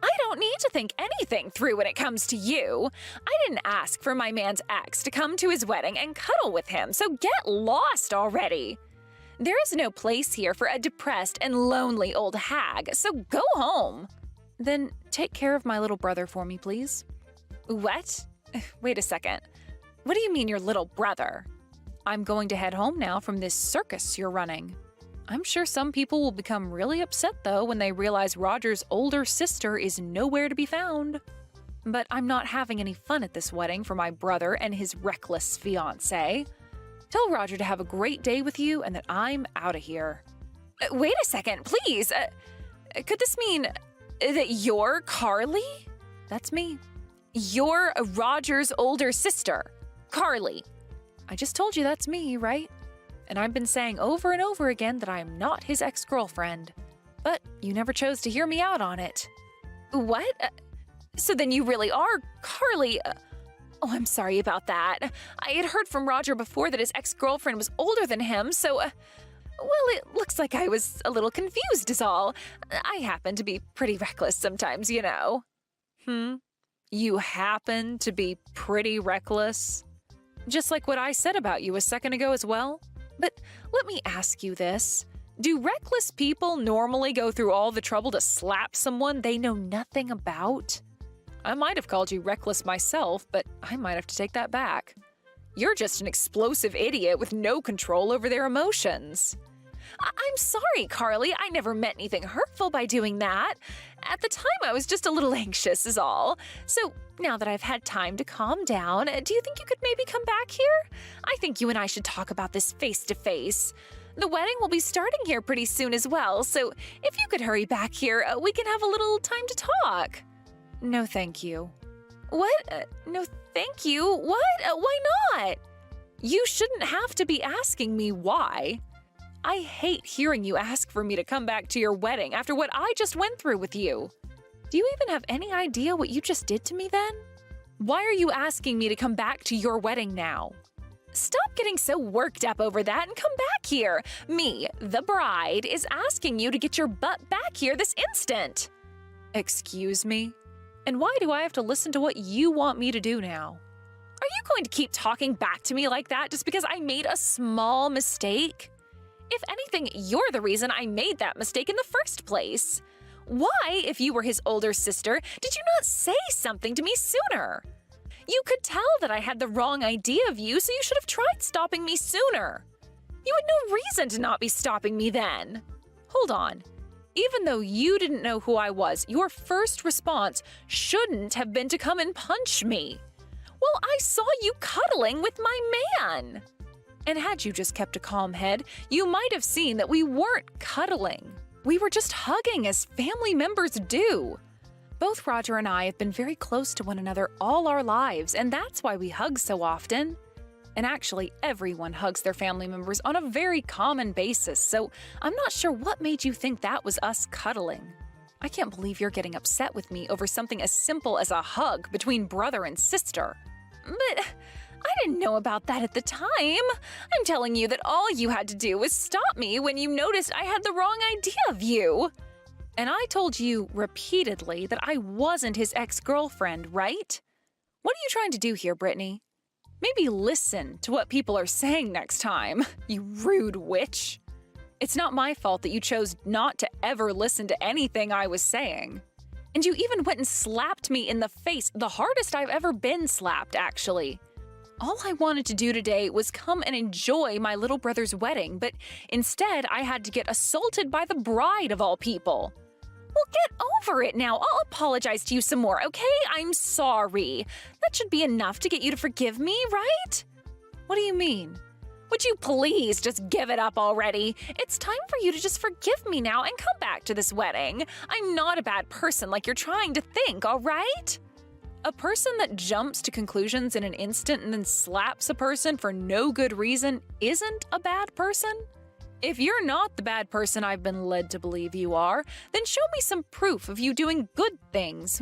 I don't need to think anything through when it comes to you. I didn't ask for my man's ex to come to his wedding and cuddle with him, so get lost already. There is no place here for a depressed and lonely old hag, so go home. Then take care of my little brother for me, please. What? Wait a second. What do you mean your little brother? I'm going to head home now from this circus you're running. I'm sure some people will become really upset, though, when they realize Roger's older sister is nowhere to be found. But I'm not having any fun at this wedding for my brother and his reckless fiancé. Tell Roger to have a great day with you and that I'm out of here. Wait a second, please. Could this mean that you're Carly? That's me. You're Roger's older sister, Carly. I just told you that's me, right? And I've been saying over and over again that I am not his ex-girlfriend. But you never chose to hear me out on it. What? So then you really are Carly. Oh, I'm sorry about that. I had heard from Roger before that his ex-girlfriend was older than him, so, well, it looks like I was a little confused is all. I happen to be pretty reckless sometimes, you know. You happen to be pretty reckless? Just like what I said about you a second ago as well? But let me ask you this. Do reckless people normally go through all the trouble to slap someone they know nothing about? I might have called you reckless myself, but I might have to take that back. You're just an explosive idiot with no control over their emotions. I'm sorry, Carly. I never meant anything hurtful by doing that. At the time, I was just a little anxious is all. So now that I've had time to calm down, do you think you could maybe come back here? I think you and I should talk about this face to face. The wedding will be starting here pretty soon as well, so if you could hurry back here, we can have a little time to talk. No, thank you. What? No, thank you? What? Why not? You shouldn't have to be asking me why. I hate hearing you ask for me to come back to your wedding after what I just went through with you. Do you even have any idea what you just did to me then? Why are you asking me to come back to your wedding now? Stop getting so worked up over that and come back here. Me, the bride, is asking you to get your butt back here this instant. Excuse me? And why do I have to listen to what you want me to do now? Are you going to keep talking back to me like that just because I made a small mistake? If anything, you're the reason I made that mistake in the first place. Why, if you were his older sister, did you not say something to me sooner? You could tell that I had the wrong idea of you, so you should have tried stopping me sooner. You had no reason to not be stopping me then. Hold on. Even though you didn't know who I was, your first response shouldn't have been to come and punch me. Well, I saw you cuddling with my man. And had you just kept a calm head, you might have seen that we weren't cuddling. We were just hugging as family members do. Both Roger and I have been very close to one another all our lives, and that's why we hug so often. And actually, everyone hugs their family members on a very common basis, so I'm not sure what made you think that was us cuddling. I can't believe you're getting upset with me over something as simple as a hug between brother and sister. But I didn't know about that at the time. I'm telling you that all you had to do was stop me when you noticed I had the wrong idea of you. And I told you repeatedly that I wasn't his ex-girlfriend, right? What are you trying to do here, Brittany? Maybe listen to what people are saying next time, you rude witch. It's not my fault that you chose not to ever listen to anything I was saying. And you even went and slapped me in the face, the hardest I've ever been slapped, actually. All I wanted to do today was come and enjoy my little brother's wedding, but instead I had to get assaulted by the bride of all people. Well, get over it now. I'll apologize to you some more, okay? I'm sorry. That should be enough to get you to forgive me, right? What do you mean? Would you please just give it up already? It's time for you to just forgive me now and come back to this wedding. I'm not a bad person like you're trying to think, all right? A person that jumps to conclusions in an instant and then slaps a person for no good reason isn't a bad person? If you're not the bad person I've been led to believe you are, then show me some proof of you doing good things,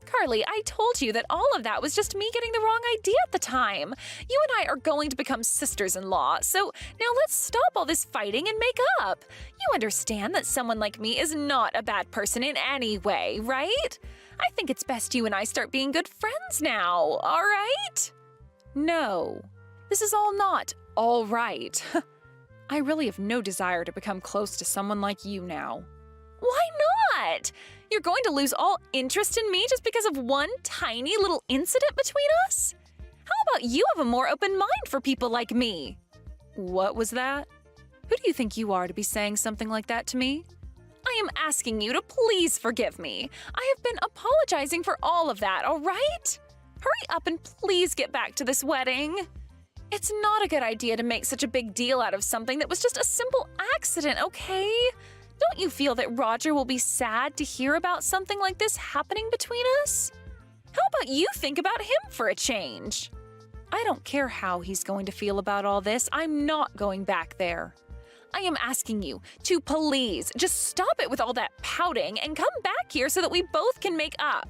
Carly, I told you that all of that was just me getting the wrong idea at the time. You and I are going to become sisters-in-law, so now let's stop all this fighting and make up. You understand that someone like me is not a bad person in any way, right? I think it's best you and I start being good friends now, all right? No, this is all not all right. I really have no desire to become close to someone like you now. Why not? You're going to lose all interest in me just because of one tiny little incident between us? How about you have a more open mind for people like me? What was that? Who do you think you are to be saying something like that to me? I am asking you to please forgive me. I have been apologizing for all of that, all right? Hurry up and please get back to this wedding. It's not a good idea to make such a big deal out of something that was just a simple accident, okay? Don't you feel that Roger will be sad to hear about something like this happening between us? How about you think about him for a change? I don't care how he's going to feel about all this. I'm not going back there. I am asking you to please just stop it with all that pouting and come back here so that we both can make up.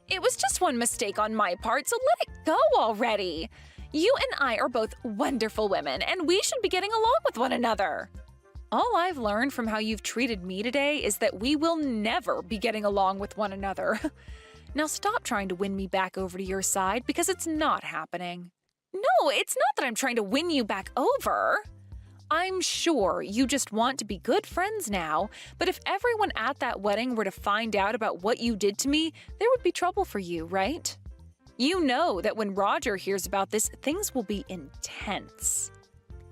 It was just one mistake on my part, so let it go already. You and I are both wonderful women, and we should be getting along with one another. All I've learned from how you've treated me today is that we will never be getting along with one another. Now stop trying to win me back over to your side because it's not happening. No, it's not that I'm trying to win you back over. I'm sure you just want to be good friends now, but if everyone at that wedding were to find out about what you did to me, there would be trouble for you, right? You know that when Roger hears about this, things will be intense.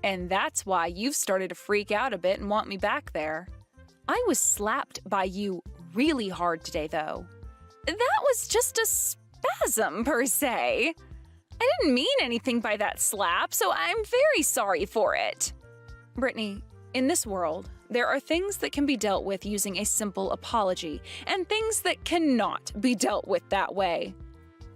And that's why you've started to freak out a bit and want me back there. I was slapped by you really hard today, though. That was just a spasm, per se. I didn't mean anything by that slap, so I'm very sorry for it. Brittany, in this world, there are things that can be dealt with using a simple apology, and things that cannot be dealt with that way.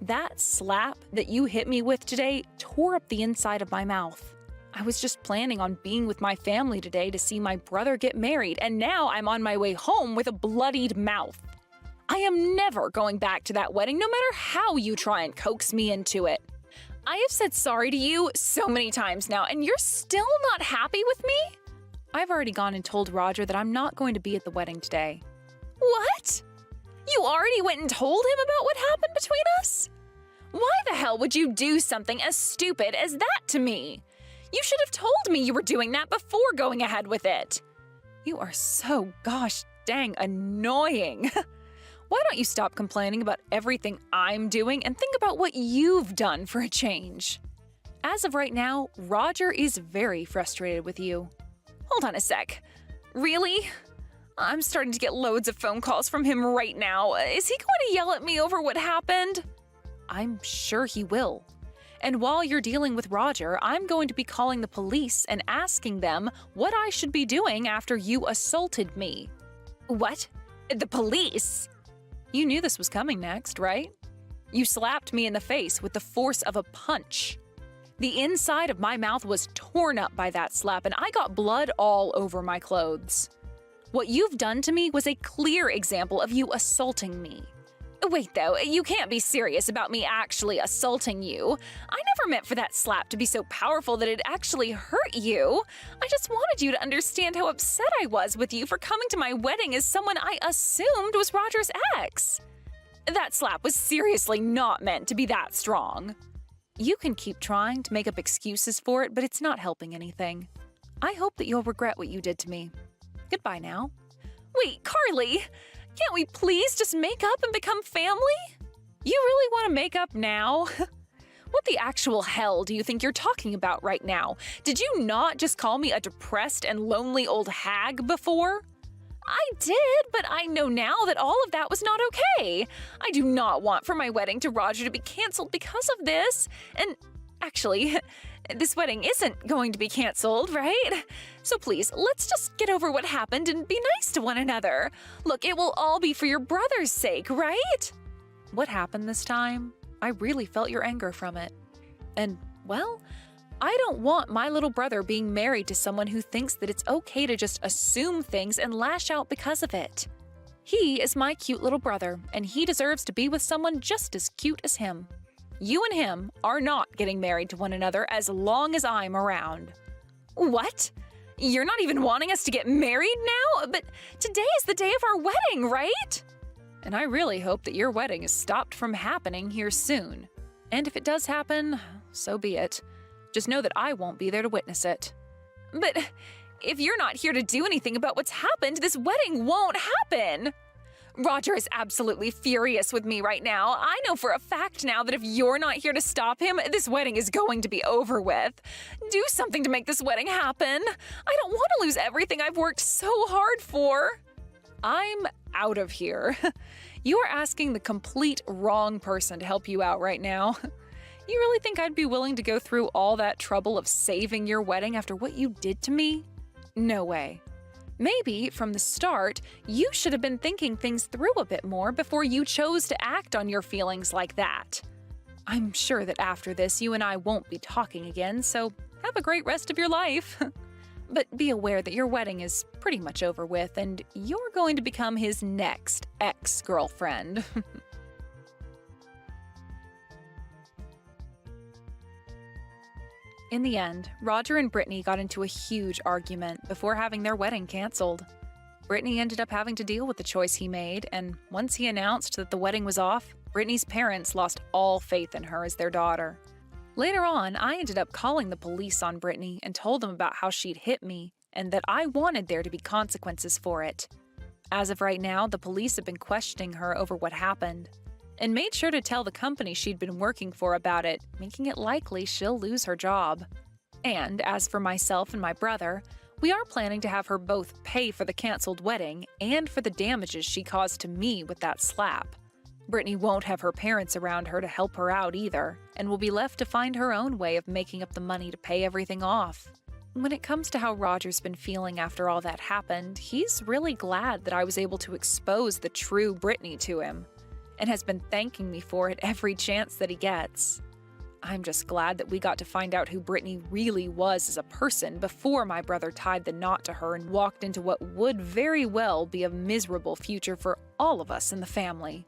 That slap that you hit me with today tore up the inside of my mouth. I was just planning on being with my family today to see my brother get married, and now I'm on my way home with a bloodied mouth. I am never going back to that wedding, no matter how you try and coax me into it. I have said sorry to you so many times now, and you're still not happy with me? I've already gone and told Roger that I'm not going to be at the wedding today. What? You already went and told him about what happened between us? Why the hell would you do something as stupid as that to me? You should have told me you were doing that before going ahead with it. You are so gosh dang annoying. Why don't you stop complaining about everything I'm doing and think about what you've done for a change? As of right now, Roger is very frustrated with you. Hold on a sec. Really? I'm starting to get loads of phone calls from him right now. Is he going to yell at me over what happened? I'm sure he will. And while you're dealing with Roger, I'm going to be calling the police and asking them what I should be doing after you assaulted me. What? The police? You knew this was coming next, right? You slapped me in the face with the force of a punch. The inside of my mouth was torn up by that slap, and I got blood all over my clothes. What you've done to me was a clear example of you assaulting me. Wait, though, you can't be serious about me actually assaulting you. I never meant for that slap to be so powerful that it actually hurt you. I just wanted you to understand how upset I was with you for coming to my wedding as someone I assumed was Roger's ex. That slap was seriously not meant to be that strong. You can keep trying to make up excuses for it, but it's not helping anything. I hope that you'll regret what you did to me. Goodbye now. Wait, Carly! Can't we please just make up and become family? You really want to make up now? What the actual hell do you think you're talking about right now? Did you not just call me a depressed and lonely old hag before? I did, but I know now that all of that was not okay. I do not want for my wedding to Roger to be canceled because of this. And actually, this wedding isn't going to be canceled, right? So please, let's just get over what happened and be nice to one another. Look, it will all be for your brother's sake, right? What happened this time? I really felt your anger from it. And, well, I don't want my little brother being married to someone who thinks that it's okay to just assume things and lash out because of it. He is my cute little brother, and he deserves to be with someone just as cute as him. You and him are not getting married to one another as long as I'm around. What? You're not even wanting us to get married now? But today is the day of our wedding, right? And I really hope that your wedding is stopped from happening here soon. And if it does happen, so be it. Just know that I won't be there to witness it. But if you're not here to do anything about what's happened, this wedding won't happen. Roger is absolutely furious with me right now. I know for a fact now that if you're not here to stop him, this wedding is going to be over with. Do something to make this wedding happen. I don't want to lose everything I've worked so hard for. I'm out of here. You are asking the complete wrong person to help you out right now. You really think I'd be willing to go through all that trouble of saving your wedding after what you did to me? No way. Maybe, from the start, you should have been thinking things through a bit more before you chose to act on your feelings like that. I'm sure that after this, you and I won't be talking again, so have a great rest of your life. But be aware that your wedding is pretty much over with, and you're going to become his next ex-girlfriend. In the end, Roger and Brittany got into a huge argument before having their wedding canceled. Brittany ended up having to deal with the choice he made, and once he announced that the wedding was off, Brittany's parents lost all faith in her as their daughter. Later on, I ended up calling the police on Brittany and told them about how she'd hit me and that I wanted there to be consequences for it. As of right now, the police have been questioning her over what happened and made sure to tell the company she'd been working for about it, making it likely she'll lose her job. And as for myself and my brother, we are planning to have her both pay for the canceled wedding and for the damages she caused to me with that slap. Brittany won't have her parents around her to help her out either, and will be left to find her own way of making up the money to pay everything off. When it comes to how Roger's been feeling after all that happened, he's really glad that I was able to expose the true Brittany to him, and has been thanking me for it every chance that he gets. I'm just glad that we got to find out who Brittany really was as a person before my brother tied the knot to her and walked into what would very well be a miserable future for all of us in the family.